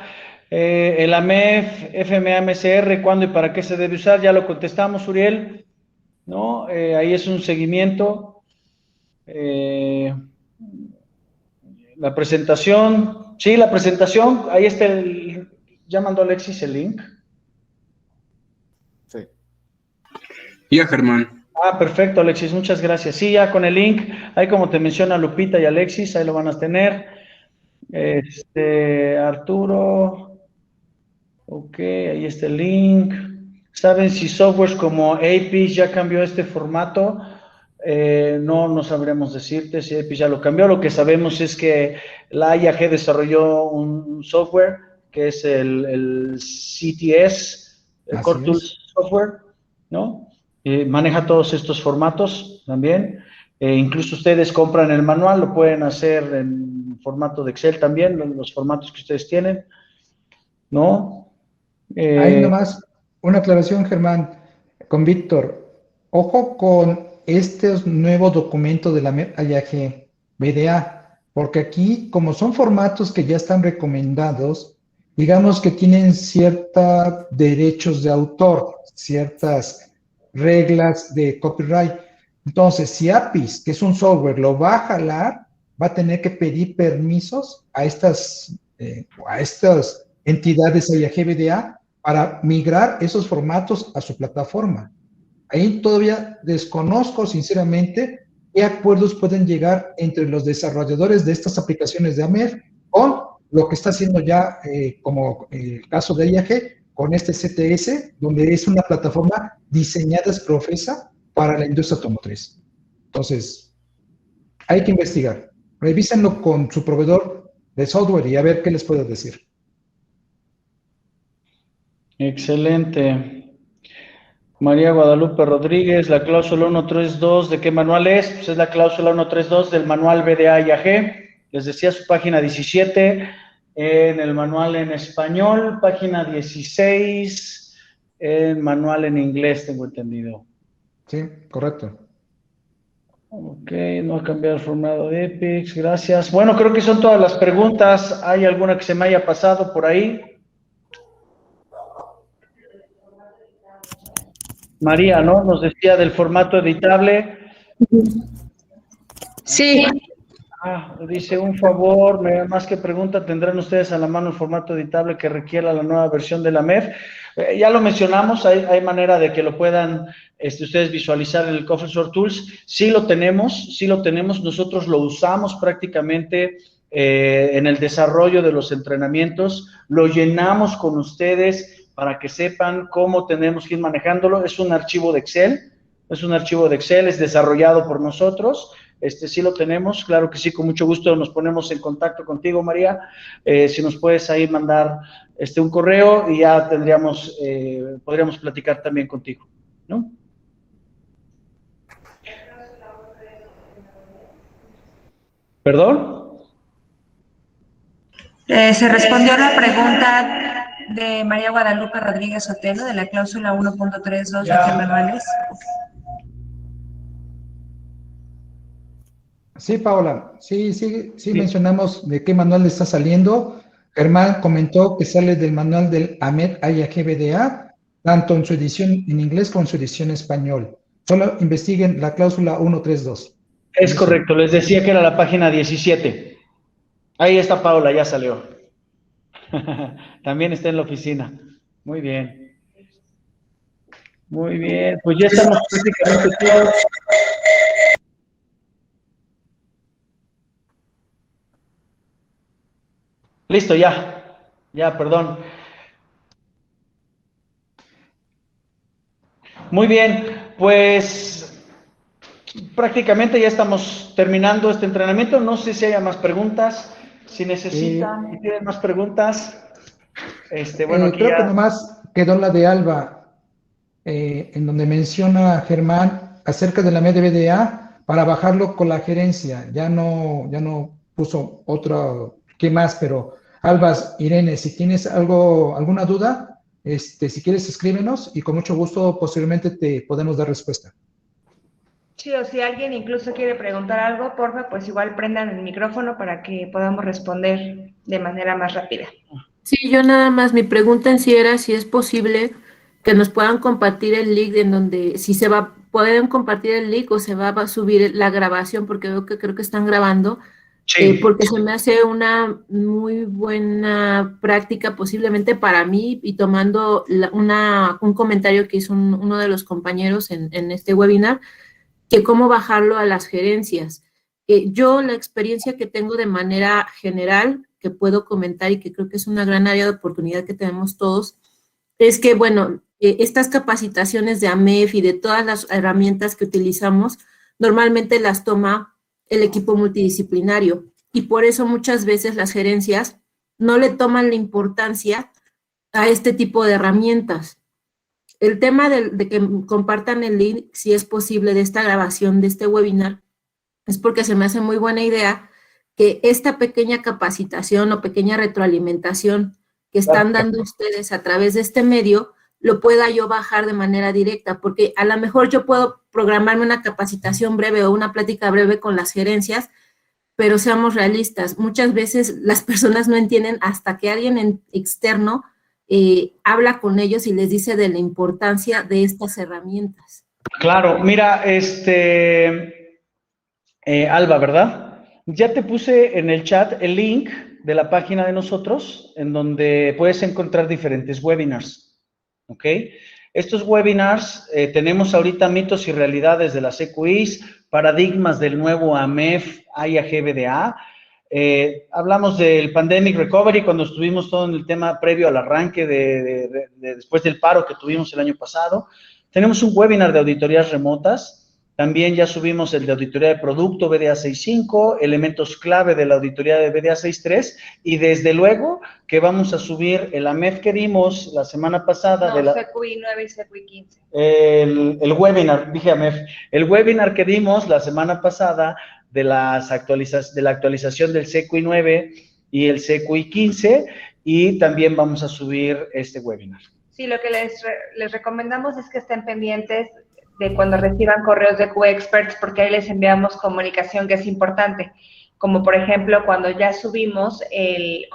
El AMEF, FMA-MCR, ¿cuándo y para qué se debe usar? Ya lo contestamos, Uriel, ¿no? Ahí es un seguimiento. La presentación, sí, la presentación, ahí está ya mandó Alexis el link. Sí. Ya, Germán. Ah, perfecto, Alexis, muchas gracias. Sí, ya con el link, ahí como te menciona Lupita y Alexis, ahí lo van a tener. Arturo, ok, ahí está el link. ¿Saben si softwares como APIS ya cambió este formato? No sabremos decirte si APIS ya lo cambió. Lo que sabemos es que la IAG desarrolló un software que es el CTS, el Core Tools Software, ¿no? Maneja todos estos formatos también. Incluso ustedes compran el manual, lo pueden hacer en formato de Excel también, los formatos que ustedes tienen, ¿no? Ahí nomás una aclaración, Germán, con Víctor. Ojo con este nuevo documento de la IAG BDA, porque aquí, como son formatos que ya están recomendados, digamos que tienen ciertos derechos de autor, ciertas reglas de copyright. Entonces, si APIS, que es un software, lo va a jalar, va a tener que pedir permisos a estas entidades IAG BDA para migrar esos formatos a su plataforma. Ahí todavía desconozco, sinceramente, qué acuerdos pueden llegar entre los desarrolladores de estas aplicaciones de AMEF con lo que está haciendo ya, como el caso de IAG, con este CTS, donde es una plataforma diseñada, es profesa, para la industria automotriz. Entonces, hay que investigar. Revísenlo con su proveedor de software y a ver qué les puedo decir. Excelente. María Guadalupe Rodríguez, la cláusula 132, ¿de qué manual es? Pues es la cláusula 132 del manual BDA IAG. Les decía su página 17, en el manual en español, página 16, el manual en inglés, tengo entendido. Sí, correcto. Ok, no ha cambiado el formato de EPIX, gracias. Bueno, creo que son todas las preguntas. ¿Hay alguna que se me haya pasado por ahí? María, ¿no? Nos decía del formato editable. Sí. Dice, un favor, más que pregunta, ¿tendrán ustedes a la mano el formato editable que requiera la nueva versión de la MEF? Ya lo mencionamos, hay manera de que lo puedan ustedes visualizar en el Coffee Tools. Sí lo tenemos, nosotros lo usamos prácticamente en el desarrollo de los entrenamientos, lo llenamos con ustedes para que sepan cómo tenemos que ir manejándolo. Es un archivo de Excel, es desarrollado por nosotros. Sí lo tenemos, claro que sí, con mucho gusto nos ponemos en contacto contigo, María. Si nos puedes ahí mandar un correo y ya podríamos platicar también contigo, ¿no? ¿Perdón? Se respondió la pregunta de María Guadalupe Rodríguez Otelo de la cláusula 1.32 de qué manuales. Sí, Paola, sí, mencionamos de qué manual está saliendo. Germán comentó que sale del manual del AMEF IAG BDA, tanto en su edición en inglés como en su edición en español. Solo investiguen la cláusula 132. Es correcto, les decía que era la página 17. Ahí está Paola, ya salió. También está en la oficina. Muy bien. Muy bien. Pues ya estamos prácticamente todos. Listo, ya. Ya, perdón. Muy bien. Pues prácticamente ya estamos terminando este entrenamiento. No sé si haya más preguntas. Si necesitan, si tienen más preguntas. Bueno, aquí Creo que ya. nomás quedó la de Alba, en donde menciona Germán acerca de la MED-BDA para bajarlo con la gerencia. Ya no puso otro, ¿qué más? Pero Albas, Irene, si tienes alguna duda, si quieres escríbenos y con mucho gusto posiblemente te podemos dar respuesta. Sí, o si alguien incluso quiere preguntar algo, porfa, pues igual prendan el micrófono para que podamos responder de manera más rápida. Sí, yo nada más, mi pregunta en sí era si es posible que nos puedan compartir el link en donde, si se va, pueden compartir el link o se va a subir la grabación, porque creo que están grabando, Sí. porque se me hace una muy buena práctica posiblemente para mí y tomando un comentario que hizo uno de los compañeros en este webinar, que cómo bajarlo a las gerencias. Yo la experiencia que tengo de manera general, que puedo comentar y que creo que es una gran área de oportunidad que tenemos todos, es que, bueno, estas capacitaciones de AMEF y de todas las herramientas que utilizamos, normalmente las toma el equipo multidisciplinario y por eso muchas veces las gerencias no le toman la importancia a este tipo de herramientas. El tema de que compartan el link, si es posible, de esta grabación, de este webinar, es porque se me hace muy buena idea que esta pequeña capacitación o pequeña retroalimentación que están dando ustedes a través de este medio, lo pueda yo bajar de manera directa, porque a lo mejor yo puedo programarme una capacitación breve o una plática breve con las gerencias, pero seamos realistas, muchas veces las personas no entienden hasta que alguien externo habla con ellos y les dice de la importancia de estas herramientas. Claro, mira, Alba, ¿verdad? Ya te puse en el chat el link de la página de nosotros, en donde puedes encontrar diferentes webinars, ¿ok? Estos webinars, tenemos ahorita mitos y realidades de las EQIs, paradigmas del nuevo AMEF, IAG-BDA. Hablamos del Pandemic Recovery cuando estuvimos todo en el tema previo al arranque después del paro que tuvimos el año pasado. Tenemos un webinar de auditorías remotas. También ya subimos el de auditoría de producto BDA 6.5, elementos clave de la auditoría de BDA 6.3 y desde luego que vamos a subir el AMEF que dimos la semana pasada. No, de la CQI 9 y CQI 15. El webinar, dije AMEF, el webinar que dimos la semana pasada de la actualización del CQI 9 y el CQI 15 y también vamos a subir este webinar. Sí, lo que les recomendamos es que estén pendientes de cuando reciban correos de QExperts, porque ahí les enviamos comunicación que es importante, como por ejemplo cuando ya subamos el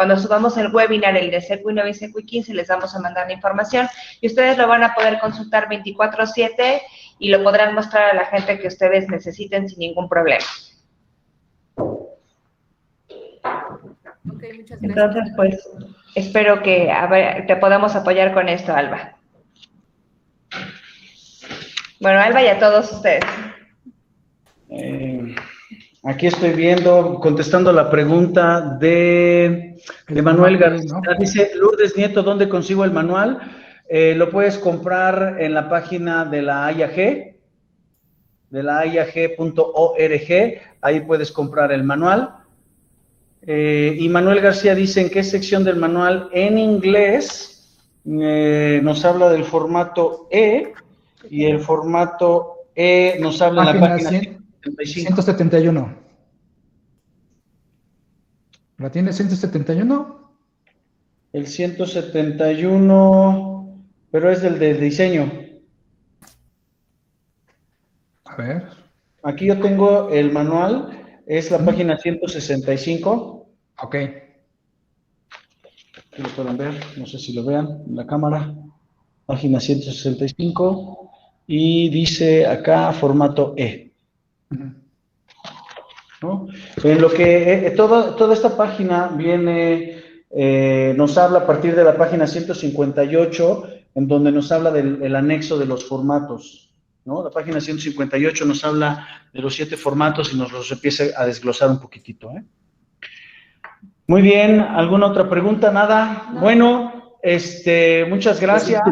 webinar, el de CQI 9 y CQI 15, les vamos a mandar la información y ustedes lo van a poder consultar 24/7 y lo podrán mostrar a la gente que ustedes necesiten sin ningún problema. Okay, muchas gracias. Entonces, pues, espero que te podamos apoyar con esto, Alba. Bueno, Alba y a todos ustedes. Aquí estoy viendo, contestando la pregunta de Manuel García. ¿No? Dice, Lourdes Nieto, ¿dónde consigo el manual? Lo puedes comprar en la página de la IAG, de la IAG.org. Ahí puedes comprar el manual. Y Manuel García dice, ¿en qué sección del manual? En inglés nos habla del formato E, y el formato E nos habla en la página 171. ¿La tiene 171? El 171, pero es del de diseño. A ver. Aquí yo tengo el manual, es la página 165. Ok. Aquí lo pueden ver, no sé si lo vean en la cámara. Página 165. Y dice acá formato E. ¿No? En lo que toda esta página viene nos habla a partir de la página 158, en donde nos habla del anexo de los formatos, ¿no? La página 158 nos habla de los 7 formatos y nos los empieza a desglosar un poquitito, ¿eh? Muy bien, ¿alguna otra pregunta? ¿Nada? No. Bueno, muchas gracias.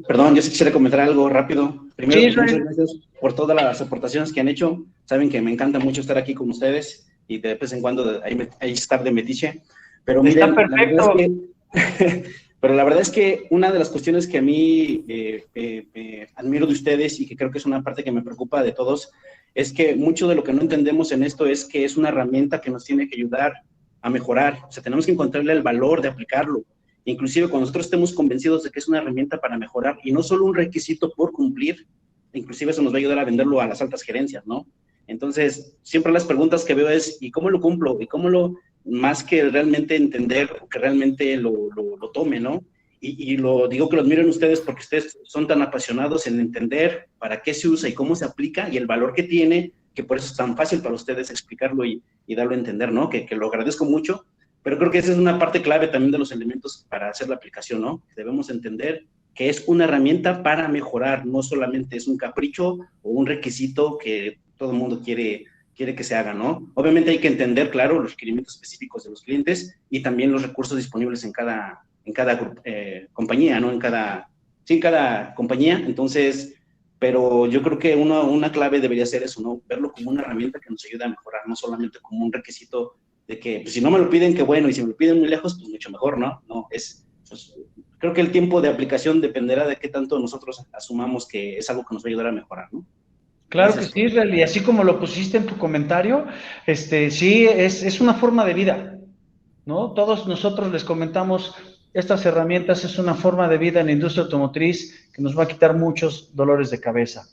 Perdón, yo sí quisiera comentar algo rápido. Primero, sí, muchas gracias por todas las aportaciones que han hecho. Saben que me encanta mucho estar aquí con ustedes y de vez en cuando ahí estar de metiche. Pero miren, está perfecto. Pero la verdad es que una de las cuestiones que a mí admiro de ustedes y que creo que es una parte que me preocupa de todos, es que mucho de lo que no entendemos en esto es que es una herramienta que nos tiene que ayudar a mejorar. O sea, tenemos que encontrarle el valor de aplicarlo. Inclusive cuando nosotros estemos convencidos de que es una herramienta para mejorar y no solo un requisito por cumplir, inclusive eso nos va a ayudar a venderlo a las altas gerencias, ¿no? Entonces, siempre las preguntas que veo es, ¿y cómo lo cumplo? ¿Y cómo lo, más que realmente entender, que realmente lo tome, ¿no? Y lo digo que lo admiro en ustedes porque ustedes son tan apasionados en entender para qué se usa y cómo se aplica y el valor que tiene, que por eso es tan fácil para ustedes explicarlo y darlo a entender, ¿no? Que lo agradezco mucho, pero creo que esa es una parte clave también de los elementos para hacer la aplicación, ¿no? Debemos entender que es una herramienta para mejorar, no solamente es un capricho o un requisito que todo el mundo quiere que se haga, ¿no? Obviamente hay que entender, claro, los requerimientos específicos de los clientes y también los recursos disponibles en cada compañía, ¿no? En cada compañía. Entonces, pero yo creo que una clave debería ser eso, ¿no? Verlo como una herramienta que nos ayuda a mejorar, no solamente como un requisito de que, pues, si no me lo piden, qué bueno, y si me lo piden muy lejos, pues mucho mejor, ¿no? No, pues, creo que el tiempo de aplicación dependerá de qué tanto nosotros asumamos que es algo que nos va a ayudar a mejorar, ¿no? Claro que sí, Israel, y así como lo pusiste en tu comentario, sí, es una forma de vida, ¿no? Todos nosotros les comentamos, estas herramientas es una forma de vida en la industria automotriz que nos va a quitar muchos dolores de cabeza,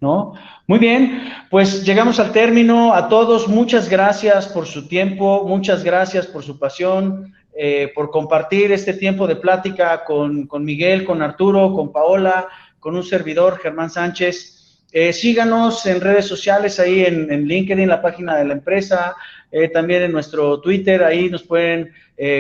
¿no? Muy bien, pues llegamos al término. A todos, muchas gracias por su tiempo, muchas gracias por su pasión, por compartir este tiempo de plática con Miguel, con Arturo, con Paola, con un servidor, Germán Sánchez. Síganos en redes sociales, ahí en LinkedIn, la página de la empresa, también en nuestro Twitter, ahí nos pueden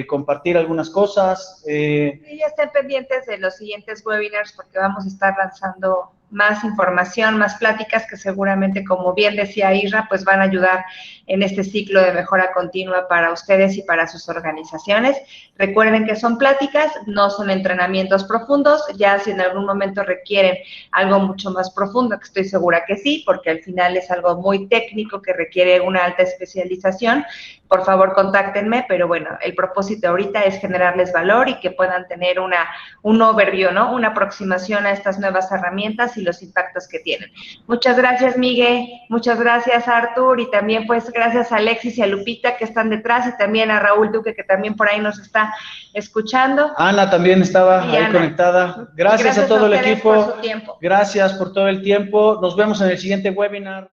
compartir algunas cosas. Y ya estén pendientes de los siguientes webinars porque vamos a estar lanzando más información, más pláticas que seguramente, como bien decía Isra, pues van a ayudar en este ciclo de mejora continua para ustedes y para sus organizaciones. Recuerden que son pláticas, no son entrenamientos profundos, ya si en algún momento requieren algo mucho más profundo, que estoy segura que sí, porque al final es algo muy técnico que requiere una alta especialización, por favor contáctenme, pero bueno, el propósito ahorita es generarles valor y que puedan tener un overview, ¿no? Una aproximación a estas nuevas herramientas y los impactos que tienen. Muchas gracias, Miguel, muchas gracias, Artur, y también pues gracias a Alexis y a Lupita que están detrás, y también a Raúl Duque que también por ahí nos está escuchando. Ana también estaba ahí conectada. Gracias a todo el equipo. Por su tiempo. Gracias por todo el tiempo. Nos vemos en el siguiente webinar.